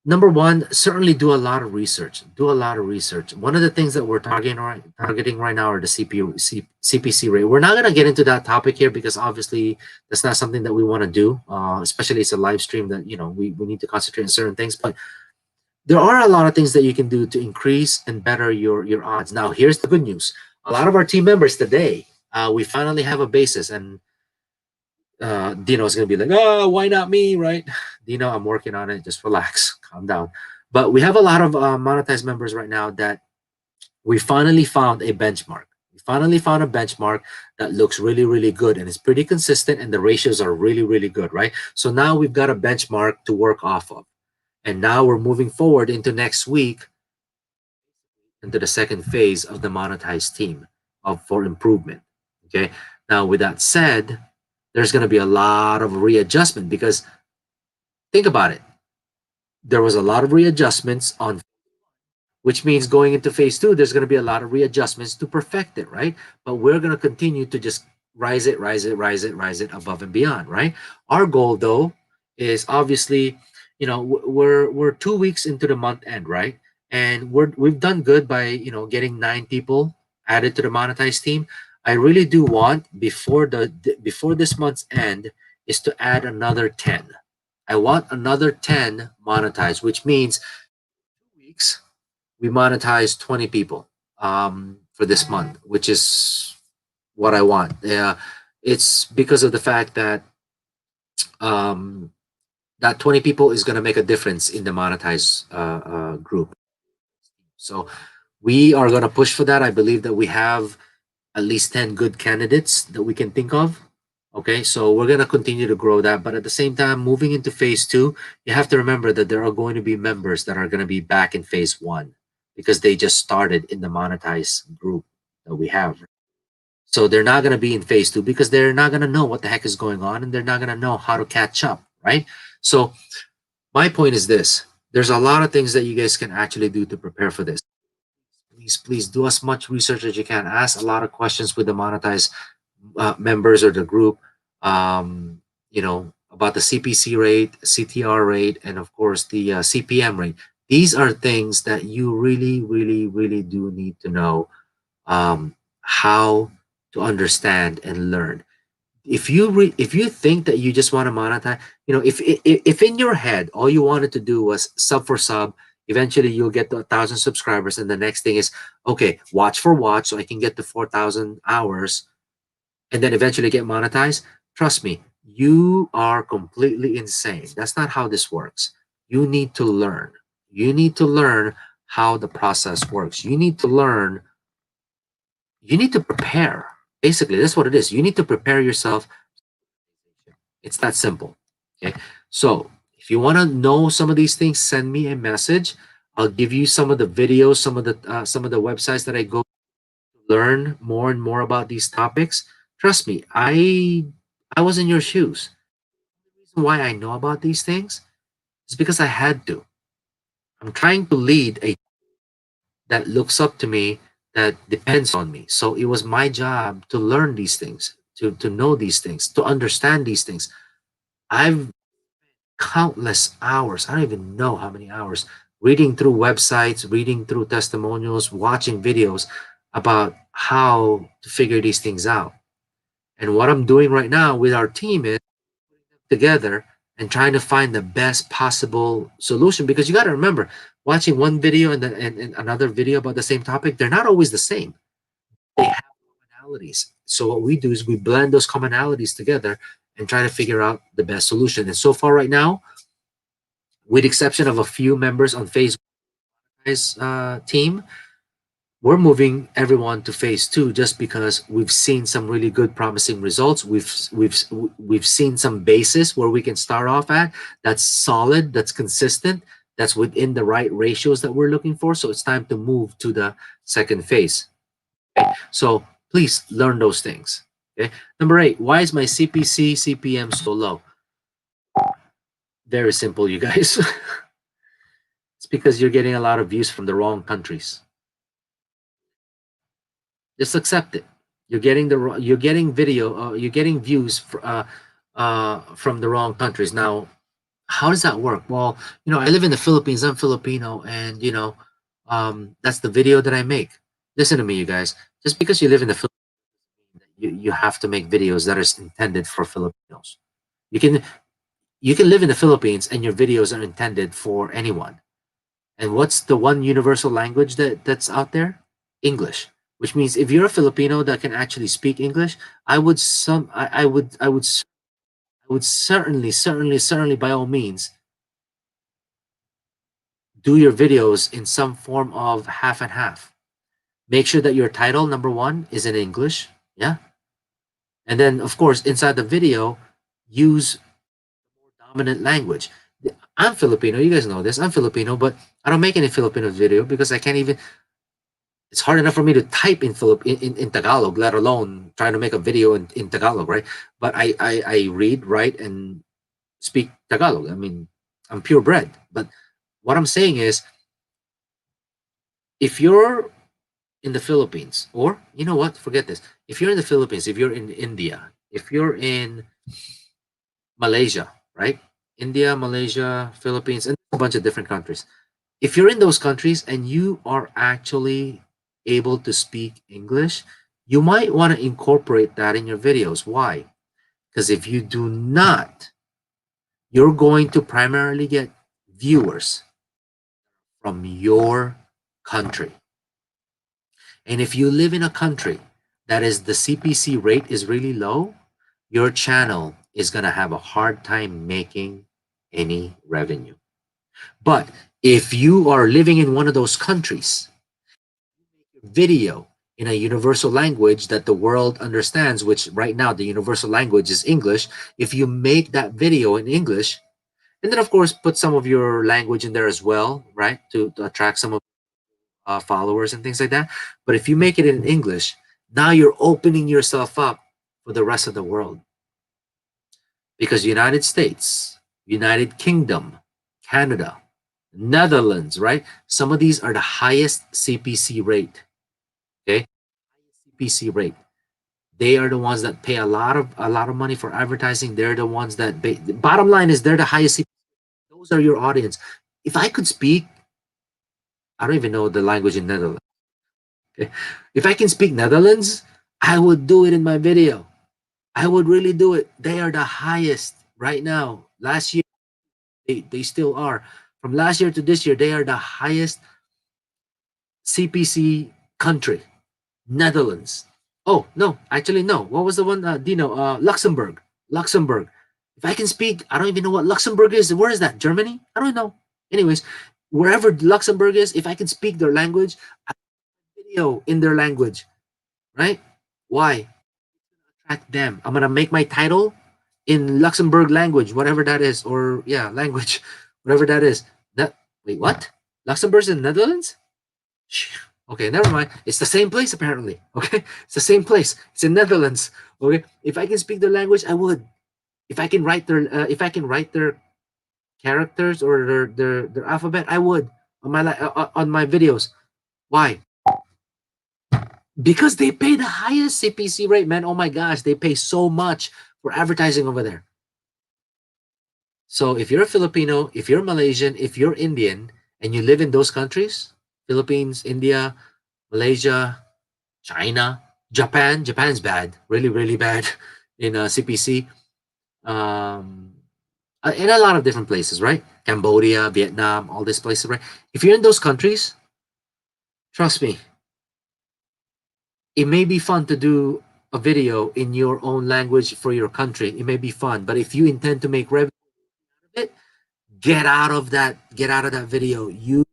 Number one, certainly do a lot of research. Do a lot of research. One of the things that we're targeting right now are the CPC rate. We're not going to get into that topic here because obviously that's not something that we want to do, especially it's a live stream that, we need to concentrate on certain things. But there are a lot of things that you can do to increase and better your odds. Now, here's the good news. A lot of our team members today, we finally have a basis, and Dino's gonna be like, oh, why not me, right? Dino, I'm working on it. Just relax, calm down. But we have a lot of monetized members right now that we finally found a benchmark. We finally found a benchmark that looks really, really good, and it's pretty consistent, and the ratios are really, really good, right? So now we've got a benchmark to work off of. And now we're moving forward into next week into the second phase of the monetized team for improvement. Okay. Now, with that said, there's going to be a lot of readjustment because think about it. There was a lot of readjustments on, which means going into phase two, there's going to be a lot of readjustments to perfect it, right? But we're going to continue to just rise it, rise it, rise it, rise it above and beyond, right? Our goal, though, is obviously, we're 2 weeks into the month end, right? And we've done good by getting 9 people added to the monetized team. I really do want before this month's end is to add another 10. I want another 10 monetized, which means 2 weeks we monetize 20 people for this month, which is what I want. It's because of the fact that um, that 20 people is going to make a difference in the monetized group. So we are going to push for that. I believe that we have at least 10 good candidates that we can think of. Okay, so we're going to continue to grow that. But at the same time, moving into phase two, you have to remember that there are going to be members that are going to be back in phase one because they just started in the monetized group that we have. So they're not going to be in phase two because they're not going to know what the heck is going on and they're not going to know how to catch up, right? So my point is this. There's a lot of things that you guys can actually do to prepare for this. Please do as much research as you can. Ask a lot of questions with the monetized members or the group, about the CPC rate, CTR rate, and of course the CPM rate. These are things that you really, really, really do need to know how to understand and learn. If you think that you just want to monetize, if in your head all you wanted to do was sub for sub, eventually you'll get to 1,000 subscribers, and the next thing is, okay, watch for watch, so I can get to 4,000 hours, and then eventually get monetized. Trust me, you are completely insane. That's not how this works. You need to learn. You need to learn how the process works. You need to learn. You need to prepare. Basically, that's what it is. You need to prepare yourself. It's that simple. Okay. So if you want to know some of these things, send me a message. I'll give you some of the videos, some of the websites that I go to learn more and more about these topics. Trust me, I was in your shoes. The reason why I know about these things is because I had to. I'm trying to lead a that looks up to me, that depends on me. So it was my job to learn these things, to know these things, to understand these things. I've countless hours, I don't even know how many hours, reading through websites, reading through testimonials, watching videos about how to figure these things out. And what I'm doing right now with our team is together and trying to find the best possible solution, because you got to remember, watching one video and another video about the same topic, they're not always the same. They have commonalities. So what we do is we blend those commonalities together and try to figure out the best solution. And so far right now, with exception of a few members on Facebook team, we're moving everyone to phase two just because we've seen some really good promising results. We've seen some basis where we can start off at that's solid, that's consistent, that's within the right ratios that we're looking for. So it's time to move to the second phase. Okay? So please learn those things. Okay. Number 8, why is my CPC CPM so low? Very simple, you guys. It's because you're getting a lot of views from the wrong countries. Just accept it. You're getting you're getting views from the wrong countries. Now, how does that work? Well, I live in the Philippines. I'm Filipino, and that's the video that I make. Listen to me, you guys. Just because you live in the Philippines, you have to make videos that are intended for Filipinos. You can live in the Philippines and your videos are intended for anyone. And what's the one universal language that's out there? English. Which means if you're a Filipino that can actually speak English, I would certainly by all means do your videos in some form of half and half. Make sure that your title, number one, is in English. Yeah. And then of course inside the video, use more dominant language. I'm Filipino, you guys know this. I'm Filipino, but I don't make any Filipino video because I can't even, it's hard enough for me to type in in Tagalog, let alone trying to make a video in Tagalog, right? But I read, write, and speak Tagalog. I mean, I'm purebred. But what I'm saying is, if you're in the Philippines, or you know what, forget this. If you're in the Philippines, if you're in India, if you're in Malaysia, right? India, Malaysia, Philippines, and a bunch of different countries. If you're in those countries and you are actually able to speak English, you might want to incorporate that in your videos. Why? Because if you do not, you're going to primarily get viewers from your country. And if you live in a country that is the CPC rate is really low, your channel is going to have a hard time making any revenue. But if you are living in one of those countries, video in a universal language that the world understands, which right now the universal language is English, if you make that video in English, and then of course put some of your language in there as well, right, to attract some of followers and things like that. But if you make it in English, now you're opening yourself up for the rest of the world, because United States, United Kingdom, Canada, Netherlands, right? Some of these are the highest CPC rate. Okay, CPC rate. They are the ones that pay a lot of money for advertising. They're the ones that pay. The bottom line is they're the highest. Those are your audience. If I could speak, I don't even know the language in Netherlands. Okay, if I can speak Netherlands, I would do it in my video. I would really do it. They are the highest right now. Last year, they still are. From last year to this year, they are the highest CPC country. Netherlands. Oh, no, actually, no. What was the one, Dino? Luxembourg. Luxembourg. If I can speak, I don't even know what Luxembourg is. Where is that? Germany? I don't know. Anyways, wherever Luxembourg is, if I can speak their language, I video in their language, right? Why? Attract them. I'm gonna make my title in Luxembourg language, whatever that is, or yeah, language, whatever that is. That wait, what? Luxembourg's in the Netherlands? Okay, never mind. It's the same place apparently. Okay, it's the same place. It's in Netherlands. Okay, if I can speak their language, I would. If I can write their characters or their alphabet, I would on my videos. Why? Because they pay the highest CPC rate, man. Oh my gosh, they pay so much for advertising over there. So if you're a Filipino, if you're Malaysian, if you're Indian, and you live in those countries, Philippines, India, Malaysia, China, Japan. Japan's bad, really, really bad in CPC. Um, in a lot of different places, right? Cambodia, Vietnam, all these places, right? If you're in those countries, trust me, it may be fun to do a video in your own language for your country. It may be fun, but if you intend to make revenue out of it, get out of that video. Use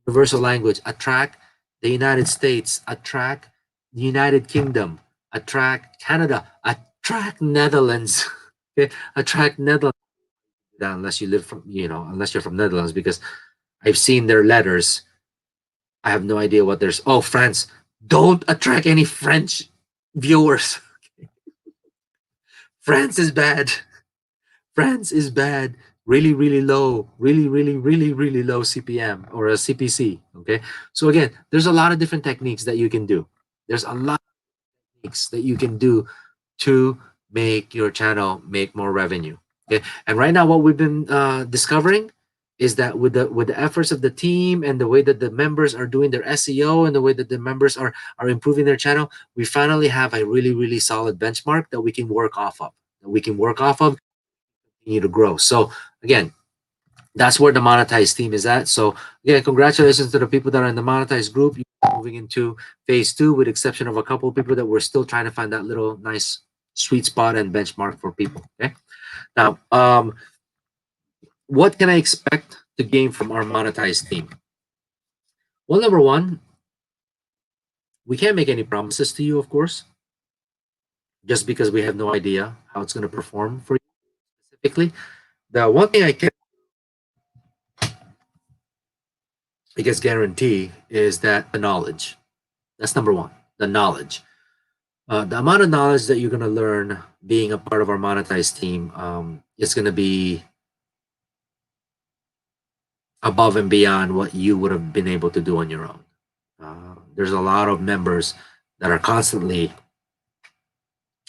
universal language. Attract the United States. Attract the United Kingdom. Attract Canada. Attract Netherlands. Okay, attract Netherlands. Unless you live from, unless you're from Netherlands, because I've seen their letters. I have no idea what there's. Oh, France. Don't attract any French viewers. France is bad. France is bad. Really, really low. Really, really, really, really low CPM or a CPC. Okay. So again, there's a lot of different techniques that you can do. There's a lot of techniques that you can do to make your channel make more revenue. Okay. And right now, what we've been discovering is that with the efforts of the team and the way that the members are doing their SEO and the way that the members are improving their channel, we finally have a really, really solid benchmark that we can work off of. That we can work off of, continue to grow. So again, That's where the monetized team is at. So again, congratulations to the people that are in the monetized group. You're moving into phase two, with the exception of a couple of people that we're still trying to find that little nice sweet spot and benchmark for people. Okay. Now, what can I expect to gain from our monetized team? Well, number one, we can't make any promises to you, of course, just because we have no idea how it's going to perform for you specifically. The one thing I can, I guess, guarantee is that the knowledge. That's number one, the knowledge. The amount of knowledge that you're going to learn being a part of our monetized team is going to be above and beyond what you would have been able to do on your own. There's a lot of members that are constantly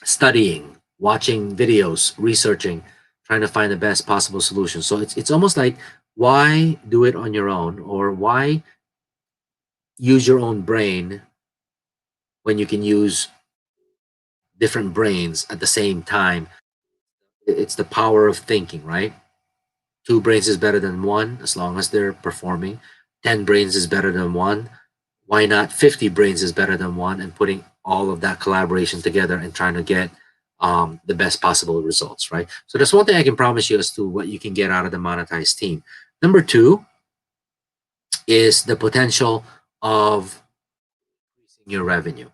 studying, watching videos, researching, trying to find the best possible solution. So it's almost like, why do it on your own, or why use your own brain when you can use different brains at the same time? It's the power of thinking, right? Two brains is better than one as long as they're performing. 10 brains is better than one. Why not 50 brains is better than one, and putting all of that collaboration together and trying to get the best possible results, right? So that's one thing I can promise you as to what you can get out of the monetized team. Number two is the potential of increasing your revenue.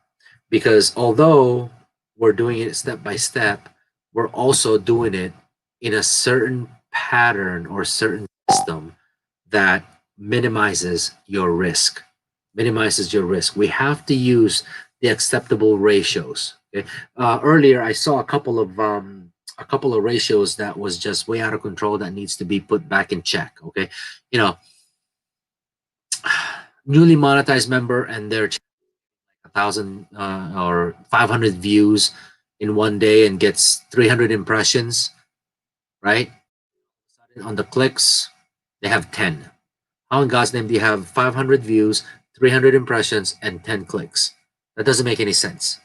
Because although we're doing it step by step, we're also doing it in a certain pattern or certain system that minimizes your risk. Minimizes your risk. We have to use the acceptable ratios. Okay. Earlier, I saw a couple of ratios that was just way out of control that needs to be put back in check. Okay, you know, newly monetized member and their 1,000 or 500 views in one day and gets 300 impressions, right? On the clicks, they have 10. How in God's name do you have 500 views, 300 impressions, and 10 clicks? That doesn't make any sense.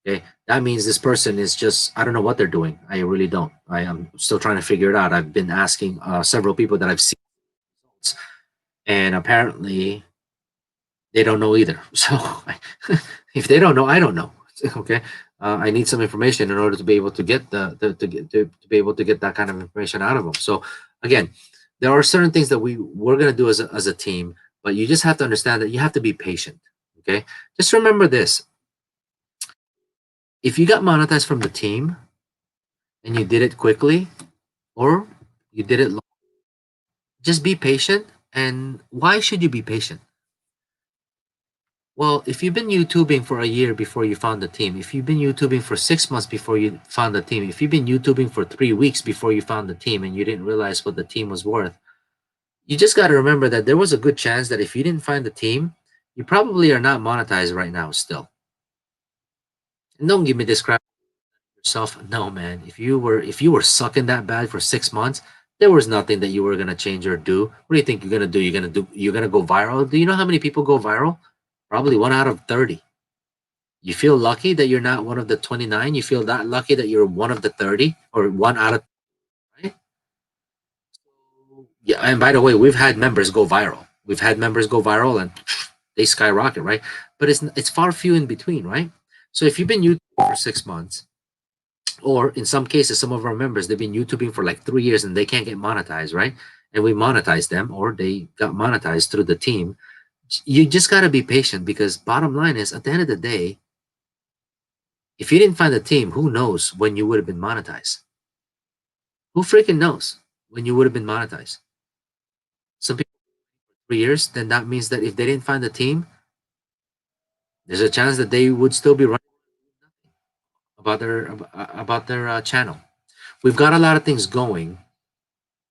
Okay, that means this person is just, I don't know what they're doing. I really don't. I am still trying to figure it out. I've been asking several people that I've seen, and apparently they don't know either. So if they don't know, I don't know. Okay, I need some information in order to be able to get to be able to get that kind of information out of them. So again, there are certain things that we're gonna do as a team, but you just have to understand that you have to be patient. Okay, just remember this: if you got monetized from the team and you did it quickly, or you did it, just be patient. And why should you be patient? Well, if you've been YouTubing for a year before you found the team, if you've been YouTubing for 6 months before you found the team, if you've been YouTubing for 3 weeks before you found the team and you didn't realize what the team was worth, you just got to remember that there was a good chance that if you didn't find the team, you probably are not monetized right now still. And don't give me this crap yourself. No, man. If you were sucking that bad for 6 months, there was nothing that you were gonna change or do. What do you think you're gonna do? You're gonna go viral? Do you know how many people go viral? Probably 1 out of 30. You feel lucky that you're not one of the 29. You feel that lucky that you're one of the 30 or one out of, right? Yeah, and by the way, we've had members go viral. We've had members go viral and they skyrocket, right? But it's far few in between, right? So if you've been YouTubing for 6 months, or in some cases, some of our members, they've been YouTubing for like 3 years and they can't get monetized, right? And we monetize them, or they got monetized through the team. You just got to be patient, because bottom line is, at the end of the day, if you didn't find a team, who knows when you would have been monetized? Who freaking knows when you would have been monetized? Some people 3 years, then that means that if they didn't find a team, there's a chance that they would still be running about their channel. We've got a lot of things going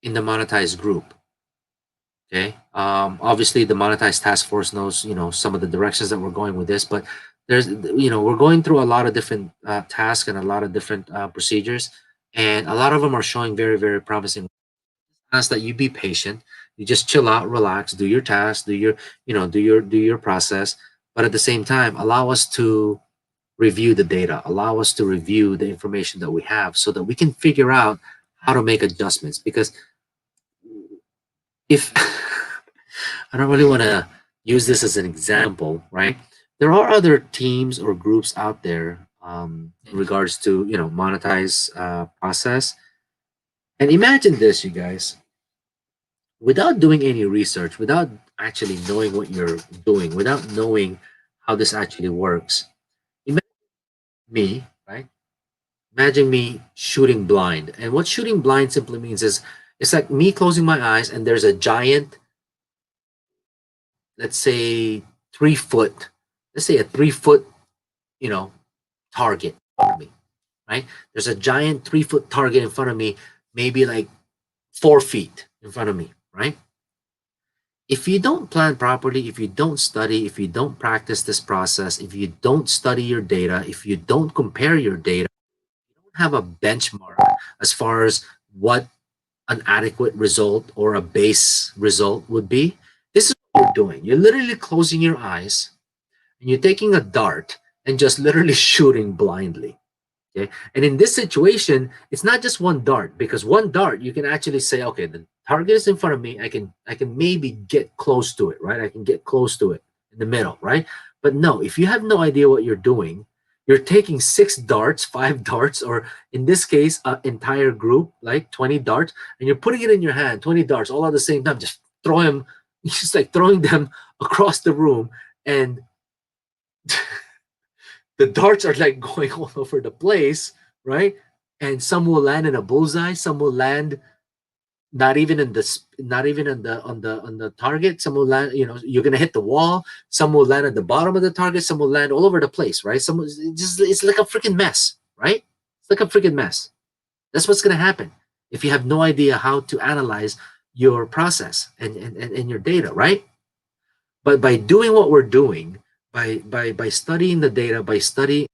in the monetized group. Okay. Obviously, the monetized task force knows, some of the directions that we're going with this, but we're going through a lot of different tasks and a lot of different procedures, and a lot of them are showing very, very promising. Ask that you be patient. You just chill out, relax, do your tasks, do your process, but at the same time, allow us to review the data, allow us to review the information that we have, so that we can figure out how to make adjustments. Because if I don't really want to use this as an example, right? There are other teams or groups out there in regards to monetize process. And imagine this, you guys, without doing any research, without actually knowing what you're doing, without knowing how this actually works. Imagine me, right? Imagine me shooting blind. And what shooting blind simply means is it's like me closing my eyes and there's a giant, let's say 3 foot, let's say a 3 foot, you know, target in front of me, right? There's a giant 3 foot target in front of me, maybe like 4 feet in front of me, right? If you don't plan properly, if you don't study, if you don't practice this process, if you don't study your data, if you don't compare your data, you don't have a benchmark as far as what an adequate result or a base result would be. This is what you're doing. You're literally closing your eyes and you're taking a dart and just literally shooting blindly. Okay. And in this situation, it's not just one dart, because one dart you can actually say, okay, the target is in front of me. I can maybe get close to it, right? I can get close to it in the middle, right? But no, if you have no idea what you're doing, you're taking 6 darts, 5 darts, or in this case, an entire group, like 20 darts, and you're putting it in your hand, 20 darts all at the same time, just throw them, just like throwing them across the room. And the darts are like going all over the place, right? And some will land in a bullseye, some will land not even in the not even on the target. Some will land, you're gonna hit the wall. Some will land at the bottom of the target. Some will land all over the place, right? Some it's like a freaking mess, right? It's like a freaking mess. That's what's gonna happen if you have no idea how to analyze your process and your data, right? But by doing what we're doing, by studying the data, by studying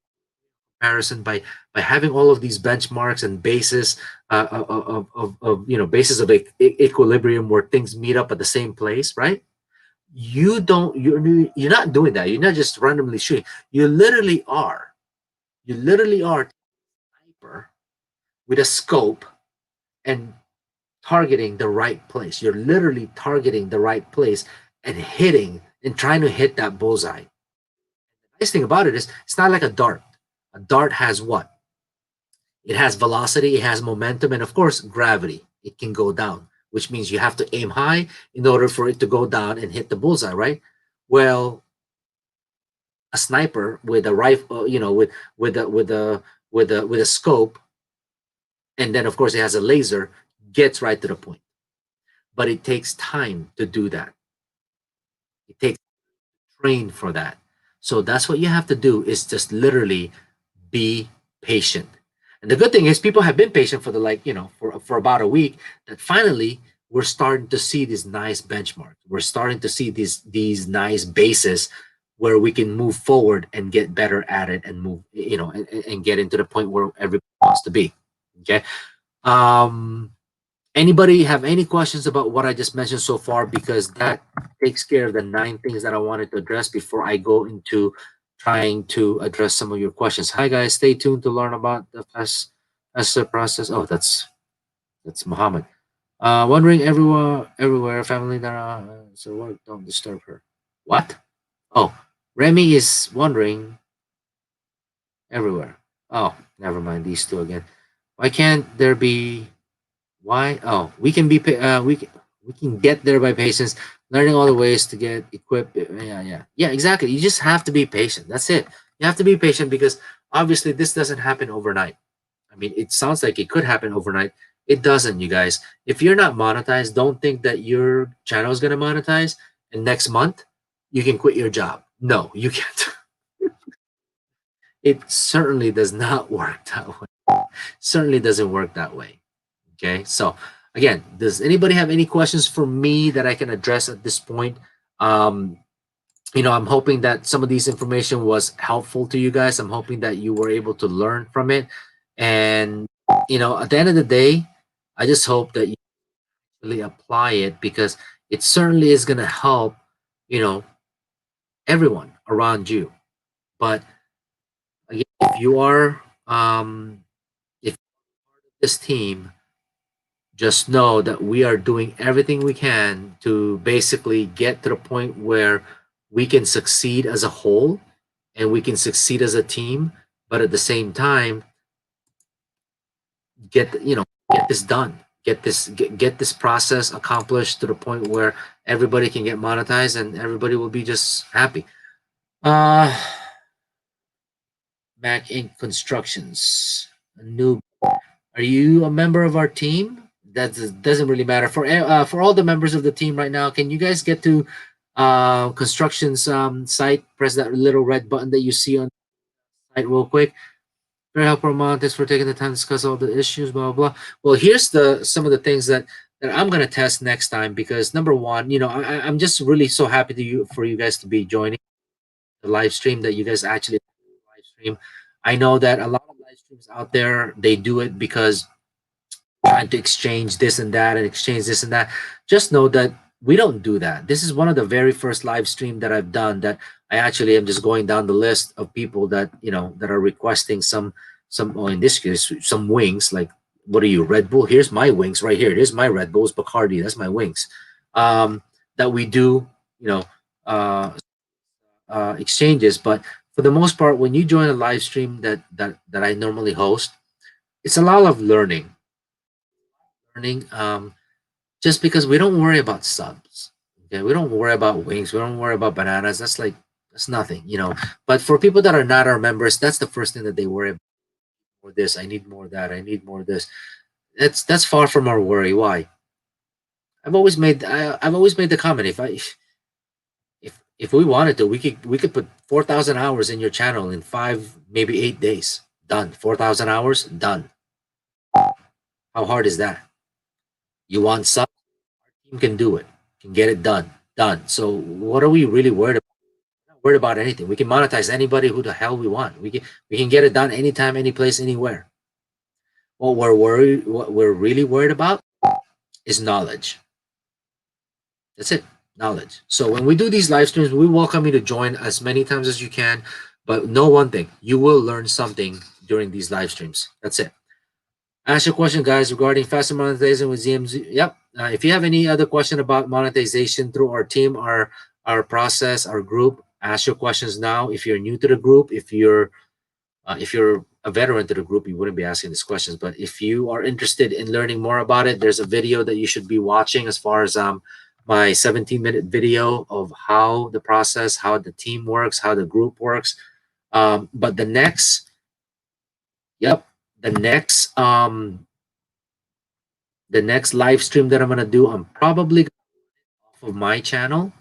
comparison, by having all of these benchmarks and bases of bases of equilibrium where things meet up at the same place, right? You're not doing that. You're not just randomly shooting. You literally are sniper with a scope and targeting the right place. You're literally targeting the right place and hitting and trying to hit that bullseye. The nice thing about it is it's not like a dart. A dart has what? It has velocity, it has momentum, and of course, gravity. It can go down, which means you have to aim high in order for it to go down and hit the bullseye, right? Well, a sniper with a rifle, with a scope, and then of course it has a laser, gets right to the point. But it takes time to do that. It takes train for that. So that's what you have to do, is just literally be patient. And the good thing is people have been patient for the for about a week, that finally we're starting to see these nice benchmarks. We're starting to see these nice bases where we can move forward and get better at it and move, and get into the point where everybody wants to be. Okay. Um Anybody have any questions about what I just mentioned so far? Because that takes care of the 9 things that I wanted to address before I go into trying to address some of your questions. Hi guys, stay tuned to learn about the faster process. Oh, that's Muhammad. Wondering everywhere, family that so work, don't disturb her. What? Oh, Remy is wondering everywhere. Oh, never mind, these two again. Why can't there be Why? Oh, we can get there by patience, learning all the ways to get equipped. Yeah. Exactly. You just have to be patient. That's it. You have to be patient because obviously this doesn't happen overnight. I mean, it sounds like it could happen overnight. It doesn't, you guys. If you're not monetized, don't think that your channel is gonna monetize and next month you can quit your job. No, you can't. It certainly does not work that way. Certainly doesn't work that way. Okay, so again, does anybody have any questions for me that I can address at this point? Um, I'm hoping that some of these information was helpful to you guys. I'm hoping that you were able to learn from it. And, at the end of the day, I just hope that you really apply it, because it certainly is going to help, you know, everyone around you. But again, if you are, if you're part of this team, just know that we are doing everything we can to basically get to the point where we can succeed as a whole and we can succeed as a team, but at the same time get this done, get this process accomplished to the point where everybody can get monetized and everybody will be just happy. uh Mac Inc. Constructions, a new. Are you a member of our team? That doesn't really matter for all the members of the team right now. Can you guys get to constructions site? Press that little red button that you see on the site real quick. Very helpful, Ramon. Thanks for taking the time to discuss all the issues. Blah blah blah. Well, here's the some of the things that I'm gonna test next time because number one, I'm just really so happy for you guys to be joining the live stream that you guys actually live stream. I know that a lot of live streams out there they do it because trying to exchange this and that and exchange this and that. Just know that we don't do that. This is one of the very first live stream that I've done that I actually am just going down the list of people that that are requesting some or in this case some wings. Like, what are you, Red Bull? Here's my wings right here. Here's my Red Bulls, Bacardi. That's my wings. That we do, you know, uh, exchanges. But for the most part, when you join a live stream that I normally host, it's a lot of learning. Just because we don't worry about subs. Okay, we don't worry about wings. We don't worry about bananas. That's nothing, But for people that are not our members, that's the first thing that they worry about. More this, I need more of that. I need more of this. That's far from our worry. Why? I've always made the comment. If we wanted to, we could put 4,000 hours in your channel in 5 maybe 8 days. Done. 4,000 hours done. How hard is that? You want subs? Team can do it. Can get it done. Done. So what are we really worried about? We're not worried about anything. We can monetize anybody who the hell we want. We can get it done anytime, any place, anywhere. What we're really worried about is knowledge. That's it. Knowledge. So when we do these live streams, we welcome you to join as many times as you can. But know one thing, you will learn something during these live streams. That's it. Ask your question, guys, regarding faster monetization with ZMZ. Yep. If you have any other question about monetization through our team, our process, our group, ask your questions now. If you're new to the group, if you're a veteran to the group, you wouldn't be asking these questions. But if you are interested in learning more about it, there's a video that you should be watching as far as my 17-minute video of how the process, how the team works, how the group works. But the next, yep, the next live stream that I'm gonna do, I'm probably off of my channel.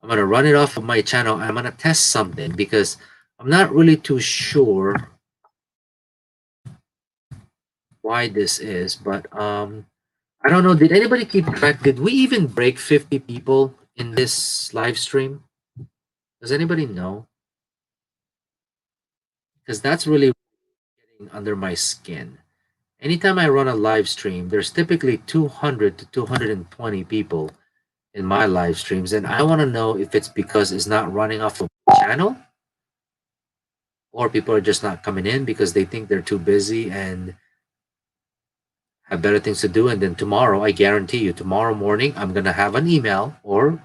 I'm gonna run it off of my channel. I'm gonna test something because I'm not really too sure why this is, but I don't know. Did anybody keep track? Did we even break 50 people in this live stream? Does anybody know? Because that's really getting under my skin. Anytime I run a live stream, there's typically 200 to 220 people in my live streams, and I want to know if it's because it's not running off of my channel or people are just not coming in because they think they're too busy and have better things to do. And then tomorrow, I guarantee you, tomorrow morning, I'm going to have an email or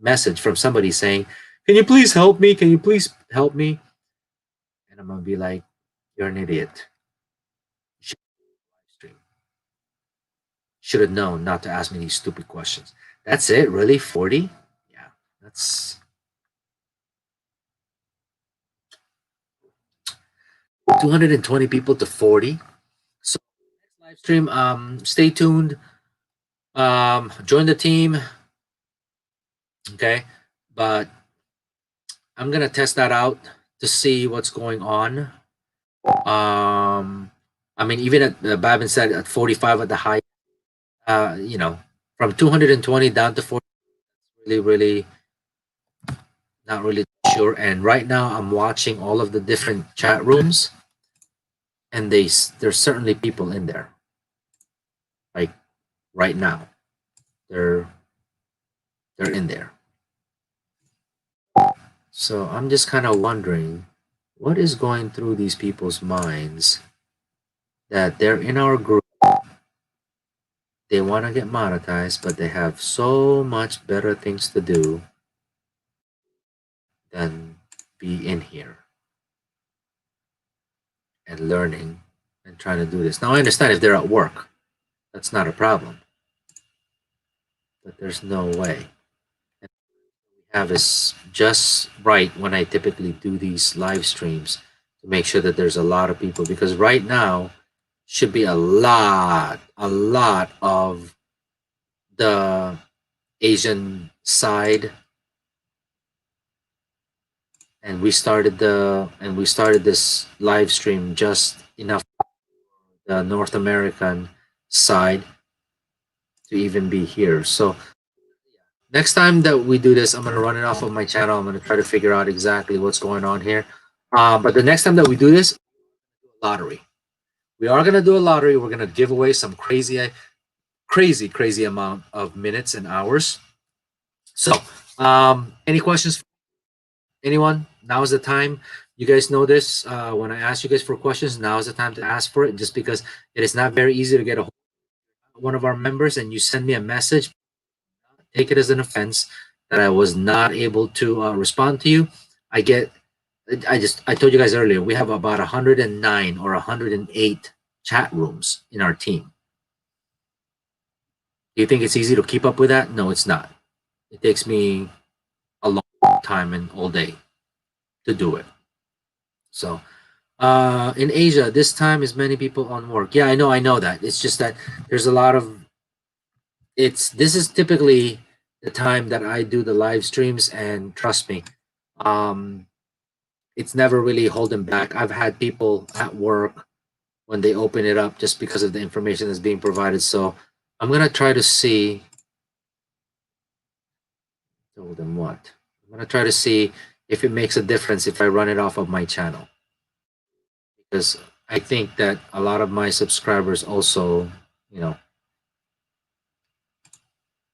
message from somebody saying, can you please help me? Can you please help me? And I'm going to be like, you're an idiot. Should have known not to ask me these stupid questions. That's it, really? 40? Yeah, that's 220 people to 40. So next live stream, stay tuned. Join the team. Okay. But I'm gonna test that out to see what's going on. I mean, even at Babin said at 45 at the high, from 220 down to 40, really, really not really sure. And right now, I'm watching all of the different chat rooms, and there's certainly people in there. Like right now, they're in there. So I'm just kind of wondering what is going through these people's minds that they're in our group They want to get monetized, but they have so much better things to do than be in here and learning and trying to do this. Now, I understand if they're at work, that's not a problem, but there's no way. And we have is just right when I typically do these live streams to make sure that there's a lot of people, because right now should be a lot of the Asian side, and we started this live stream just enough the North American side to even be here. So next time that we do this, I'm gonna run it off of my channel. I'm gonna try to figure out exactly what's going on here. But the next time that we do this, lottery. We are gonna do a lottery. We're gonna give away some crazy amount of minutes and hours. So, any questions? Anyone? Now is the time. You guys know this. When I ask you guys for questions, now is the time to ask for it. Just because it is not very easy to get a hold of one of our members, and you send me a message, take it as an offense that I was not able to respond to you. I get. I told you guys earlier, we have about 109 or 108 chat rooms in our team. Do you think it's easy to keep up with that? No, it's not. It takes me a long time and all day to do it. So, in Asia, this time is many people on work. Yeah, I know that. It's just that there's a lot of. This is typically the time that I do the live streams, and trust me, um, it's never really holding back. I've had people at work when they open it up just because of the information that's being provided. So I'm gonna try to see. Told them what? I'm gonna try to see if it makes a difference if I run it off of my channel, because I think that a lot of my subscribers also, you know,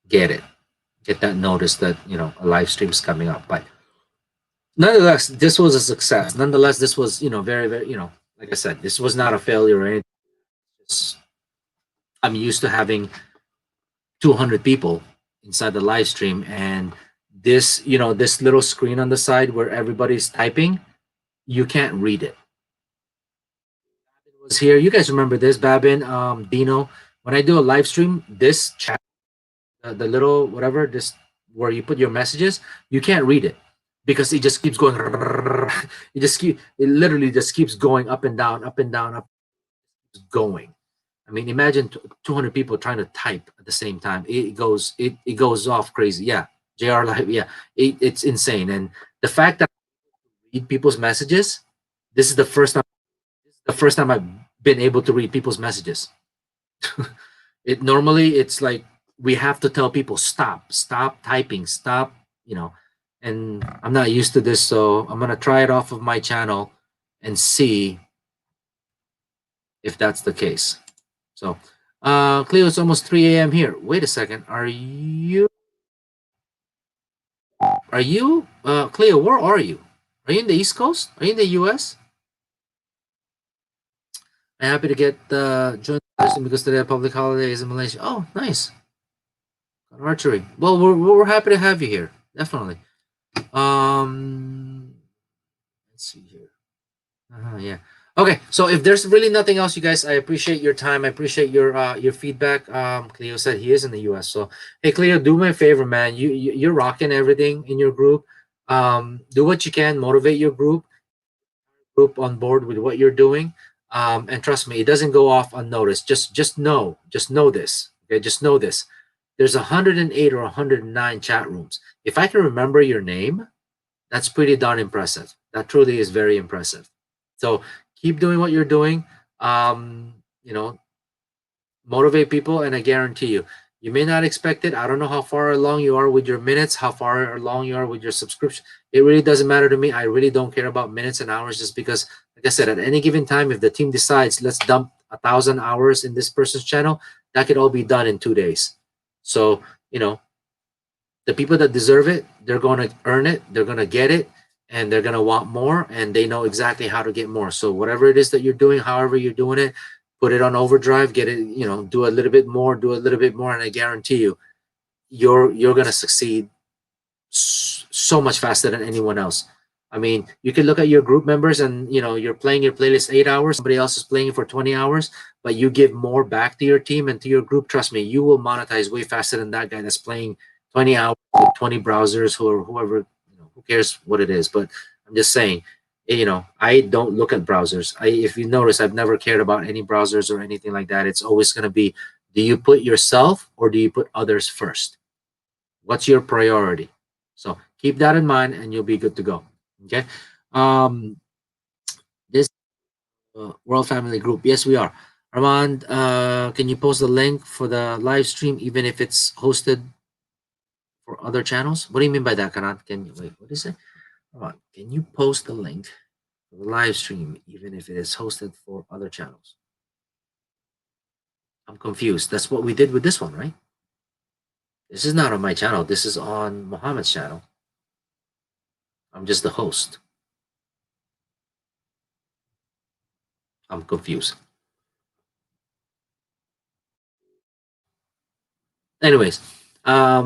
get that notice that a live stream's coming up. But nonetheless, this was a success. Nonetheless, this was very, like I said, this was not a failure or anything. I'm used to having 200 people inside the live stream, and this little screen on the side where everybody's typing, you can't read it. It was here. You guys remember this, Babin, Dino? When I do a live stream, this chat, the little whatever, this where you put your messages, you can't read it because it just keeps going. It literally just keeps going up and down, up and down, up going. I mean, imagine 200 people trying to type at the same time. It goes off crazy. Yeah, JR Live. Yeah, it's insane. And the fact that I read people's messages, this is the first time. This is the first time I've been able to read people's messages. It normally it's like we have to tell people stop typing, stop. And I'm not used to this, so I'm gonna try it off of my channel and see if that's the case. So, Cleo, it's almost 3 a.m. here. Wait a second. Are you, Cleo, where are you? Are you in the East Coast? Are you in the US? I'm happy to get joined because today a public holiday is in Malaysia. Oh, nice. Archery. Well, we're happy to have you here. Definitely. Let's see here. Yeah. Okay, so if there's really nothing else, you guys, I appreciate your time. I appreciate your feedback. Cleo said he is in the U.S. So, hey, Cleo, do me a favor, man. You're rocking everything in your group. Do what you can, motivate your group on board with what you're doing. And trust me, it doesn't go off unnoticed. Just know this. Okay, just know this. There's 108 or 109 chat rooms. If I can remember your name, that's pretty darn impressive. That truly is very impressive. So keep doing what you're doing. Motivate people, and I guarantee you, you may not expect it. I don't know how far along you are with your minutes, how far along you are with your subscription. It really doesn't matter to me. I really don't care about minutes and hours, just because, like I said, at any given time, if the team decides let's dump 1,000 hours in this person's channel, that could all be done in 2 days. So, the people that deserve it, they're going to earn it, they're going to get it, and they're going to want more, and they know exactly how to get more. So whatever it is that you're doing, however you're doing it, put it on overdrive, get it, do a little bit more, do a little bit more, and I guarantee you, you're gonna succeed so much faster than anyone else. I mean, you can look at your group members and you're playing your playlist 8 hours, somebody else is playing it for 20 hours, but you give more back to your team and to your group. Trust me, you will monetize way faster than that guy that's playing 20 hours with 20 browsers or whoever, who cares what it is. But I'm just saying, I don't look at browsers. If you notice, I've never cared about any browsers or anything like that. It's always going to be, do you put yourself or do you put others first? What's your priority? So keep that in mind and you'll be good to go. Okay. Um, this World Family Group. Yes, we are. Armand, can you post the link for the live stream, even if it's hosted for other channels? What do you mean by that, Karan? Can you wait? What is it? Armand, can you post the link for the live stream, even if it is hosted for other channels? I'm confused. That's what we did with this one, right? This is not on my channel. This is on Mohammed's channel. I'm just the host. I'm confused. Anyways, uh,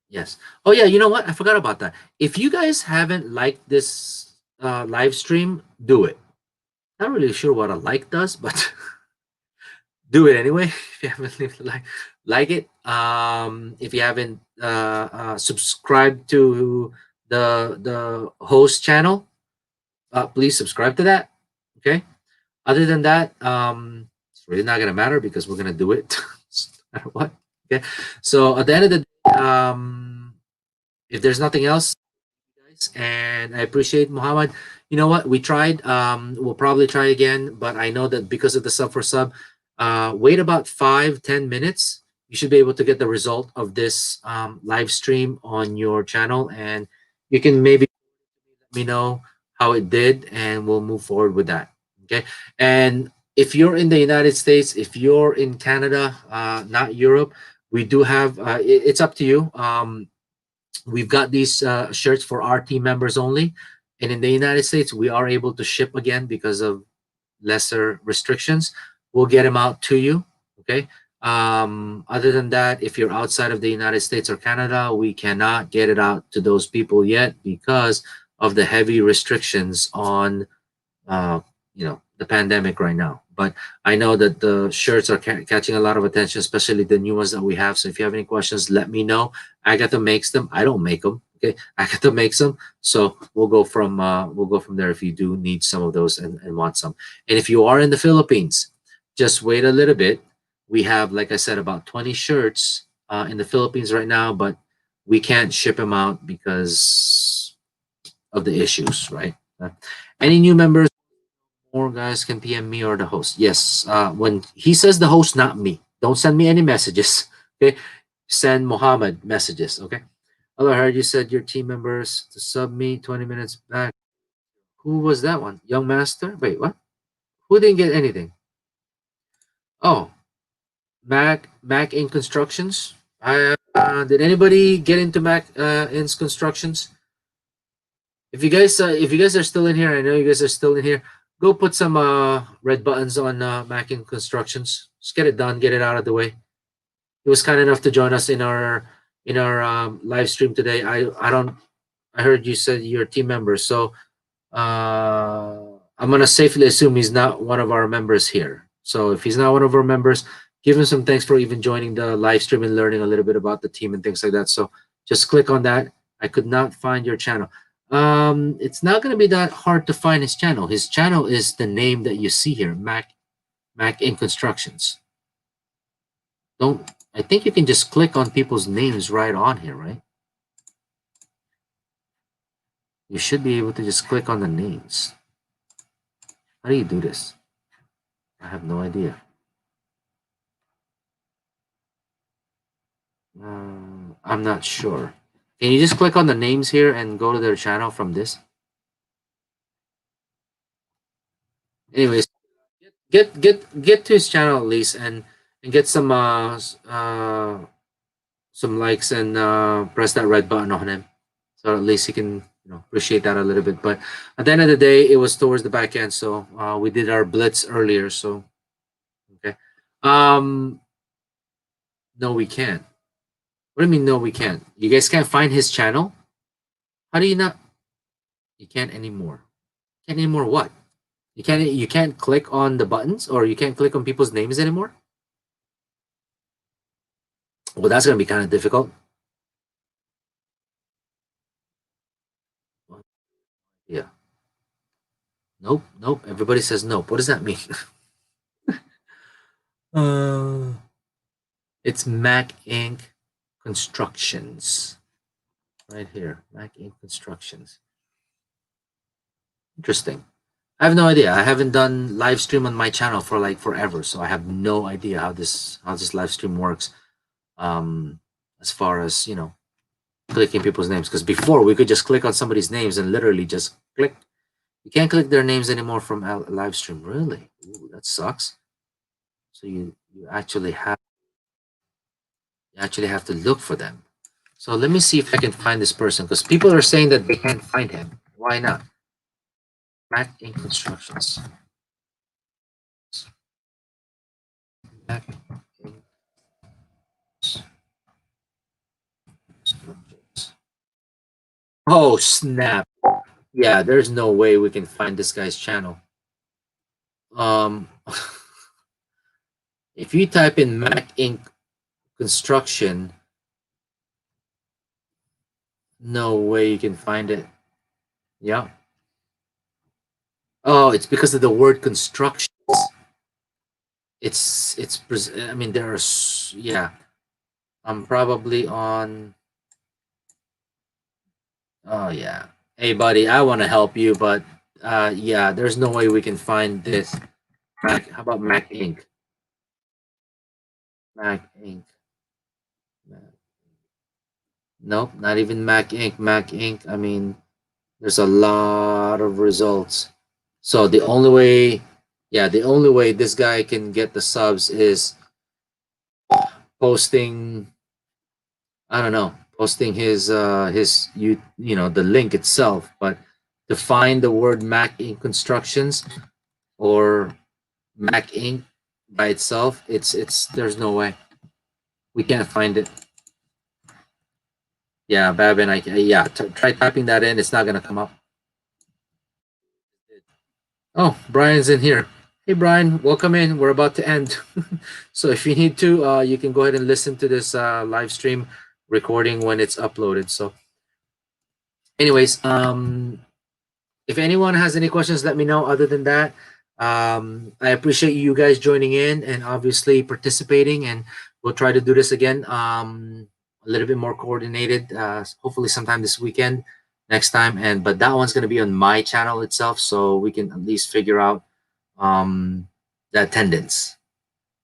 yes. Oh yeah, you know what? I forgot about that. If you guys haven't liked this live stream, do it. Not really sure what a like does, but do it anyway. If you haven't like it. If you haven't subscribed to the host channel, please subscribe to that. Okay. Other than that, it's really not gonna matter because we're gonna do it no matter what. Okay. So at the end of the day, if there's nothing else, guys, and I appreciate Muhammad. You know what? We tried. We'll probably try again, but I know that because of the sub for sub, wait about 5-10 minutes. You should be able to get the result of this live stream on your channel, and you can maybe let me know how it did, and we'll move forward with that. Okay. And if you're in the United States, if you're in Canada, not Europe, we do have. It's up to you. We've got these shirts for our team members only, and in the United States, we are able to ship again because of lesser restrictions. We'll get them out to you. Okay. Other than that, if you're outside of the United States or Canada, we cannot get it out to those people yet because of the heavy restrictions on uh, the pandemic right now. But I know that the shirts are catching a lot of attention, especially the new ones that we have. So if you have any questions, let me know. Agatha makes them. I don't make them. Okay, Agatha makes them. So we'll go from there if you do need some of those and want some. And if you are in the Philippines, just wait a little bit. We have, like I said, about 20 shirts in the Philippines right now, but we can't ship them out because of the issues, right? Any new members? More guys can PM me or the host. Yes, when he says the host, not me. Don't send me any messages. Okay, send Mohammed messages. Okay. Hello, I heard you said your team members to sub me 20 minutes back. Who was that one? Young Master? Wait, what? Who didn't get anything? Oh, Mac in Constructions. Did anybody get into Mac in Constructions? If you guys are still in here, I know you guys are still in here. Go put some red buttons on Mac in Constructions. Just get it done, get it out of the way. He was kind enough to join us in our live stream today. I heard you said you're a team member, so I'm gonna safely assume he's not one of our members here. So if he's not one of our members, give him some thanks for even joining the live stream and learning a little bit about the team and things like that. So just click on that. I could not find your channel. It's not going to be that hard to find his channel. His channel is the name that you see here, Mac in Constructions. Don't I think you can just click on people's names right on here, right? You should be able to just click on the names. How do you do this? I have no idea. I'm not sure. Can you just click on the names here and go to their channel from this? Anyways, get to his channel at least and get some likes and press that red button on him, so at least he can appreciate that a little bit. But at the end of the day, it was towards the back end, so we did our blitz earlier. So okay, um, no, we can't. What do you mean? No, we can't. You guys can't find his channel. How do you not? You can't anymore. Can't anymore. What? You can't click on the buttons, or you can't click on people's names anymore. Well, that's gonna be kind of difficult. Yeah. Nope. Nope. Everybody says nope. What does that mean? uh, it's Mac Inc. Constructions. Right here. Mac Inc. Constructions. Interesting. I have no idea. I haven't done live stream on my channel for like forever, so I have no idea how this live stream works. As far as clicking people's names, because before we could just click on somebody's names and literally just click. You can't click their names anymore from a live stream. Really? Ooh, that sucks. So you actually have to look for them. So let me see if I can find this person, because people are saying that they can't find him. Why not? Mac Inc. Constructions. Mac Inc. Constructions. Oh snap! Yeah, there's no way we can find this guy's channel. Um, if you type in Mac Inc. Construction, no way you can find it. Yeah. Oh, it's because of the word constructions. I mean, there's, yeah. I'm probably on. Oh yeah. Hey buddy, I want to help you, but yeah, there's no way we can find this. Mac, how about Mac Inc? Mac Inc. Mac. Nope, not even Mac Inc. Mac Inc. I mean, there's a lot of results. So the only way, yeah, the only way this guy can get the subs is posting, I don't know, posting his the link itself. But to find the word Mac Inc. Constructions or Mac Inc. by itself, it's there's no way. We can't find it. Yeah, Babin, yeah, try typing that in. It's not gonna come up. Oh, Brian's in here. Hey, Brian, welcome in. We're about to end. So if you need to, you can go ahead and listen to this live stream recording when it's uploaded. So anyways, if anyone has any questions, let me know. Other than that, I appreciate you guys joining in and obviously participating, and we'll try to do this again a little bit more coordinated, hopefully sometime this weekend next time. But that one's going to be on my channel itself, so we can at least figure out the attendance.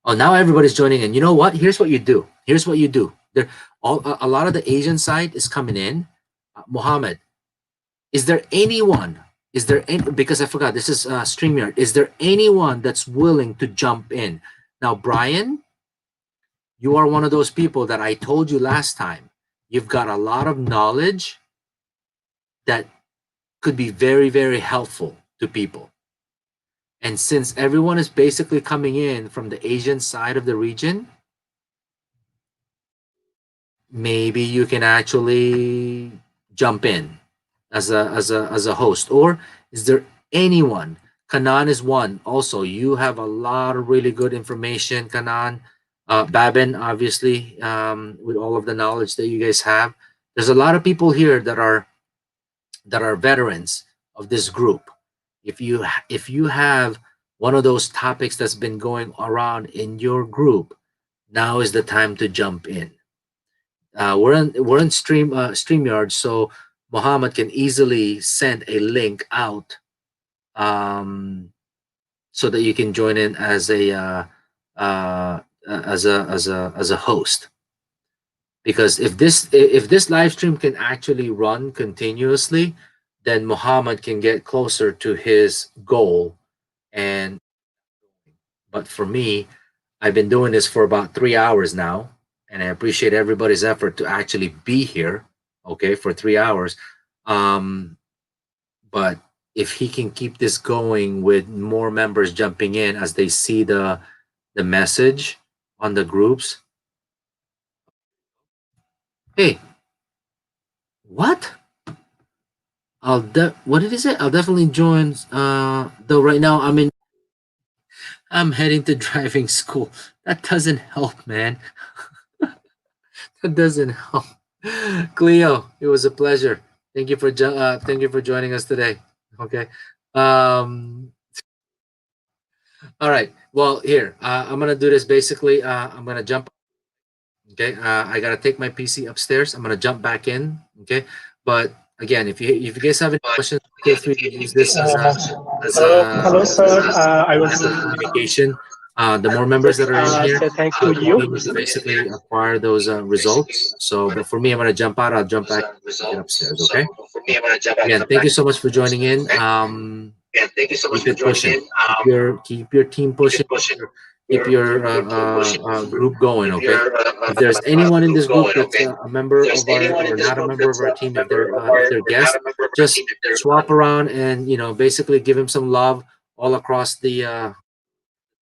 Oh, now everybody's joining in. You know what? Here's what you do. Here's what you do. There, a lot of the Asian side is coming in. Mohammed, is there anyone? Is there any? Because I forgot. This is Streamyard. Is there anyone that's willing to jump in? Now, Brian, you are one of those people that I told you last time. You've got a lot of knowledge that could be very, very helpful to people. And since everyone is basically coming in from the Asian side of the region, maybe you can actually jump in as a host. Or is there anyone? Kanan is one. Also, you have a lot of really good information, Kanan. Babin, obviously, with all of the knowledge that you guys have. There's a lot of people here that are veterans of this group. If you have one of those topics that's been going around in your group, now is the time to jump in. We're in StreamYard, so Muhammad can easily send a link out, so that you can join in as a host. Because if this live stream can actually run continuously, then Muhammad can get closer to his goal. But for me, I've been doing this for about 3 hours now, and I appreciate everybody's effort to actually be here, okay, for 3 hours. But if he can keep this going with more members jumping in as they see the message on the groups. Hey, what? What did he say? I'll definitely join. Though right now I'm heading to driving school. That doesn't help, man. That doesn't help. Cleo, it was a pleasure. Thank you for joining us today. Okay. Um, all right. Well, here I'm gonna do this. Basically, I'm gonna jump. Okay. I gotta take my PC upstairs. I'm gonna jump back in. Okay. But again, if you guys have any questions, feel free to use this as Hello, hello, sir. I a was method of communication. The more members that just are in here, say thanks to the more you. you to basically acquire those results. So, but for me, I'm gonna jump out. I'll jump back get upstairs. Okay. Again, thank you so much for joining in. Keep it pushing. Keep your team pushing. Keep your group going. Okay. If there's anyone in this group that's a member of our or not a member of our team, if they're guests, just swap around and basically give them some love all across the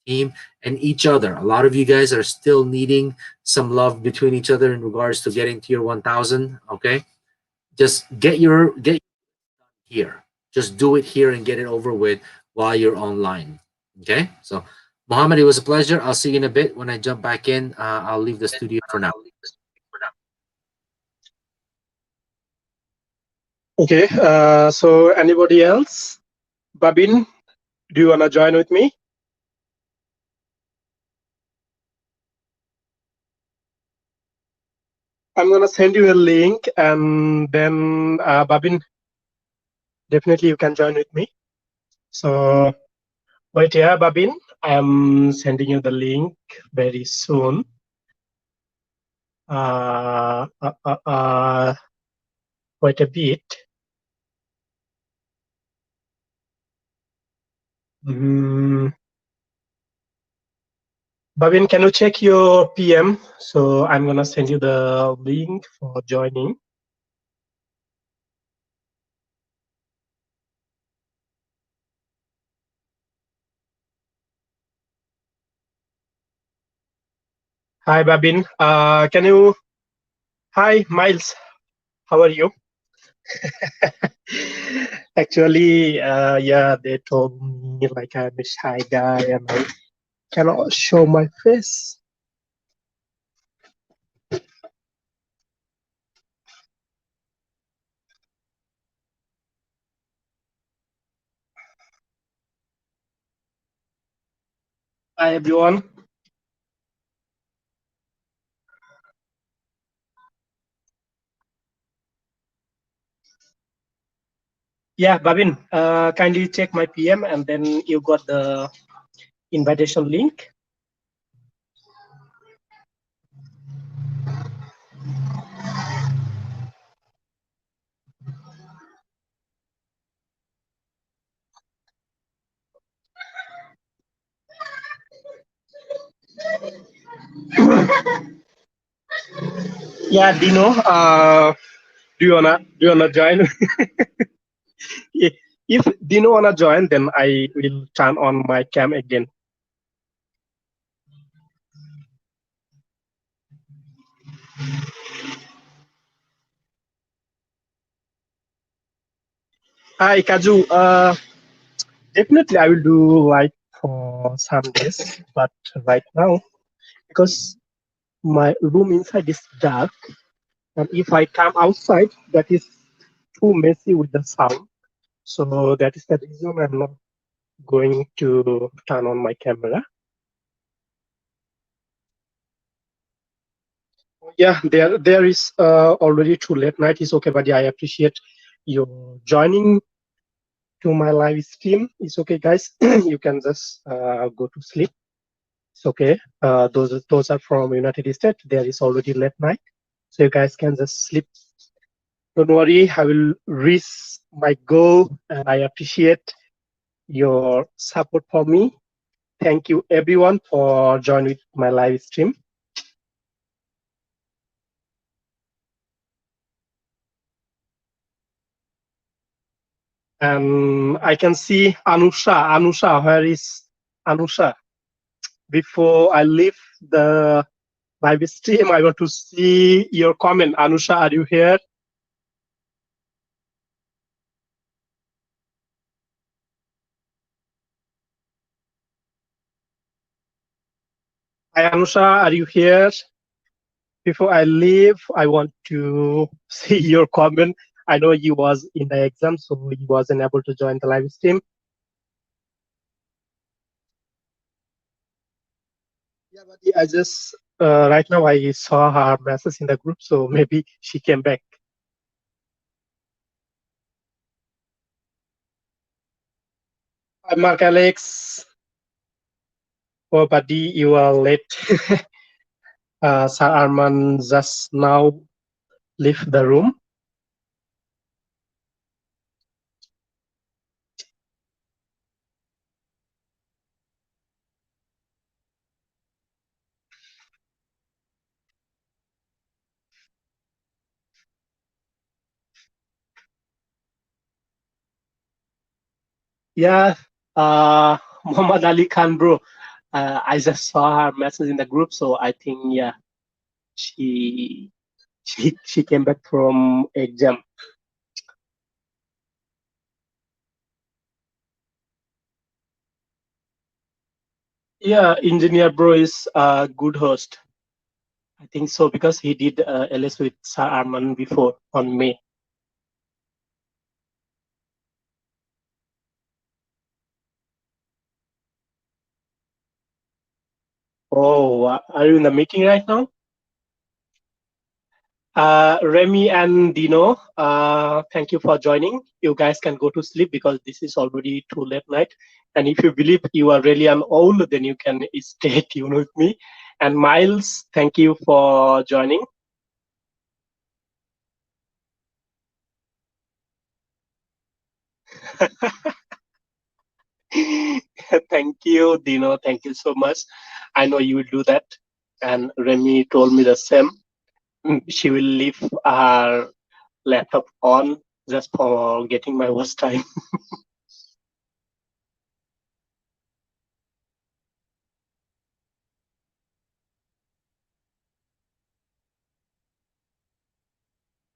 team and each other. A lot of you guys are still needing some love between each other in regards to getting to your 1,000. Okay, just get here. Just do it here and get it over with while you're online. Okay, so Mohammed, it was a pleasure. I'll see you in a bit when I jump back in. I'll leave the studio for now. Okay, so anybody else? Babin, do you wanna join with me? I'm gonna send you a link, and then Babin, definitely you can join with me. So wait here, Babin. I am sending you the link very soon. Wait a bit. Babin, can you check your PM? So I'm gonna send you the link for joining. Hi, Babin. Can you? Hi, Miles. How are you? Actually, yeah, they told me like I'm a shy guy and I cannot show my face. Hi, everyone. Yeah, Babin, kindly check my PM and then you got the invitation link. Yeah, Dino, do you wanna join? If Dino wanna join, then I will turn on my cam again. Hi, Kaju. Definitely, I will do like for some days, but right now, because my room inside is dark, and if I come outside, that is too messy with the sound. So that is the reason I'm not going to turn on my camera. Yeah, there is already too late night. It's okay, buddy. I appreciate you joining to my live stream. It's okay, guys. You can just go to sleep. It's okay. Those are from United States. There is already late night, so you guys can just sleep. Don't worry. I will reach my goal, and I appreciate your support for me. Thank you, everyone, for joining my live stream. And I can see Anusha. Anusha, where is Anusha? Before I leave the live stream, I want to see your comment. Anusha, are you here? Hi, Anusha, are you here? Before I leave, I want to see your comment. I know you was in the exam, so you wasn't able to join the live stream. Yeah, but I just right now I saw her message in the group, so maybe she came back. Hi, Mark Alex. Oh, buddy, you are late. Sir Arman just now left the room. Yeah, Muhammad Ali Khan, bro. I just saw her message in the group, so I think yeah, she she came back from exam. Yeah, engineer bro is a good host. I think so because he did LS with Sir Arman before on May. Oh, are you in the meeting right now? Remy and Dino, thank you for joining. You guys can go to sleep because this is already too late night. And if you believe you are really an owl, then you can stay tuned with me. And Miles, thank you for joining. Thank you, Dino. Thank you so much. I know you will do that. And Remy told me the same. She will leave her laptop on just for getting my watch time.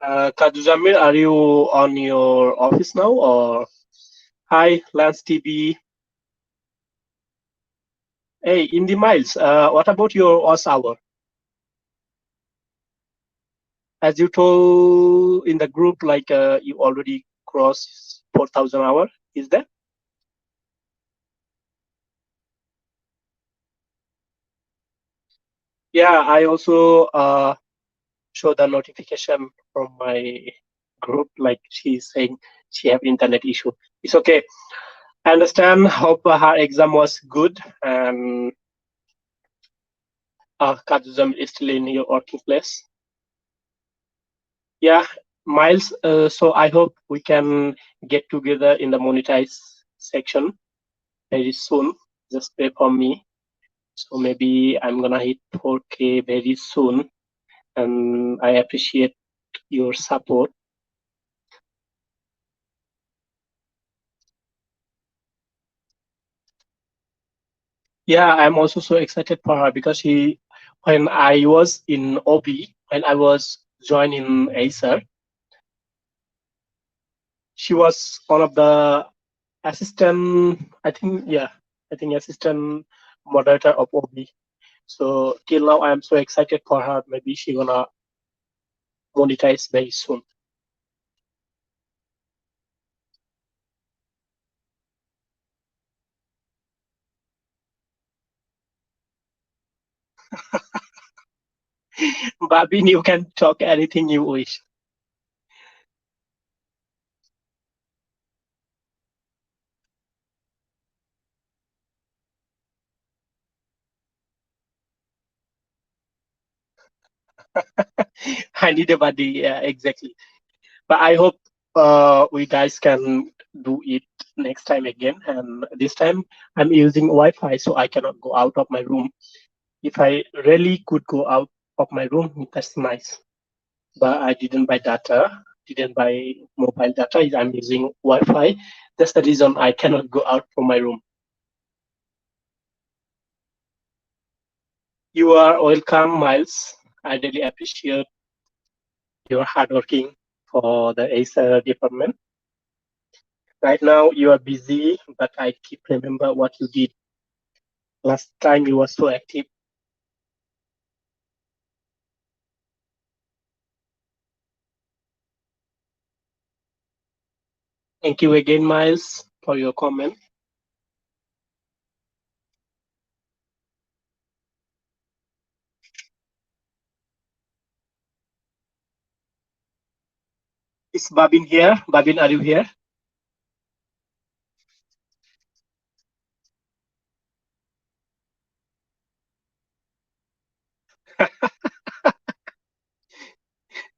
Kajujamir, are you on your office now or? Hi, Lance TB. Hey, Indy Miles, what about your OS hour? As you told in the group, like you already crossed 4,000 hour, is that? Yeah, I also show the notification from my group, like she's saying she have internet issue. It's okay. I understand. Hope her exam was good and Kazuzam is still in your working place. Yeah, Miles. So I hope we can get together in the monetize section very soon. Just pray for me. So maybe I'm gonna hit 4K very soon, and I appreciate your support. Yeah, I'm also so excited for her because when I was in OB, when I was joining Acer, she was one of the assistant, I think, yeah, I think assistant moderator of OB. So till now, I am so excited for her. Maybe she gonna monetize very soon. Babin, you can talk anything you wish. I need a buddy, yeah, exactly. But I hope we guys can do it next time again. And this time I'm using Wi-Fi, so I cannot go out of my room. If I really could go out of my room, that's nice. But I didn't buy data, didn't buy mobile data. I'm using Wi-Fi. That's the reason I cannot go out from my room. You are welcome, Miles. I really appreciate your hard working for the ACE department. Right now you are busy, but I keep remember what you did last time. You were so active. Thank you again, Miles, for your comment. Is Babin here? Babin, are you here?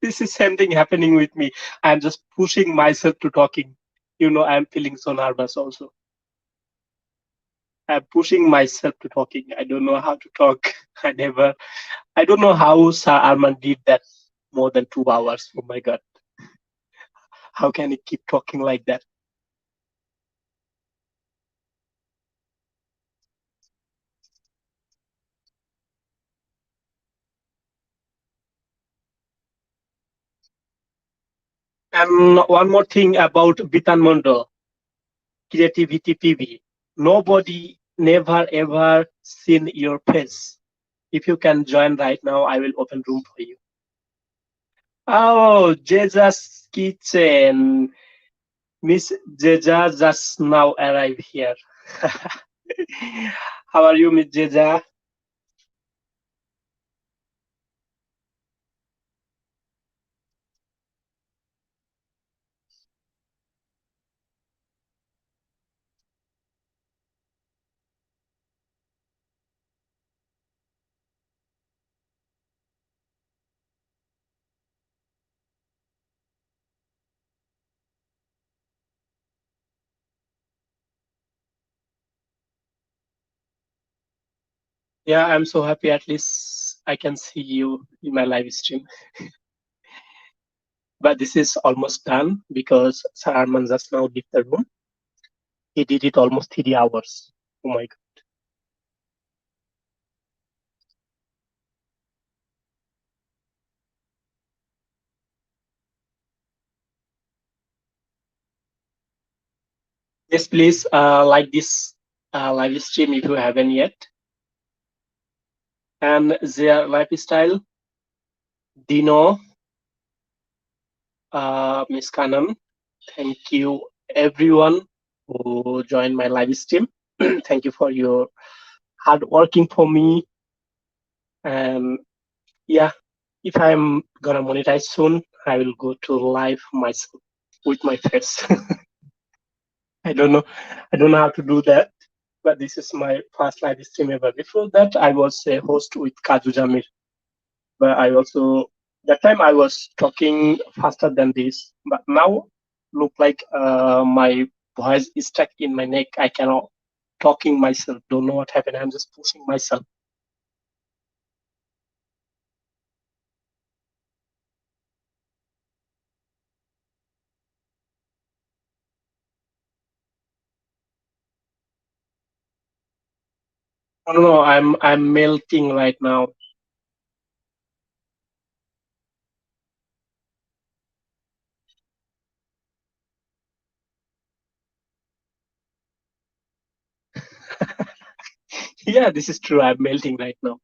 This is same thing happening with me. I'm just pushing myself to talking. I'm feeling so nervous also. I'm pushing myself to talking. I don't know how to talk. I don't know how Sir Arman did that more than 2 hours. Oh my God. How can he keep talking like that? And one more thing about Bitan Mondo, Creativity PV. Nobody never ever seen your face. If you can join right now, I will open room for you. Oh, Jesus Kitchen. Miss Jeja just now arrived here. How are you, Miss Jeja? Yeah, I'm so happy. At least I can see you in my live stream. But this is almost done because Sir Arman just now left the room. He did it almost 3 hours. Oh my God. Yes, please like this live stream if you haven't yet. And their lifestyle, Dino, Miss Kanan, thank you everyone who joined my live stream. Thank you for your hard working for me. And yeah, if I'm gonna monetize soon, I will go to live myself with my face. I don't know. I don't know how to do that, but this is my first live stream ever. Before that, I was a host with Kaju Jamir, but I also that time I was talking faster than this, but now look like my voice is stuck in my neck. I cannot talking myself. Don't know what happened. I'm just pushing myself. I don't know. I'm melting right now. Yeah, this is true. I'm melting right now.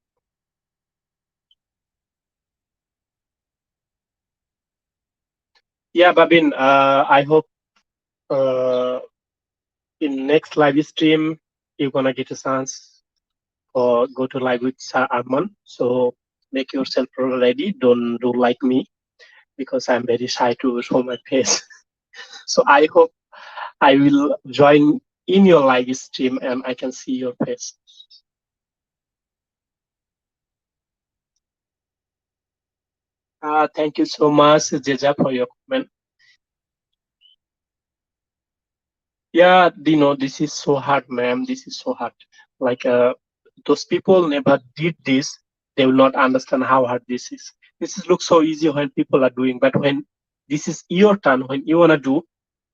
Yeah, Babin. I hope uh, in next live stream you're gonna get a chance or go to live with Sir Arman. So make yourself ready. Don't do like me because I'm very shy to show my face. So I hope I will join in your live stream and I can see your face. Thank you so much, Jeja, for your comment. Yeah, Dino, this is so hard, ma'am. This is so hard. Like those people never did this, they will not understand how hard this is. Looks so easy when people are doing, but when this is your turn, when you wanna do,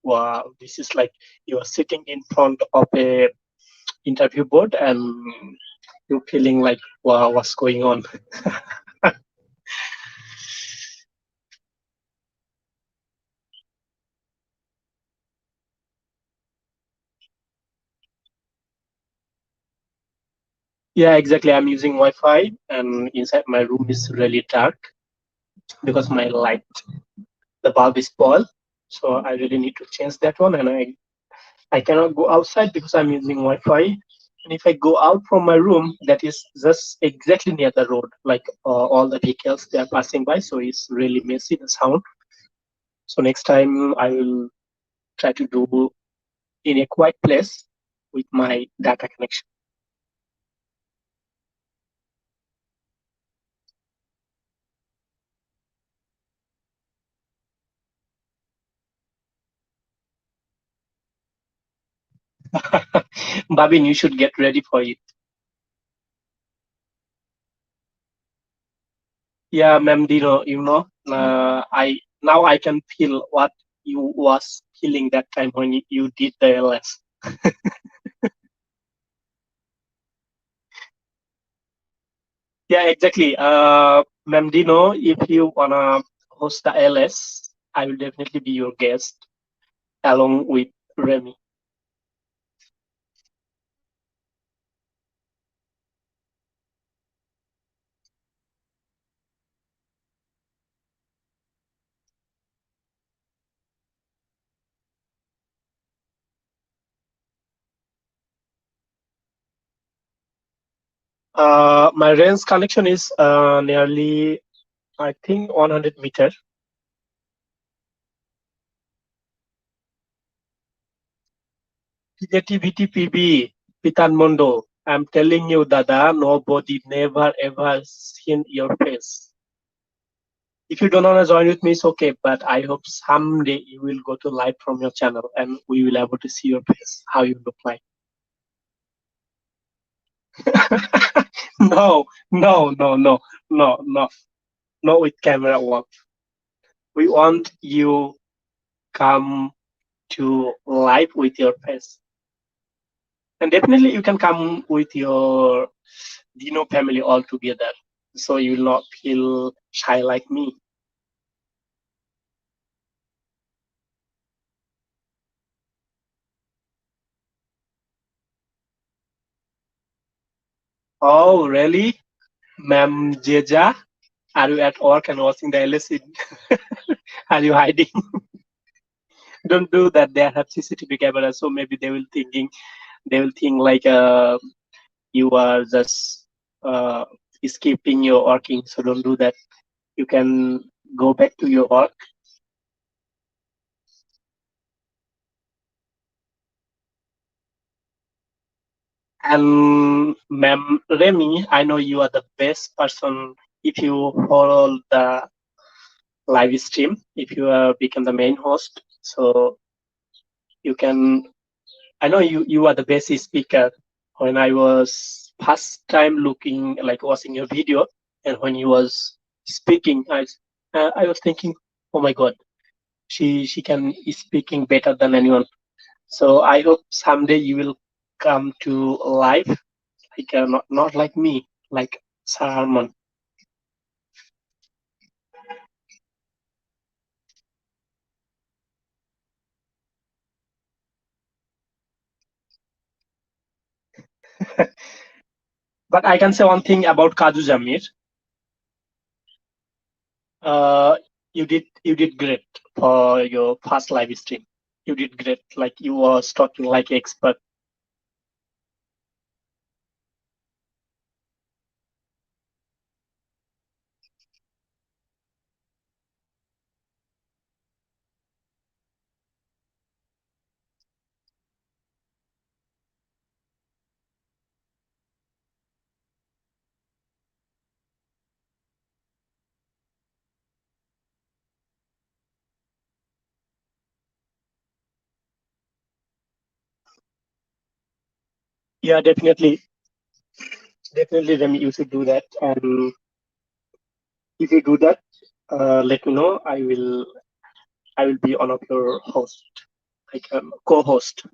wow, this is like you are sitting in front of a interview board and you're feeling like, wow, what's going on? Yeah, exactly. I'm using Wi-Fi, and inside my room is really dark because my light, the bulb is spoiled. So I really need to change that one, and I cannot go outside because I'm using Wi-Fi. And if I go out from my room, that is just exactly near the road, like all the vehicles they are passing by, so it's really messy the sound. So next time I will try to do in a quiet place with my data connection. Babin, you should get ready for it. Yeah, ma'am Dino, I now I can feel what you was feeling that time when you did the LS. Yeah, exactly. Ma'am Dino, if you wanna host the LS, I will definitely be your guest along with Remy. My range connection is nearly, I think, 100 meter. Creativity PB, Pitan Mondo. I'm telling you, Dada, nobody never ever seen your face. If you don't want to join with me, it's okay. But I hope someday you will go to live from your channel and we will able to see your face, how you look like. No, no, no, no, no, no, not with camera work. We want you come to live with your face, and definitely you can come with your Dino family all together, so you will not feel shy like me. Oh, really, Ma'am Jeja? Are you at work and watching the LSC? Are you hiding? Don't do that. They have CCTV cameras, so maybe they will think like you are just uh, skipping your working. So don't do that. You can go back to your work. And Ma'am Remy, I know you are the best person if you follow the live stream. If you become the main host, so you can. I know you are the best speaker. When I was first time looking like watching your video, and when you was speaking, I was thinking, oh my god, she can speaking better than anyone. So I hope someday you will come to live, like not like me, like Sir Harman. But I can say one thing about Kaju Jamir. Uh, you did great for your first live stream. You did great. Like you was talking like expert. Yeah, definitely, Remy, you should do that. And if you do that, let me know. I will be one of your hosts. like a co-host.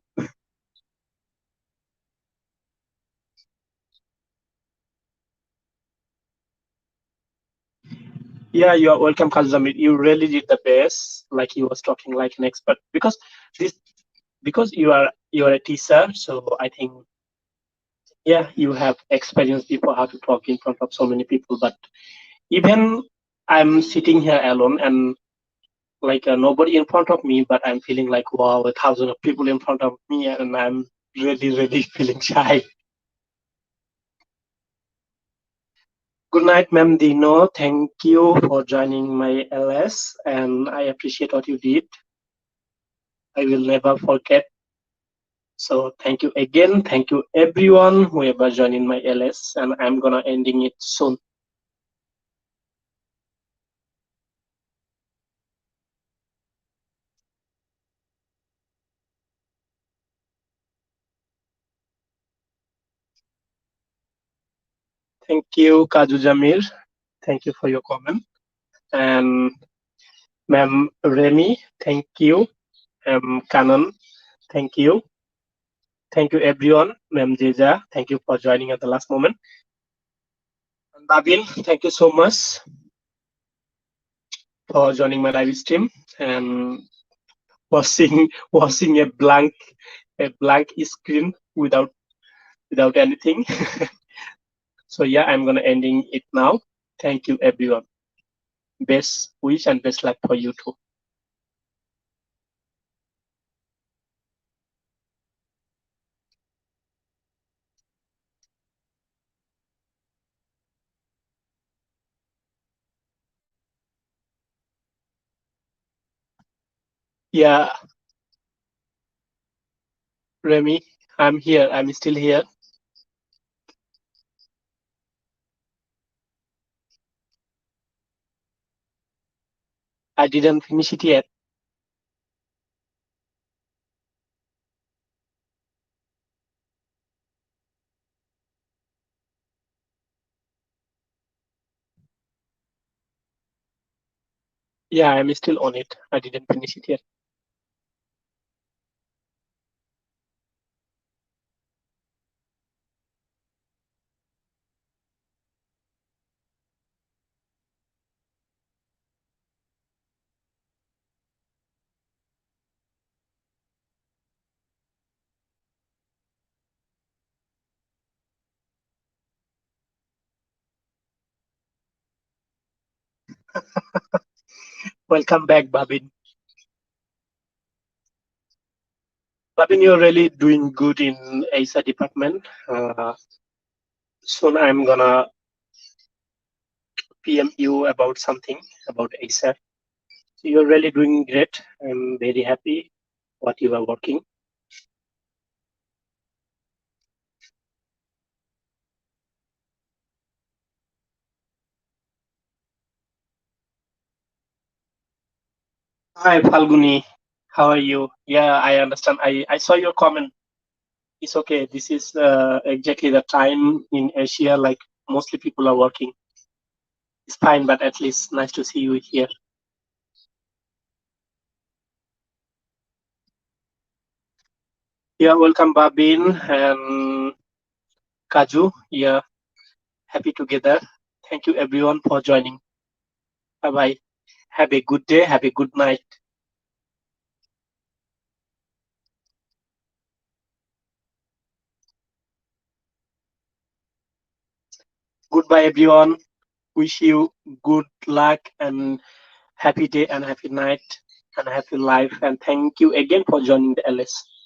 Yeah, you are welcome, Kazamir. You really did the best. Like he was talking like an expert this because you are a teacher, so I think yeah you have experience before how to talk in front of so many people. But even I'm sitting here alone and like nobody in front of me, but I'm feeling like wow, a thousand of people in front of me, and I'm really feeling shy. Good night, Ma'am Dino. Thank you for joining my LS, and I appreciate what you did. I will never forget. So thank you again. Thank you everyone who ever joined in my LS, and I'm gonna ending it soon. Thank you, Kaju Jamir. Thank you for your comment. And Ma'am Remy, thank you. Canon, thank you. Thank you everyone. Ma'am Jeja, thank you for joining at the last moment. And Babin, thank you so much for joining my live stream and watching a blank screen without anything. So yeah, I'm gonna ending it now. Thank you everyone. Best wish and best luck for you too. Yeah, Remy, I'm here. I'm still here. I didn't finish it yet. Yeah, I'm still on it. I didn't finish it yet. Welcome back, Babin. Babin, you're really doing good in ASA department. Soon I'm gonna PM you about something about ASA. So you're really doing great. I'm very happy what you are working. Hi, Falguni. How are you? Yeah, I understand. I saw your comment. It's okay. This is exactly the time in Asia, like mostly people are working. It's fine, but at least nice to see you here. Yeah, welcome, Babin and Kaju. Yeah, happy together. Thank you, everyone, for joining. Bye bye. Have a good day. Have a good night. Goodbye, everyone. Wish you good luck and happy day and happy night and happy life. And thank you again for joining the LS.